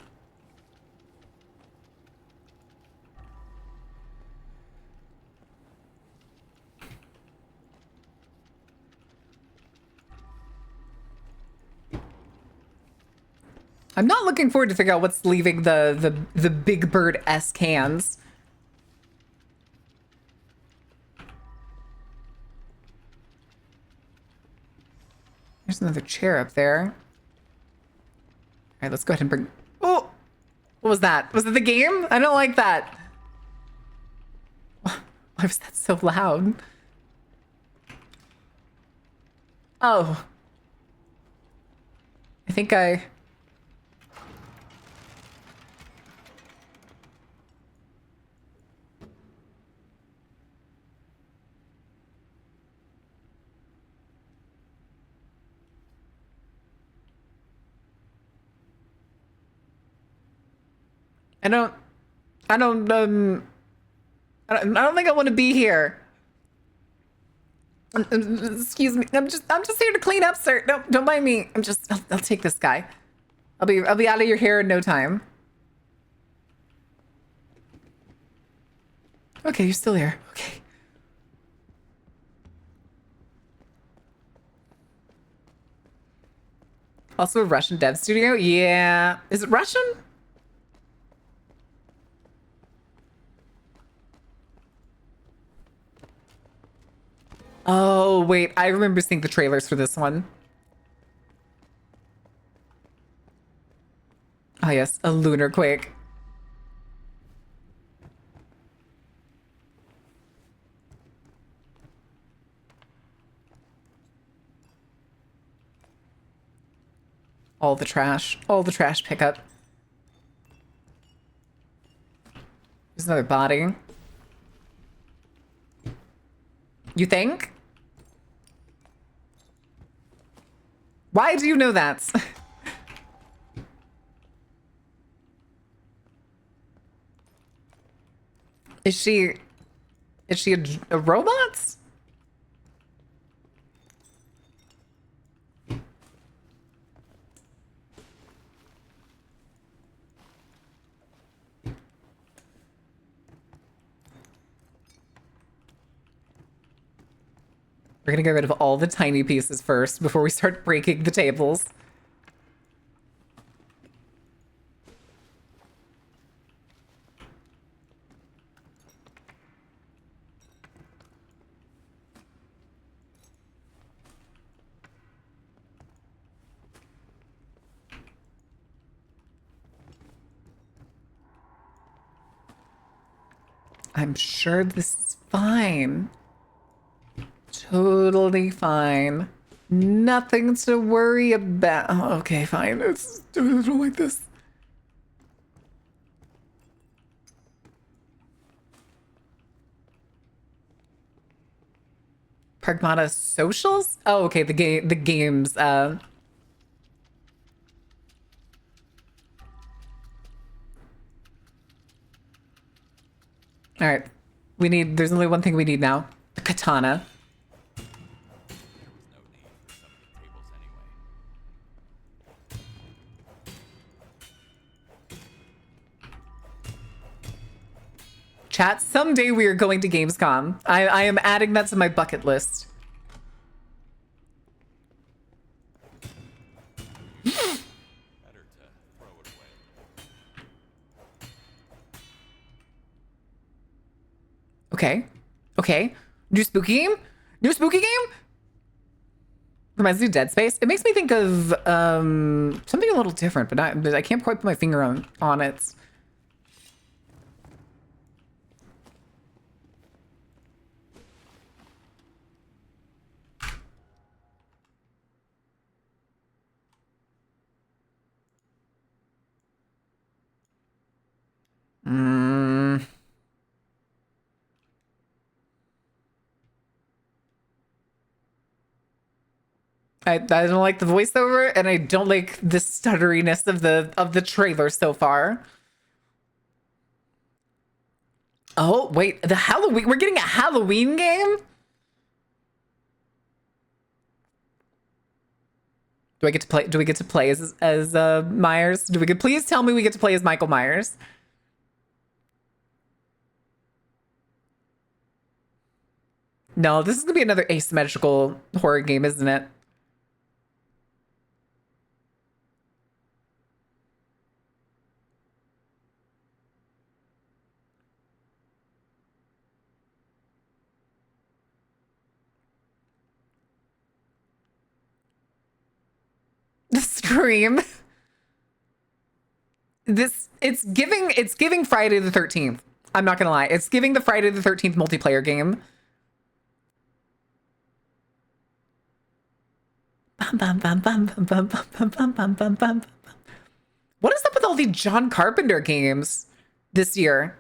I'm not looking forward to figure out what's leaving the Big Bird-esque hands. There's another chair up there. All right, let's go ahead and bring... Oh! What was that? Was it the game? I don't like that. Why was that so loud? Oh. I think I... I don't, I don't, I don't think I want to be here. Excuse me. I'm just here to clean up, sir. No, don't mind me. I'll take this guy. I'll be out of your hair in no time. Okay, you're still here. Okay. Also a Russian dev studio? Yeah. Is it Russian? Oh, wait. I remember seeing the trailers for this one. Oh, yes. A lunar quake. All the trash. All the trash pickup. There's another body. You think? Why do you know that? Is she a robot? We're gonna get rid of all the tiny pieces first before we start breaking the tables. I'm sure this is fine. Totally fine. Nothing to worry about. Oh, okay, fine. I don't like this. Pragmata Socials? Oh, okay, the games, All right. There's only one thing we need now. The katana. There was no need for so many tables anyway. Chat, someday we are going to Gamescom. I am adding that to my bucket list. Better to throw it away. Okay. Okay. New spooky game? New spooky game? Reminds me of Dead Space. It makes me think of something a little different, but I can't quite put my finger on it. I don't like the voiceover, and I don't like the stutteriness of the trailer so far. Oh wait, the Halloween. We're getting a Halloween game. Do I get to play? Do we get to play as Myers? Please tell me we get to play as Michael Myers? No, this is gonna be another asymmetrical horror game, isn't it? The Scream. It's giving Friday the 13th. I'm not gonna lie. It's giving the Friday the 13th multiplayer game. What is up with all these John Carpenter games this year?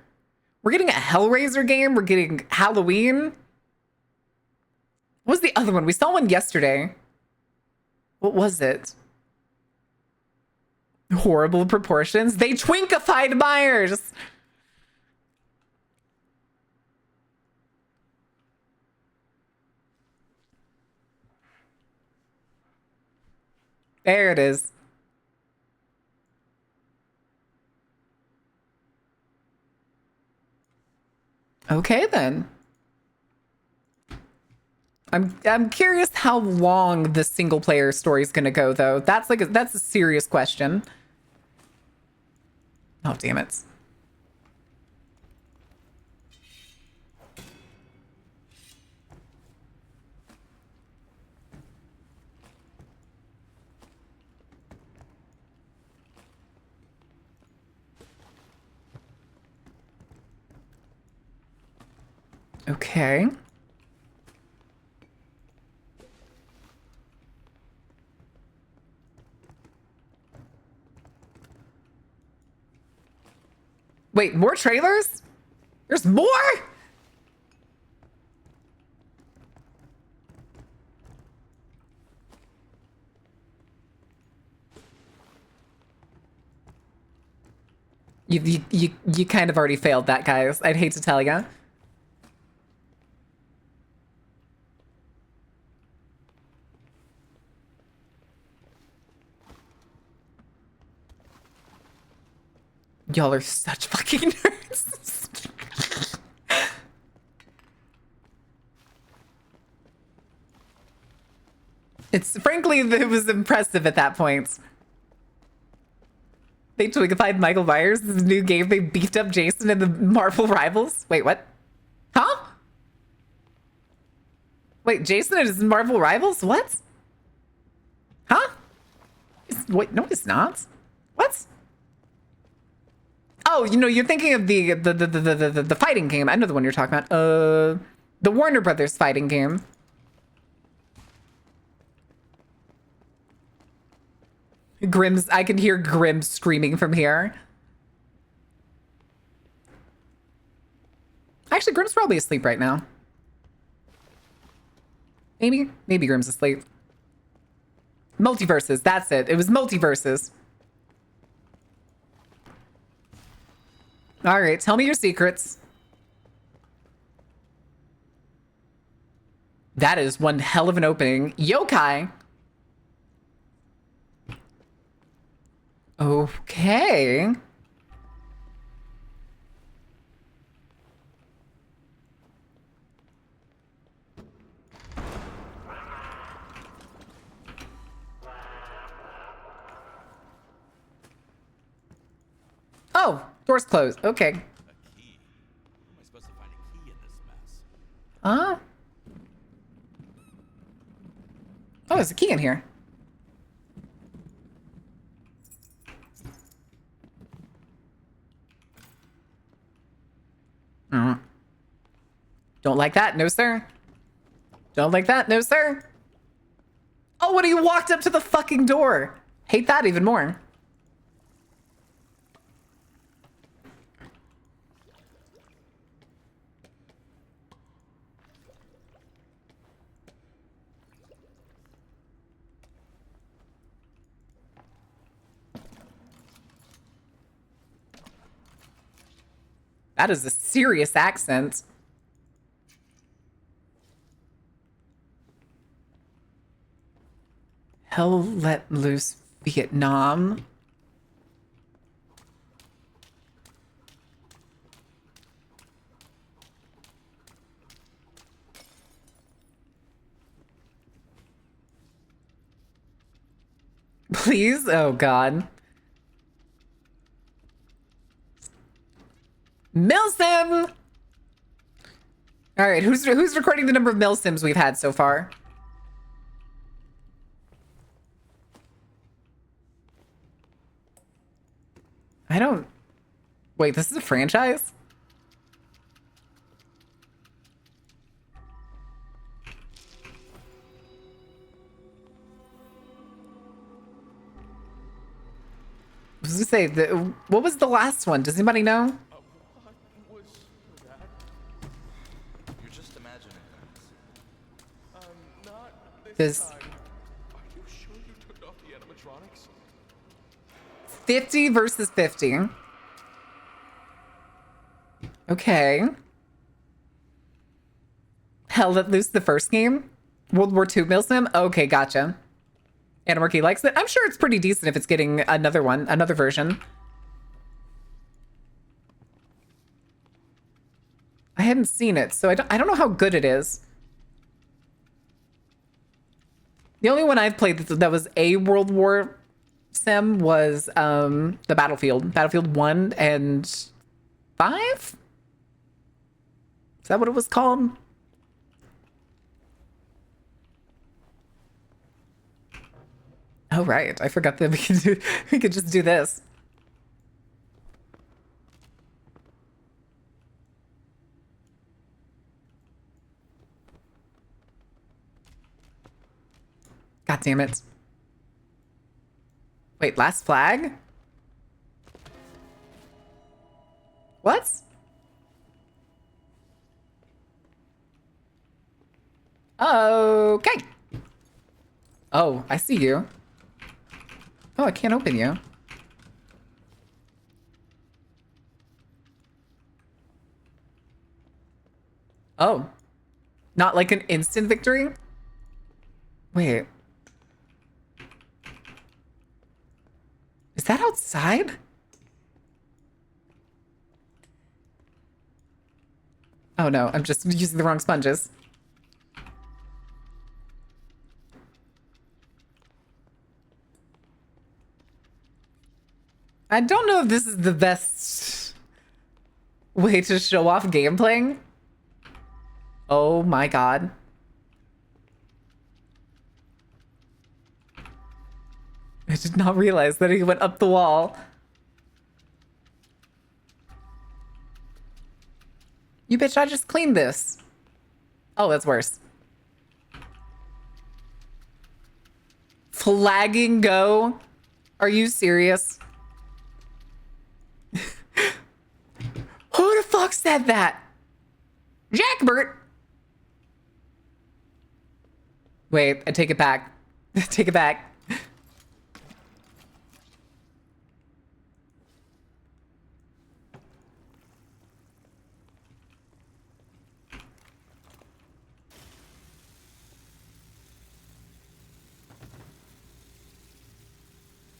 We're getting a Hellraiser game. We're getting Halloween. What was the other one? We saw one yesterday. What was it? Horrible proportions. They twinkified Myers. There it is. Okay then. I'm curious how long the single player story is gonna go though. That's that's a serious question. Oh damn it. Okay. Wait, more trailers? There's more? You kind of already failed that, guys. I'd hate to tell ya. Y'all are such fucking nerds. It's frankly, it was impressive at that point. They twinkified Michael Myers. This new game. They beefed up Jason and the Marvel Rivals. Wait, what? Huh? Wait, Jason and his Marvel Rivals? What? Huh? Wait, no, it's not. What? Oh, you know, you're thinking of the fighting game. I know the one you're talking about. The Warner Brothers fighting game. Grimm's. I can hear Grimm screaming from here. Actually, Grimm's probably asleep right now. Maybe Grimm's asleep. Multiverses. That's it. It was multiverses. All right, tell me your secrets. That is one hell of an opening. Yokai. Okay. Oh, door's closed. Okay. A key. How am I supposed to find a key in this mess? Oh, there's a key in here. Don't like that, no sir. Don't like that, no sir. Oh, when he walked up to the fucking door. Hate that even more. That is a serious accent. Hell let loose Vietnam. Please? Oh God. Milsim! All right, who's recording the number of Milsims we've had so far? I don't... Wait, this is a franchise? I was gonna say, what was the last one? Does anybody know? What was that? You're just imagining things. Not this This... time. Are you sure you turned off the animatronics? 50 versus 50. Okay. Hell Let Loose, the first game? World War II Milsim? Okay, gotcha. Anarchy likes it. I'm sure it's pretty decent if it's getting another one, another version. I hadn't seen it, so I don't know how good it is. The only one I've played that was a World War sim was the Battlefield 1 and 5? Is that what it was called? Oh right, I forgot that we could just do this. God damn it. Wait, last flag? What? Okay. Oh, I see you. Oh, I can't open you. Oh. Not like an instant victory? Wait. Is that outside? Oh no, I'm just using the wrong sponges. I don't know if this is the best way to show off gameplay. Oh my god. I did not realize that he went up the wall. You bitch, I just cleaned this. Oh, that's worse. Flagging go? Are you serious? Who the fuck said that? Jackbert! Wait, I take it back. Take it back.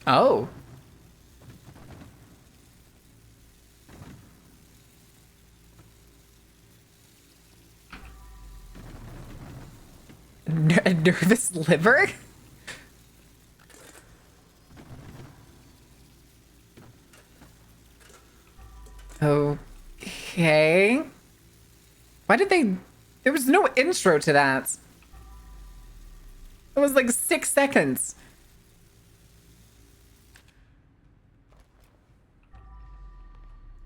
Oh. A nervous liver? Okay. Why did they... There was no intro to that. It was like 6 seconds.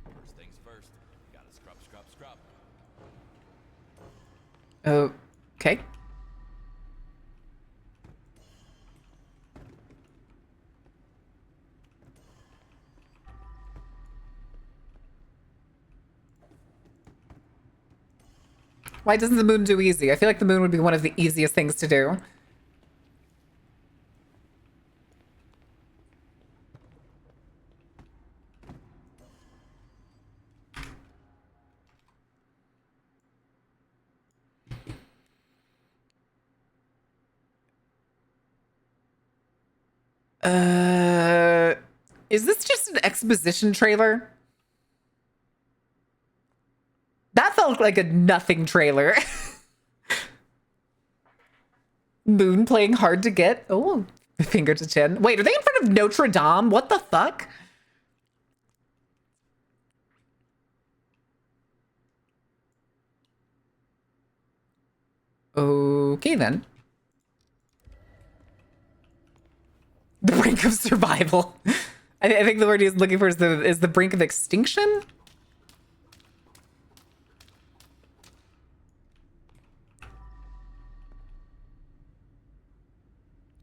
First things first, you gotta scrub, scrub, scrub. Okay. Why doesn't the moon do easy? I feel like the moon would be one of the easiest things to do. Is this just an exposition trailer? That felt like a nothing trailer. Moon playing hard to get. Oh, finger to chin. Wait, are they in front of Notre Dame? What the fuck? Okay then. The brink of survival. I think the word he's looking for is the brink of extinction.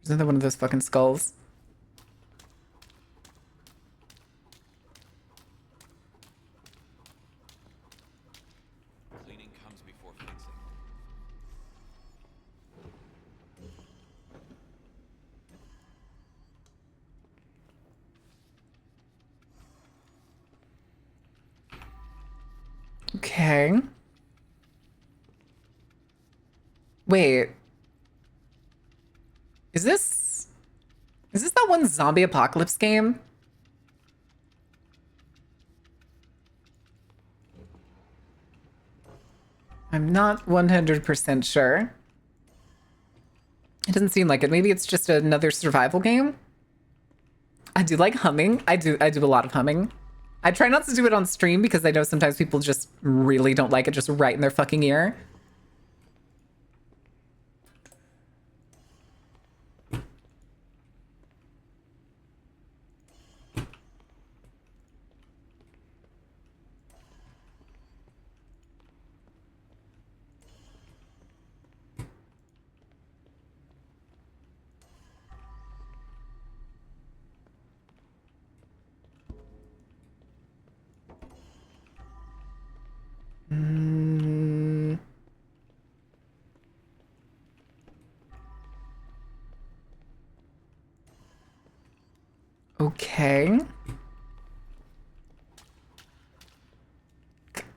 Isn't that one of those fucking skulls? Cleaning comes before fixing. Okay. Wait. Is this that one zombie apocalypse game? I'm not 100% sure. It doesn't seem like it. Maybe it's just another survival game. I do like humming. I do a lot of humming. I try not to do it on stream because I know sometimes people just really don't like it just right in their fucking ear. Okay.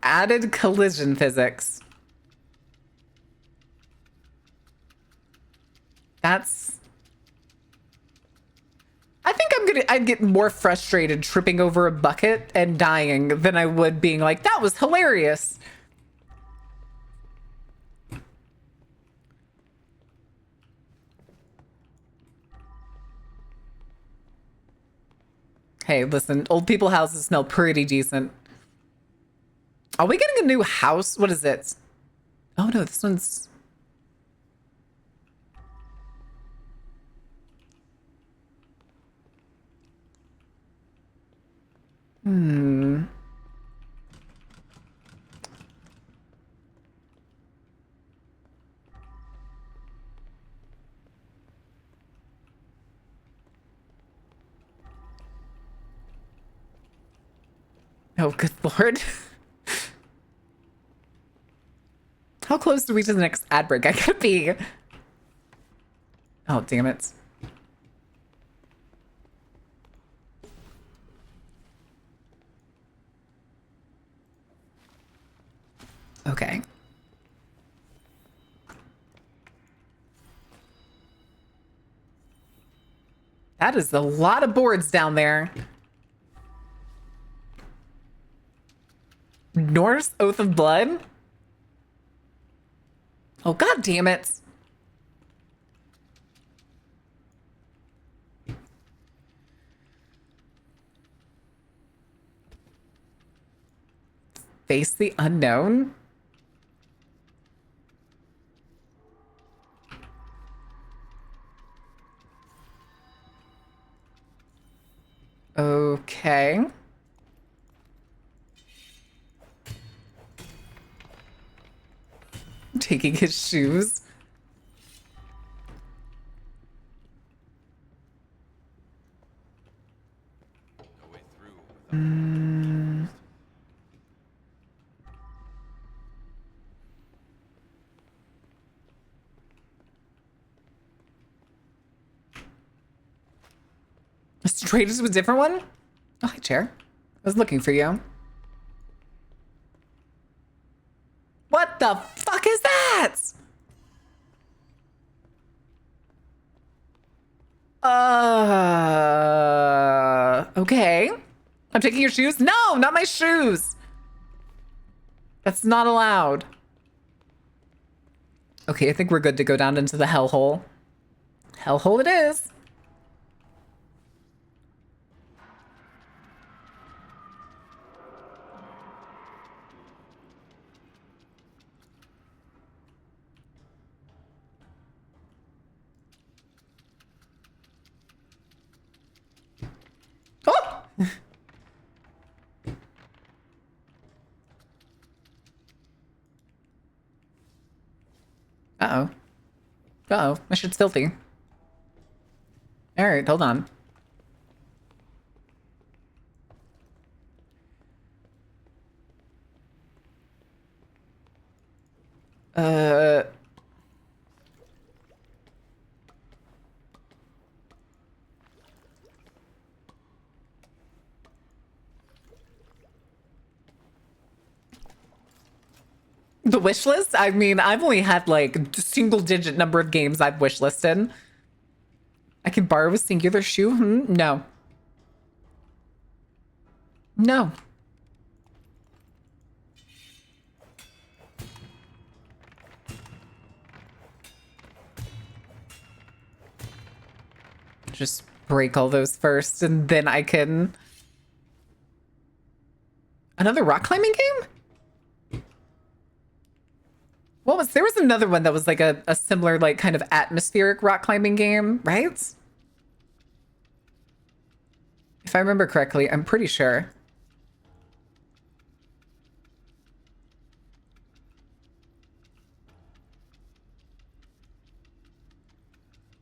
Added collision physics. That's... I think I'd get more frustrated tripping over a bucket and dying than I would being like, that was hilarious. Hey, listen, old people houses smell pretty decent. Are we getting a new house? What is it? Oh no, this one's... Oh, good lord. How close are we to the next ad break? I gotta be. Oh, damn it. Okay. That is a lot of boards down there. Norse Oath of Blood? Oh, god damn it. Face the unknown? Okay. Taking his shoes. No way through without Straight to a different one? Oh, hi, chair. I was looking for you. What the fuck is that? Okay. I'm taking your shoes? No, not my shoes. That's not allowed. Okay, I think we're good to go down into the hellhole. Hellhole it is. Oh! Uh-oh. Uh-oh, my shit's filthy. Alright, hold on. The wish list? I mean, I've only had like a single digit number of games I've wish listed. I can borrow a singular shoe? No. No. Just break all those first and then I can... Another rock climbing game? What was... There was another one that was like a similar like kind of atmospheric rock climbing game, right? If I remember correctly, I'm pretty sure.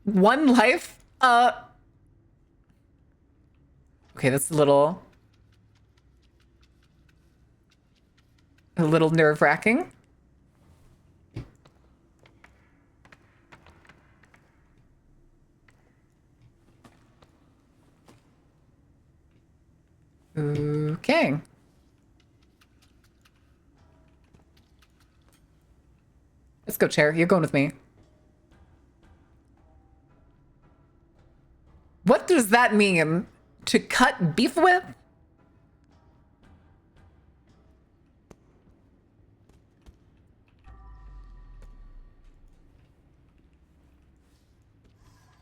One life? Okay, that's a little nerve-wracking. Okay. Let's go, chair. You're going with me. What does that mean? To cut beef with?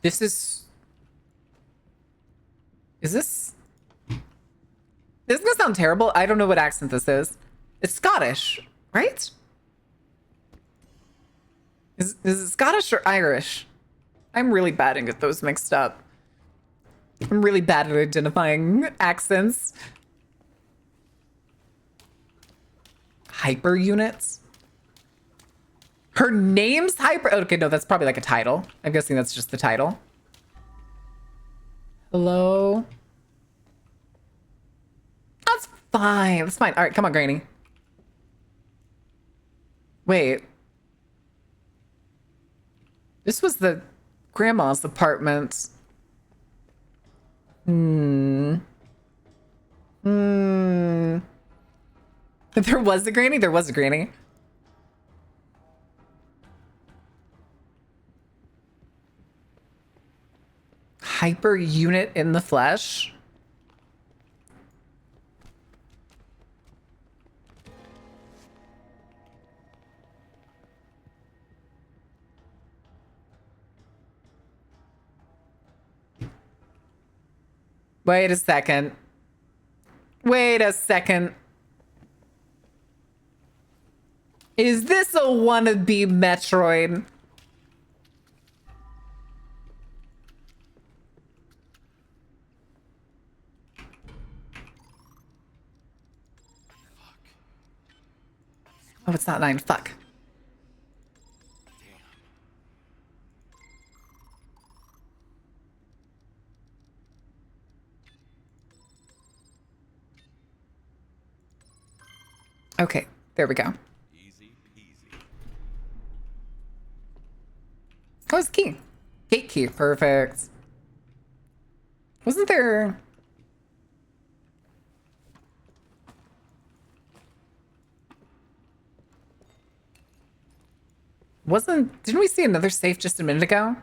This is... Is this... This is gonna sound terrible. I don't know what accent this is. It's Scottish, right? Is it Scottish or Irish? I'm really bad at get those mixed up. I'm really bad at identifying accents. Hyper units? Her name's Hyper... Okay, no, that's probably like a title. I'm guessing that's just the title. Hello? That's fine. That's fine. All right, come on, Granny. Wait. This was the grandma's apartment. There was a granny? There was a granny. Hyper unit in the flesh? Wait a second. Wait a second. Is this a wannabe Metroid? Oh, it's not 9. Fuck. Okay, there we go. Easy peasy. Oh, it's key. Gate key, perfect. Wasn't there... Didn't we see another safe just a minute ago?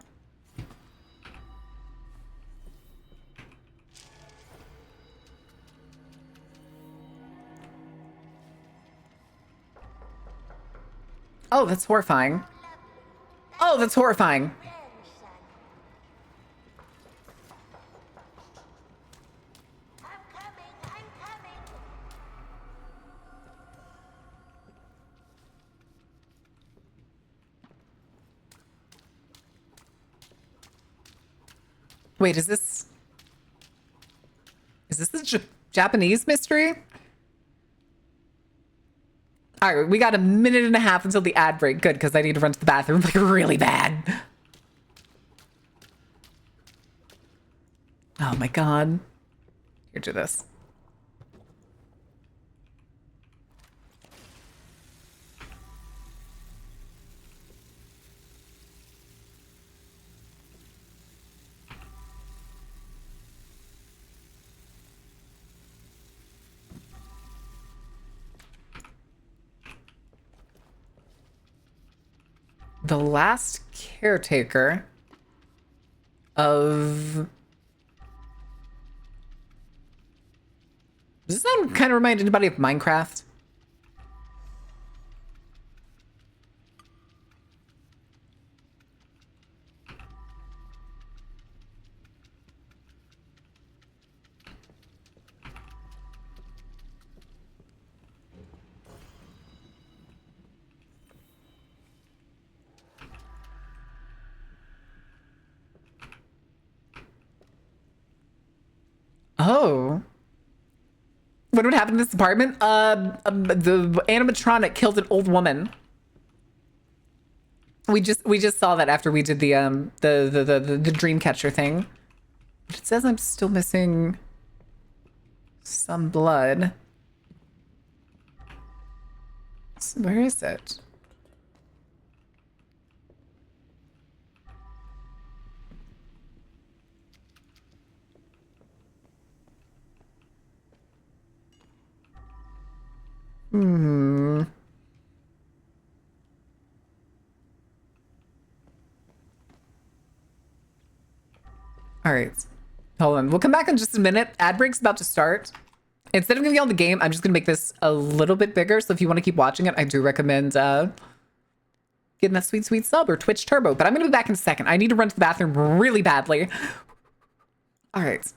Oh, that's horrifying. Oh, that's horrifying. I'm coming. Wait, is this the Japanese mystery? All right, we got a minute and a half until the ad break. Good, because I need to run to the bathroom like really bad. Oh my god. Here, do this. the last caretaker of... Does this sound kind of remind anybody of Minecraft? Oh. What would happen in this apartment? The animatronic killed an old woman. We just saw that after we did the dream catcher thing. But it says I'm still missing some blood. So where is it? Hmm. All right. Hold on. We'll come back in just a minute. Ad break's about to start. Instead of giving you all the game, I'm just going to make this a little bit bigger. So if you want to keep watching it, I do recommend getting that sweet, sweet sub or Twitch Turbo. But I'm going to be back in a second. I need to run to the bathroom really badly. All right.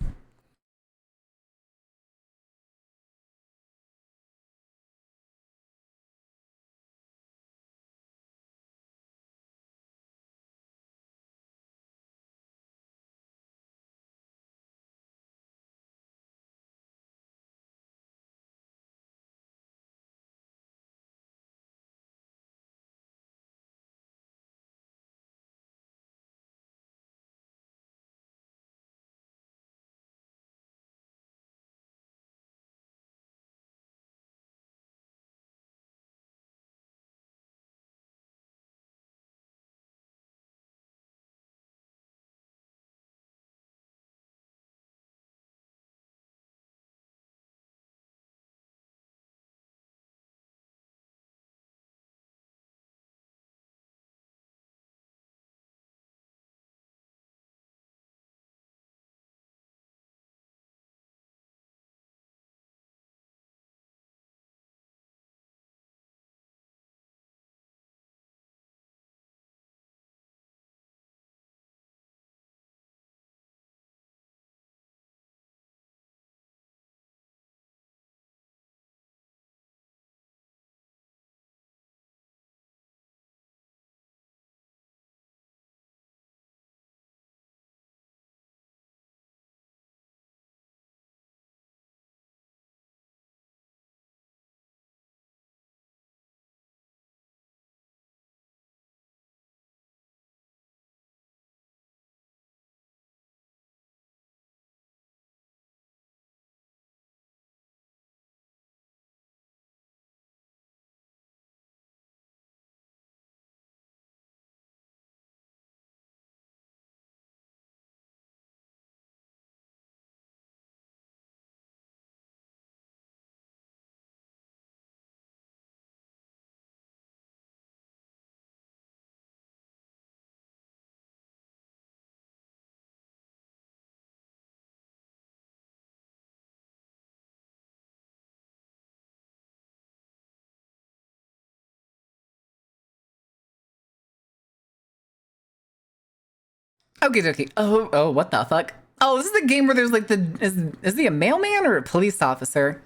Okay, dokie. Oh, what the fuck? Oh, this is the game where there's like is he a mailman or a police officer?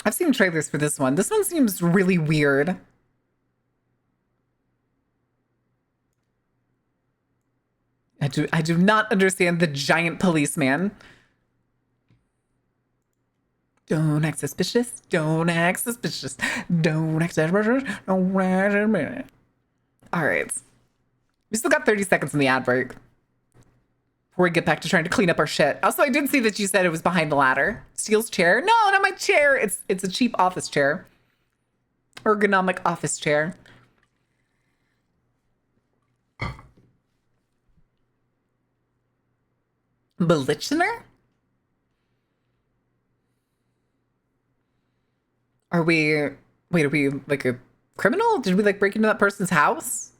I've seen trailers for this one. This one seems really weird. I do not understand the giant policeman. Don't act suspicious. Don't act suspicious. Don't act suspicious. Don't act suspicious. All right. We still got 30 seconds in the ad break before we get back to trying to clean up our shit. Also, I did see that you said it was behind the ladder. Steele's chair. No, not my chair. It's a cheap office chair. Ergonomic office chair. Belichner? Are we... Wait, are we like a criminal? Did we like break into that person's house?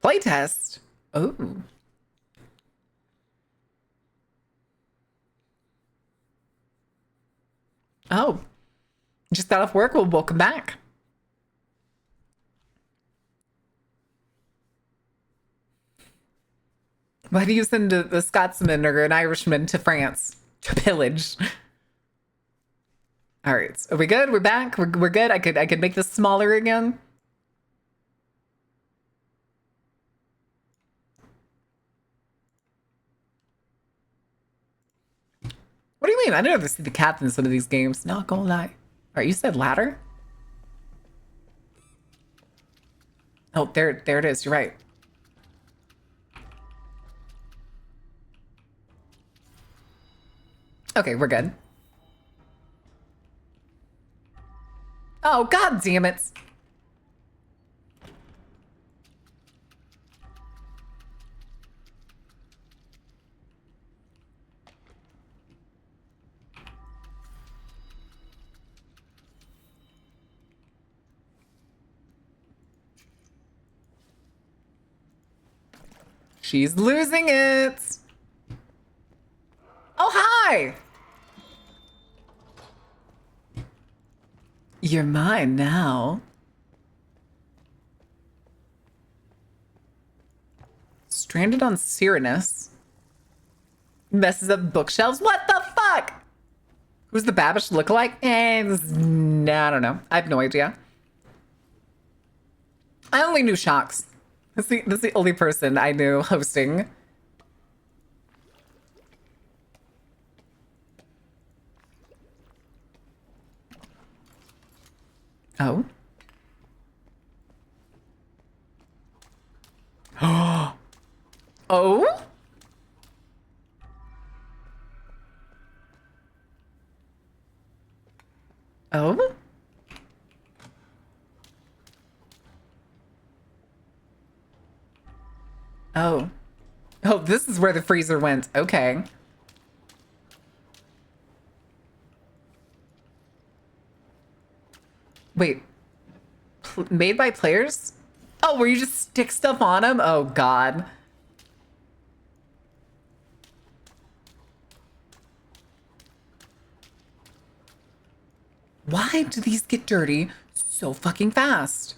Playtest. Oh. Oh. Just got off work. Well, welcome back. Why do you send a Scotsman or an Irishman to France to pillage? All right, are we good? We're back. We're good. I could make this smaller again. What do you mean? I never see the cat in some of these games. Not gonna lie. All right, you said ladder. Oh, there it is. You're right. Okay, we're good. Oh, god damn it. She's losing it. Oh, hi. You're mine now. Stranded on Cyranus. Messes up bookshelves. What the fuck? Who's the Babish lookalike? I don't know. I have no idea. I only knew Shocks. That's the only person I knew hosting. Oh. Oh? Oh? Oh. Oh, this is where the freezer went. Okay. Wait. Made by players? Oh, where you just stick stuff on them? Oh, God. Why do these get dirty so fucking fast?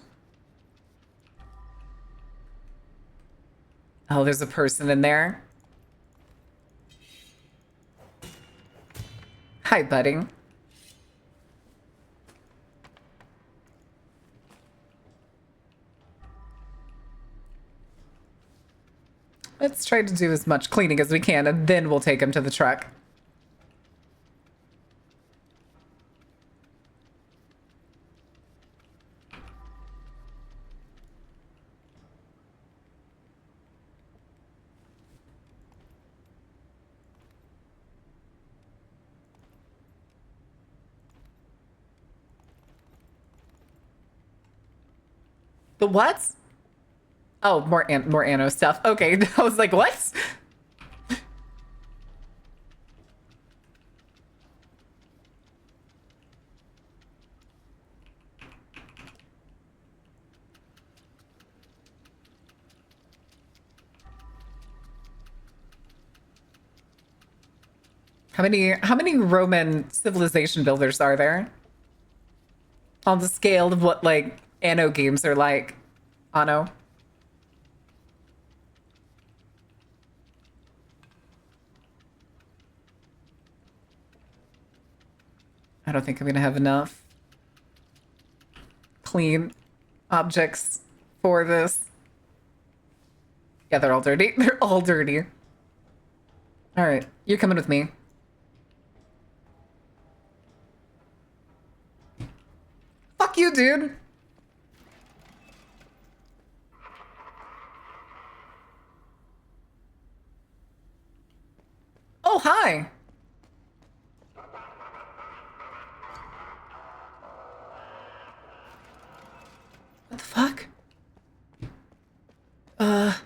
Oh, there's a person in there. Hi, budding. Let's try to do as much cleaning as we can, and then we'll take him to the truck. The what? Oh, more Anno stuff. Okay, I was like, what? How many Roman civilization builders are there? On the scale of what like Anno games are like. Anno. I don't think I'm gonna have enough clean objects for this. Yeah, they're all dirty. They're all dirty. All right, you're coming with me. Fuck you, dude. Oh, hi. What the fuck? Oh,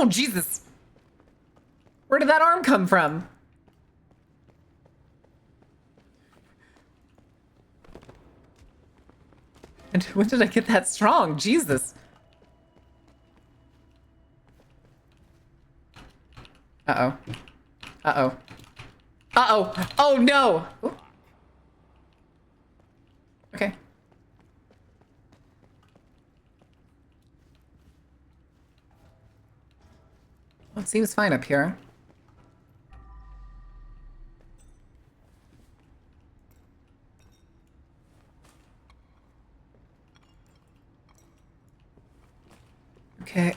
Jesus. Where did that arm come from? And when did I get that strong? Jesus. Uh-oh. Uh-oh. Uh-oh. Oh, no. Ooh. Okay. Well, it seems fine up here. Okay.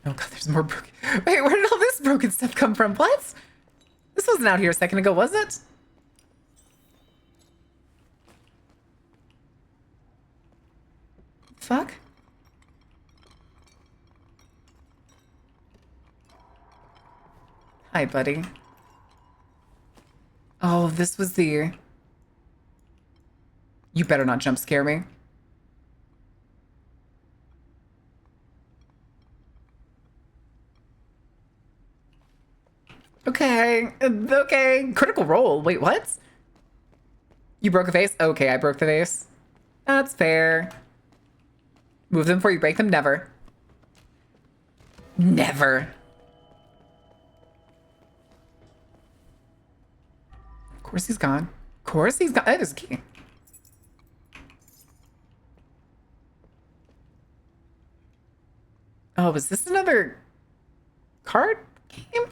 Oh god, there's more broken. Wait, where did all this broken stuff come from? What? This wasn't out here a second ago, was it? Fuck? Hi, buddy. Oh, this was the... You better not jump scare me. Okay, okay. Critical role. Wait, what? You broke a vase? Okay, I broke the vase. That's fair. Move them before you break them? Never. Never. Of course he's gone. Of course he's gone. That is key. Oh, is this another card game?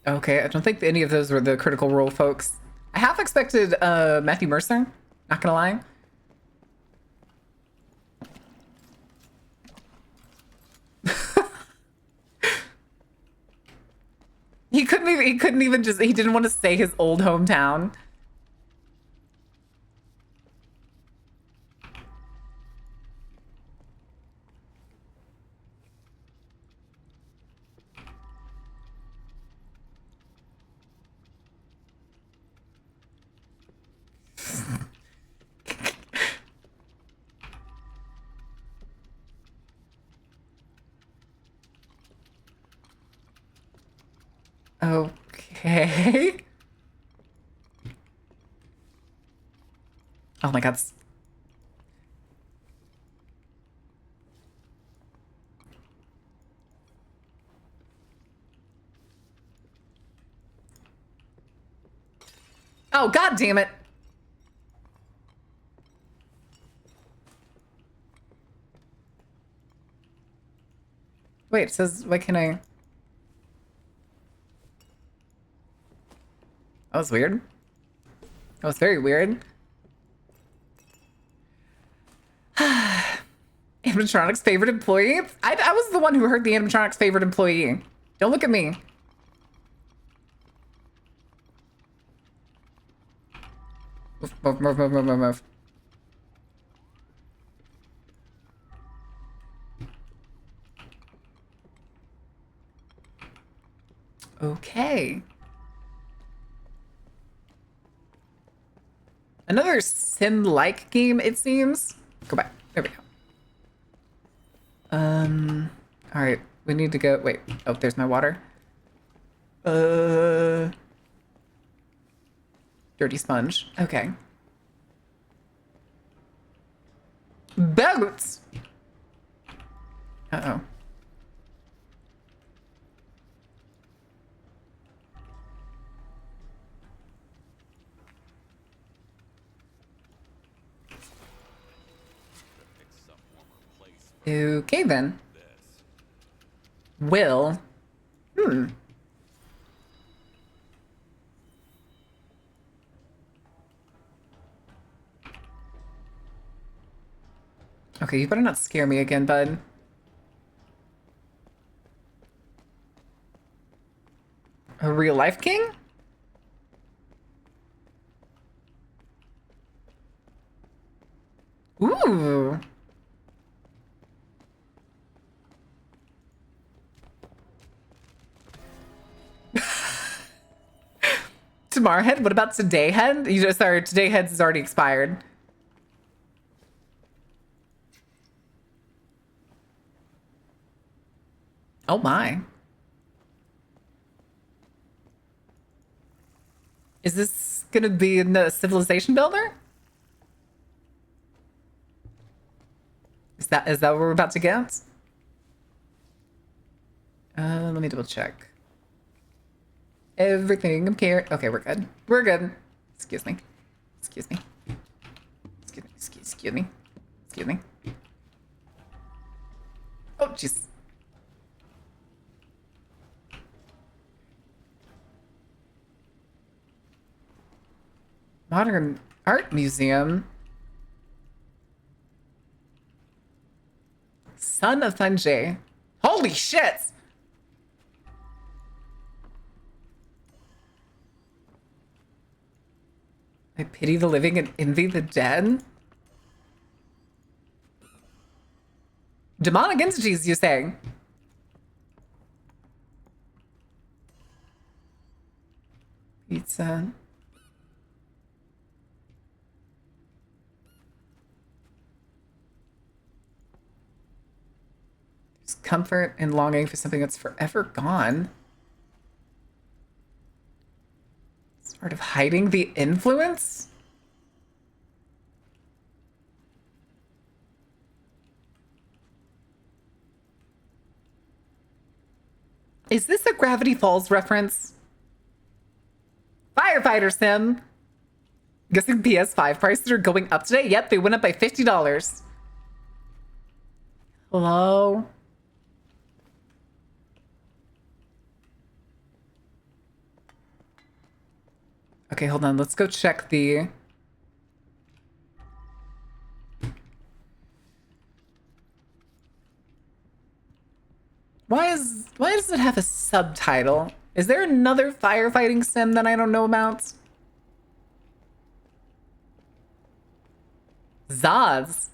Okay, I don't think any of those were the Critical Role folks. I half expected Matthew Mercer, not gonna lie. He couldn't even just, he didn't want to say his old hometown. Okay. Oh my god. Oh, god damn it. Wait, it says, why can I? That was weird. That was very weird. Animatronics' favorite employee? I was the one who heard the animatronics' favorite employee. Don't look at me. Move, move, move, move, move, move. Okay. Another sim-like game, it seems. Go back. There we go. All right. We need to go. Wait. Oh, there's my water. Dirty sponge. Okay. Boats. Uh-oh. Okay, then. Will. Okay, you better not scare me again, bud. A real life king? Ooh. Tomorrow head? What about today head? You just, sorry, today heads is already expired. Oh my. Is this gonna be in the Civilization Builder? Is that what we're about to get? Let me double check. Everything I'm care. Okay, we're good. We're good. Excuse me. Excuse me. Excuse me. Excuse me. Excuse me. Oh, jeez. Modern Art Museum. Son of Sanjay. Holy shit! I pity the living and envy the dead? Demonic entities, you say? Pizza. There's comfort and longing for something that's forever gone. Sort of hiding the influence? Is this a Gravity Falls reference? Firefighter Sim. Guessing PS5 prices are going up today? Yep, they went up by $50. Hello? Okay, hold on. Let's go check the... Why does it have a subtitle? Is there another firefighting sim that I don't know about? Zaz.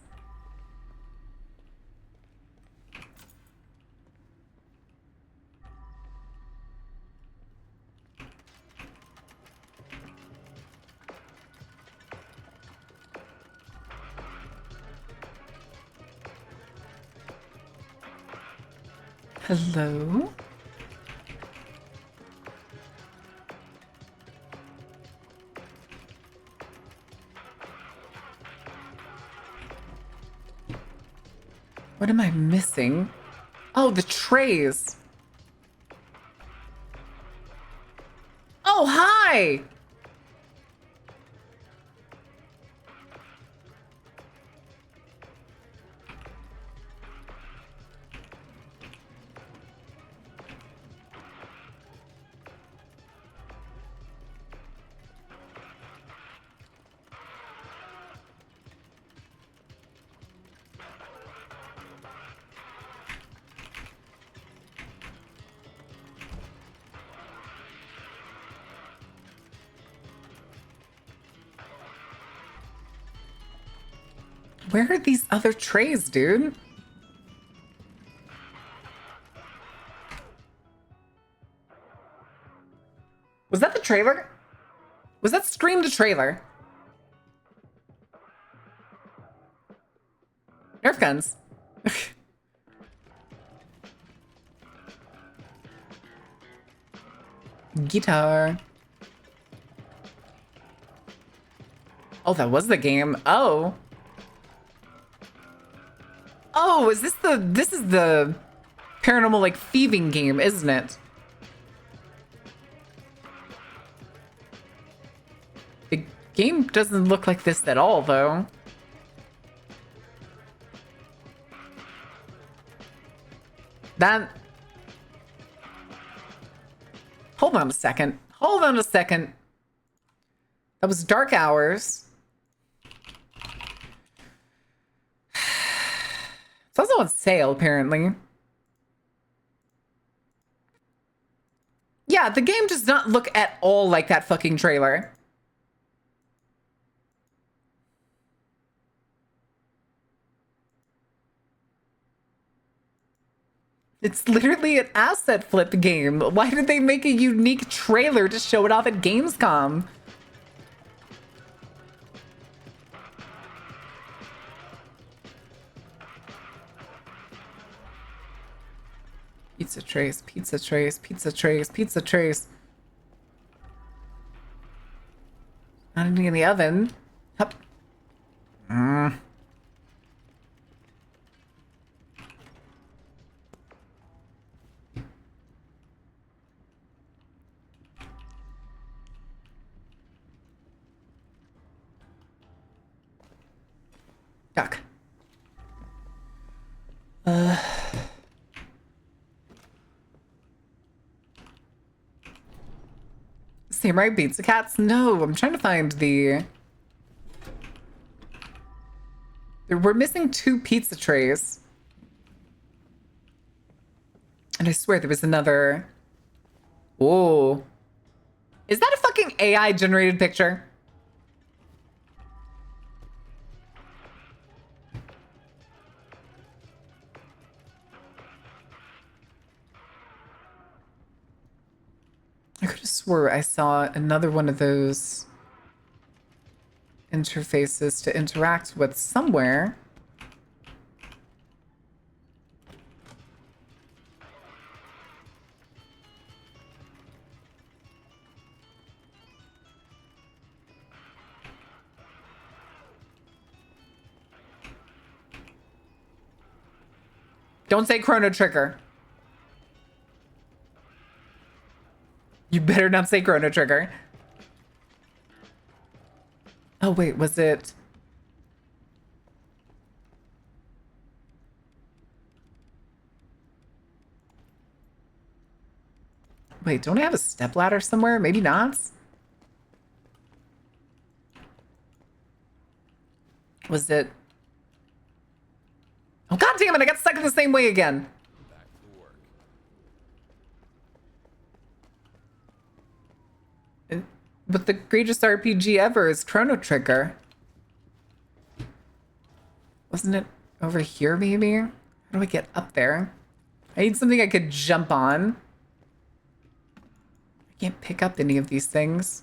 Hello? What am I missing? Oh, the trays. Oh, hi! Where are these other trays, dude? Was that the trailer? Was that Scream the trailer? Nerf guns. Guitar. Oh, that was the game. Oh. Oh, is this is the paranormal like thieving game, isn't it? The game doesn't look like this at all, though. That... Hold on a second. Hold on a second. That was Dark Hours. It's also on sale, apparently. Yeah, the game does not look at all like that fucking trailer. It's literally an asset flip game. Why did they make a unique trailer to show it off at Gamescom? Pizza trays, pizza trays, pizza trays, pizza trays. Not anything in the oven. Hup. Yuck. Samurai Pizza Cats? No, I'm trying to find the... We're missing 2 pizza trays. And I swear there was another... Whoa. Is that a fucking AI generated picture? I could have swore I saw another one of those interfaces to interact with somewhere. Don't say Chrono Trigger. You better not say Chrono Trigger. Oh, wait, was it? Wait, don't I have a stepladder somewhere? Maybe not. Was it? Oh, God damn it, I got stuck in the same way again. Back to work. But the greatest RPG ever is Chrono Trigger. Wasn't it over here, maybe? How do I get up there? I need something I could jump on. I can't pick up any of these things.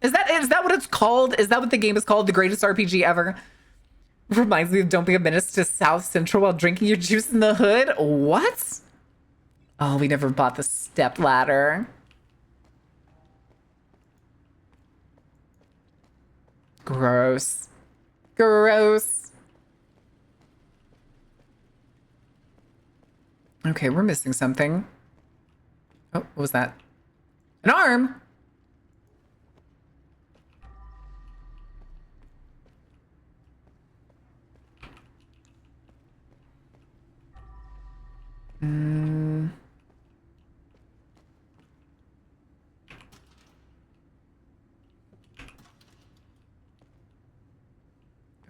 Is that what it's called? Is that what the game is called? The greatest RPG ever? Reminds me of Don't Be a Menace to South Central while drinking your juice in the hood. What? Oh, we never bought the step ladder. Gross. Gross. Okay, we're missing something. Oh, what was that? An arm?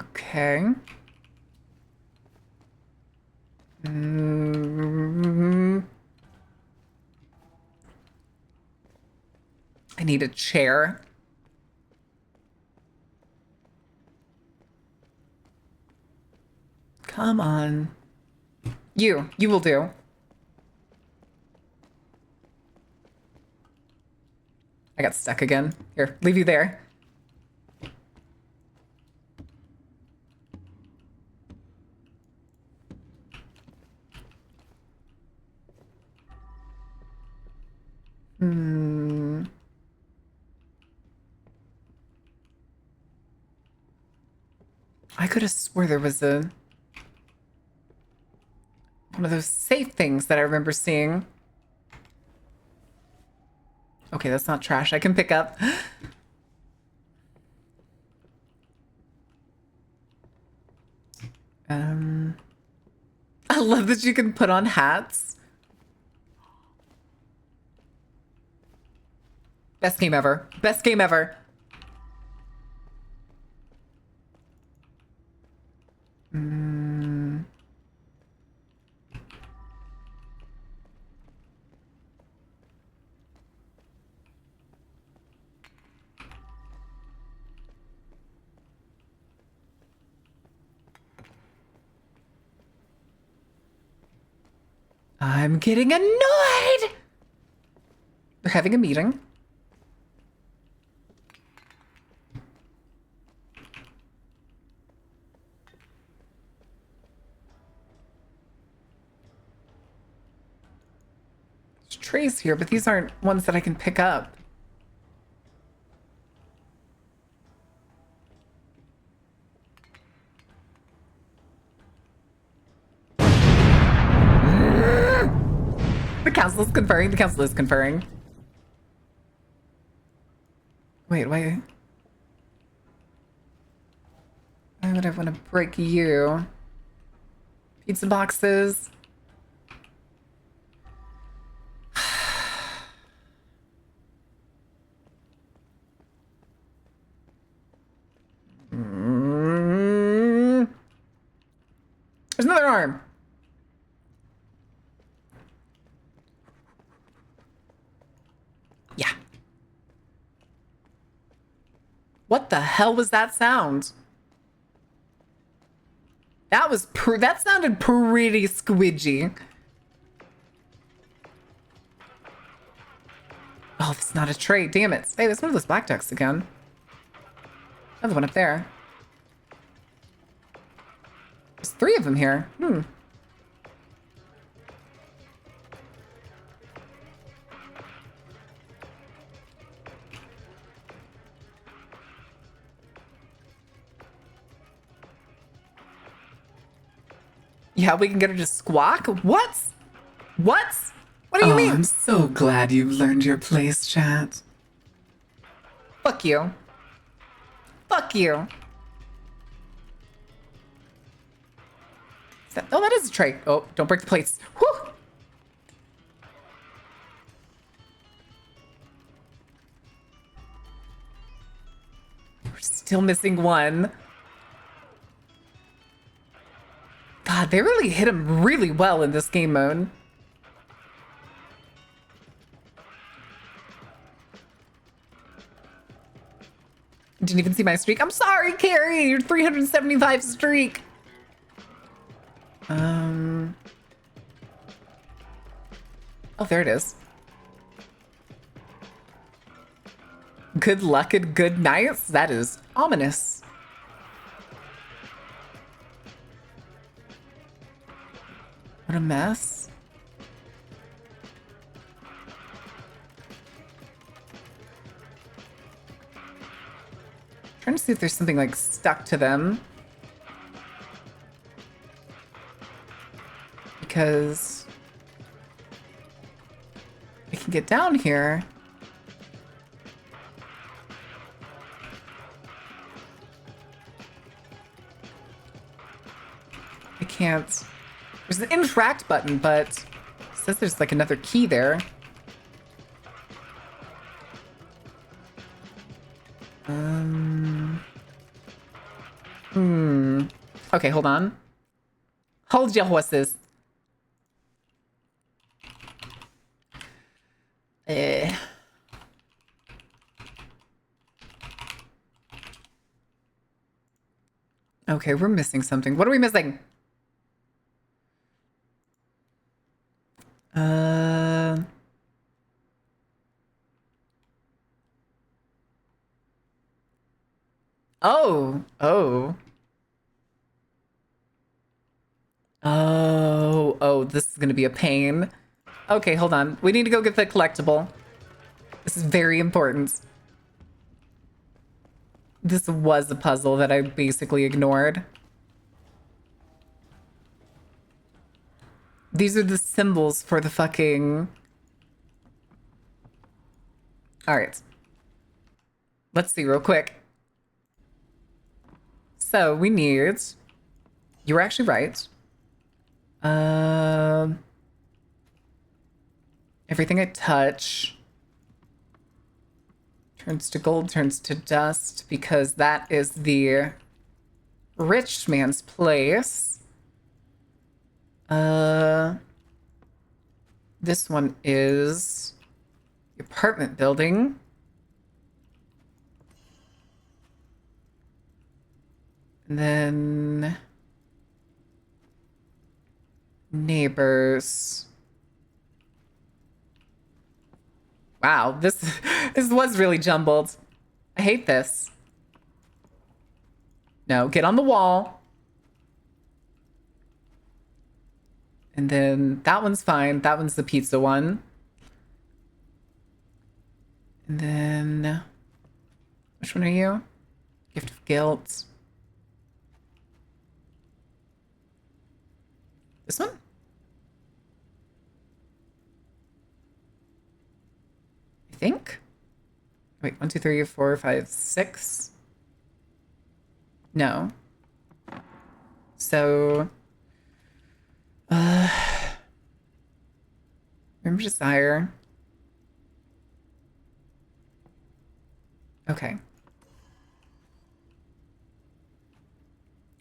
Okay. I need a chair. Come on. You will do. I got stuck again. Here, leave you there. I could have swore there was one of those safe things that I remember seeing. Okay, that's not trash I can pick up. I love that you can put on hats. Best game ever. Best game ever. I'm getting annoyed. They're having a meeting. trays here, but these aren't ones that I can pick up. The council is conferring. The council is conferring. Wait, why? Why would I want to break you? Pizza boxes. There's another arm. Yeah. What the hell was that sound? That was that sounded pretty squidgy. Oh, it's not a tray. Damn it. Hey, there's one of those black ducks again. Another one up there. There's 3 of them here. Yeah, we can get her to squawk? What? What? What do you mean? I'm so glad you've learned your place, chat. Fuck you. Fuck you. Oh, that is a tray. Oh, don't break the plates. Whew. We're still missing one. God, they really hit him really well in this game mode. Didn't even see my streak. I'm sorry, Carrie. Your 375 streak. Oh, there it is. Good luck and good nights? That is ominous. What a mess. Trying to see if there's something like stuck to them. Because I can get down here. I can't. There's an interact button, but it says there's like another key there. Okay, hold on. Hold your horses. Okay, we're missing something. What are we missing? Oh, this is gonna be a pain. Okay, hold on. We need to go get the collectible. This is very important. This was a puzzle that I basically ignored. These are the symbols for the fucking... Alright. Let's see real quick. So, we need... You were actually right. Everything I touch turns to gold, turns to dust, because that is the rich man's place. This one is the apartment building. And then neighbors. Wow, this was really jumbled. I hate this. No, get on the wall. And then that one's fine. That one's the pizza one. And then, which one are you? Gift of Guilt. This one? I think. Wait, 1, 2, 3, 4, 5, 6. No. So, remember Desire. Okay.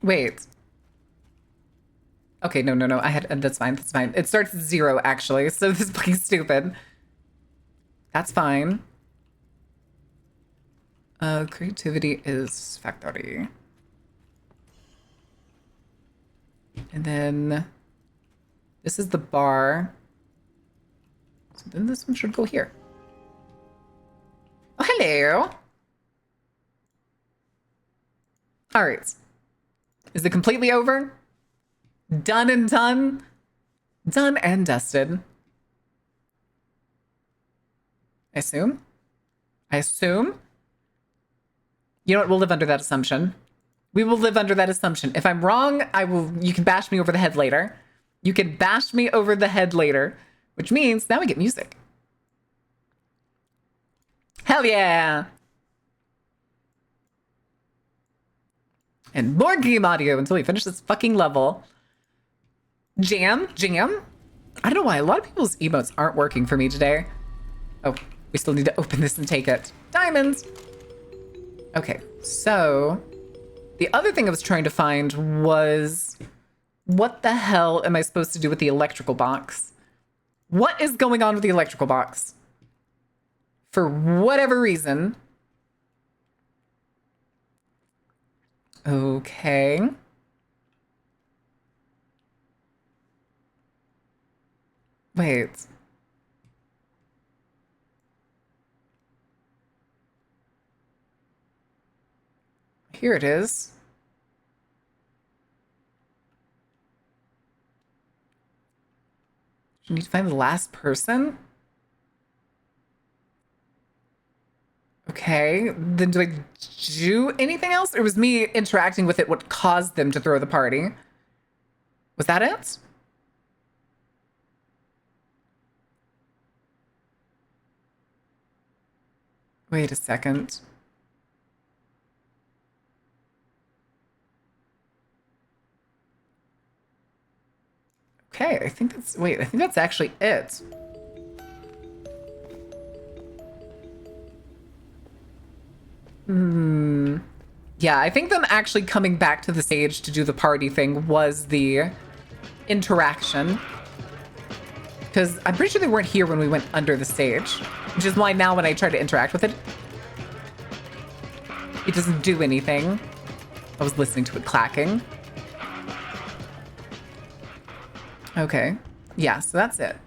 Wait. Okay, no. That's fine. That's fine. It starts at 0, actually, so this is fucking stupid. That's fine. Creativity is factory. And then this is the bar. So then this one should go here. Oh, hello. All right. Is it completely over? Done and done? Done and dusted. I assume? You know what? We'll live under that assumption. We will live under that assumption. If I'm wrong, you can bash me over the head later. You can bash me over the head later, which means now we get music. Hell yeah! And more game audio until we finish this fucking level. Jam? I don't know why a lot of people's emotes aren't working for me today. Oh, we still need to open this and take it. Diamonds! Okay, so the other thing I was trying to find was, what the hell am I supposed to do with the electrical box? What is going on with the electrical box? For whatever reason. Okay. Wait. Here it is. You need to find the last person? Okay, then do I do anything else? Or was me interacting with it what caused them to throw the party? Was that it? Wait a second. Okay, I think that's actually it. Yeah, I think them actually coming back to the stage to do the party thing was the interaction. Because I'm pretty sure they weren't here when we went under the stage. Which is why now when I try to interact with it, it doesn't do anything. I was listening to it clacking. Okay. Yeah, so that's it.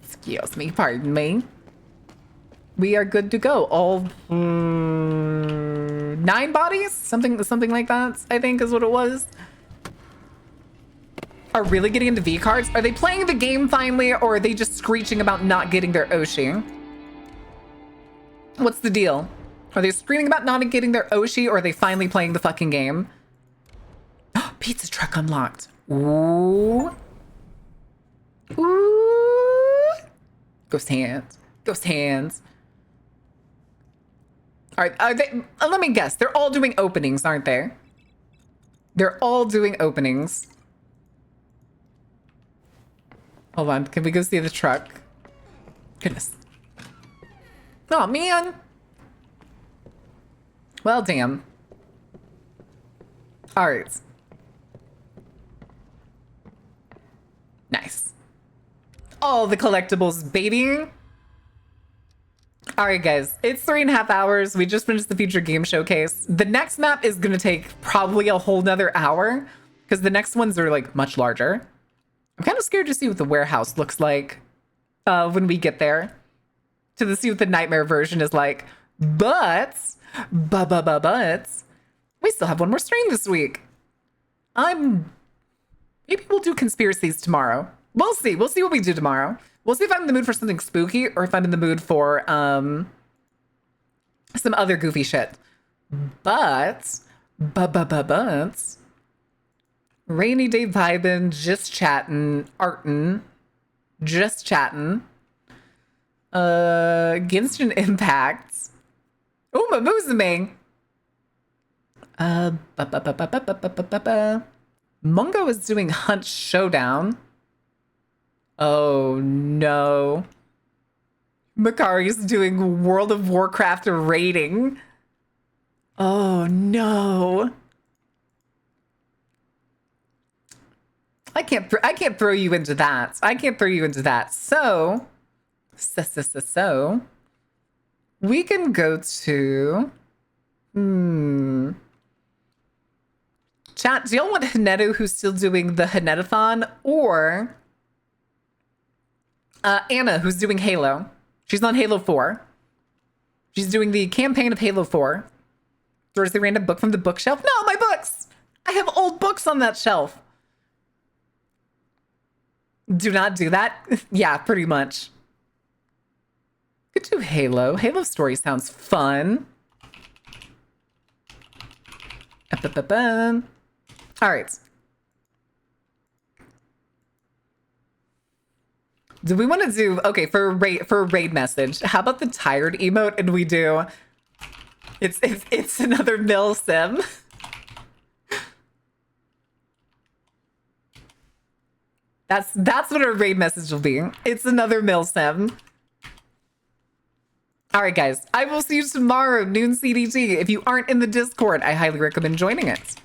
Excuse me, pardon me. We are good to go. All 9 bodies? Something like that, I think is what it was. Are really getting into V cards? Are they playing the game finally, or are they just screeching about not getting their Oshi? What's the deal? Are they screaming about not getting their Oshi, or are they finally playing the fucking game? Pizza truck unlocked. Ooh. Ooh. Ghost hands. Ghost hands. All right, are they, let me guess. They're all doing openings, aren't they? They're all doing openings. Hold on, can we go see the truck? Goodness. Oh, man. Well, damn. All right. Nice. All the collectibles, baby. All right, guys, it's 3.5 hours. We just finished the feature game showcase. The next map is going to take probably a whole nother hour because the next ones are like much larger. I'm kind of scared to see what the warehouse looks like when we get there, to see what the nightmare version is like. But we still have one more stream this week. Maybe we'll do conspiracies tomorrow. We'll see. We'll see what we do tomorrow. We'll see if I'm in the mood for something spooky or if I'm in the mood for some other goofy shit. But rainy day vibin', just chatting, artin, just chatting. Genshin Impact. Oh, Mamuzame. Mungo is doing Hunt Showdown. Oh no. Makari's doing World of Warcraft raiding. Oh no. I can't throw you into that. I can't throw you into that. So we can go to chat, do y'all want Haneto, who's still doing the Hanetathon, or Anna, who's doing Halo? She's on Halo 4. She's doing the campaign of Halo 4. Throws the random book from the bookshelf. No, my books! I have old books on that shelf. Do not do that. Yeah, pretty much. Could do Halo. Halo story sounds fun. All right. Do we want to do, okay, for a raid message, how about the tired emote and we do it's another mill sim. That's what our raid message will be. It's another mill sim. All right, guys, I will see you tomorrow, noon CDT. If you aren't in the Discord, I highly recommend joining it.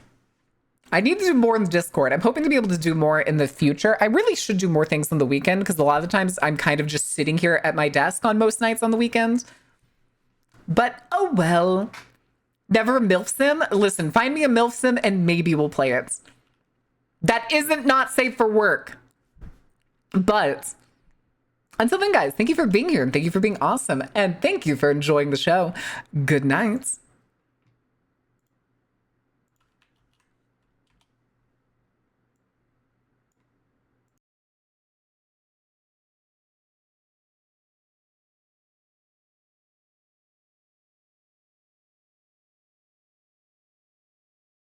I need to do more in the Discord. I'm hoping to be able to do more in the future. I really should do more things on the weekend because a lot of the times I'm kind of just sitting here at my desk on most nights on the weekend. But oh well. Never a MILF sim? Listen, find me a MILF sim and maybe we'll play it. That isn't not safe for work. But until then, guys, thank you for being here and thank you for being awesome and thank you for enjoying the show. Good night.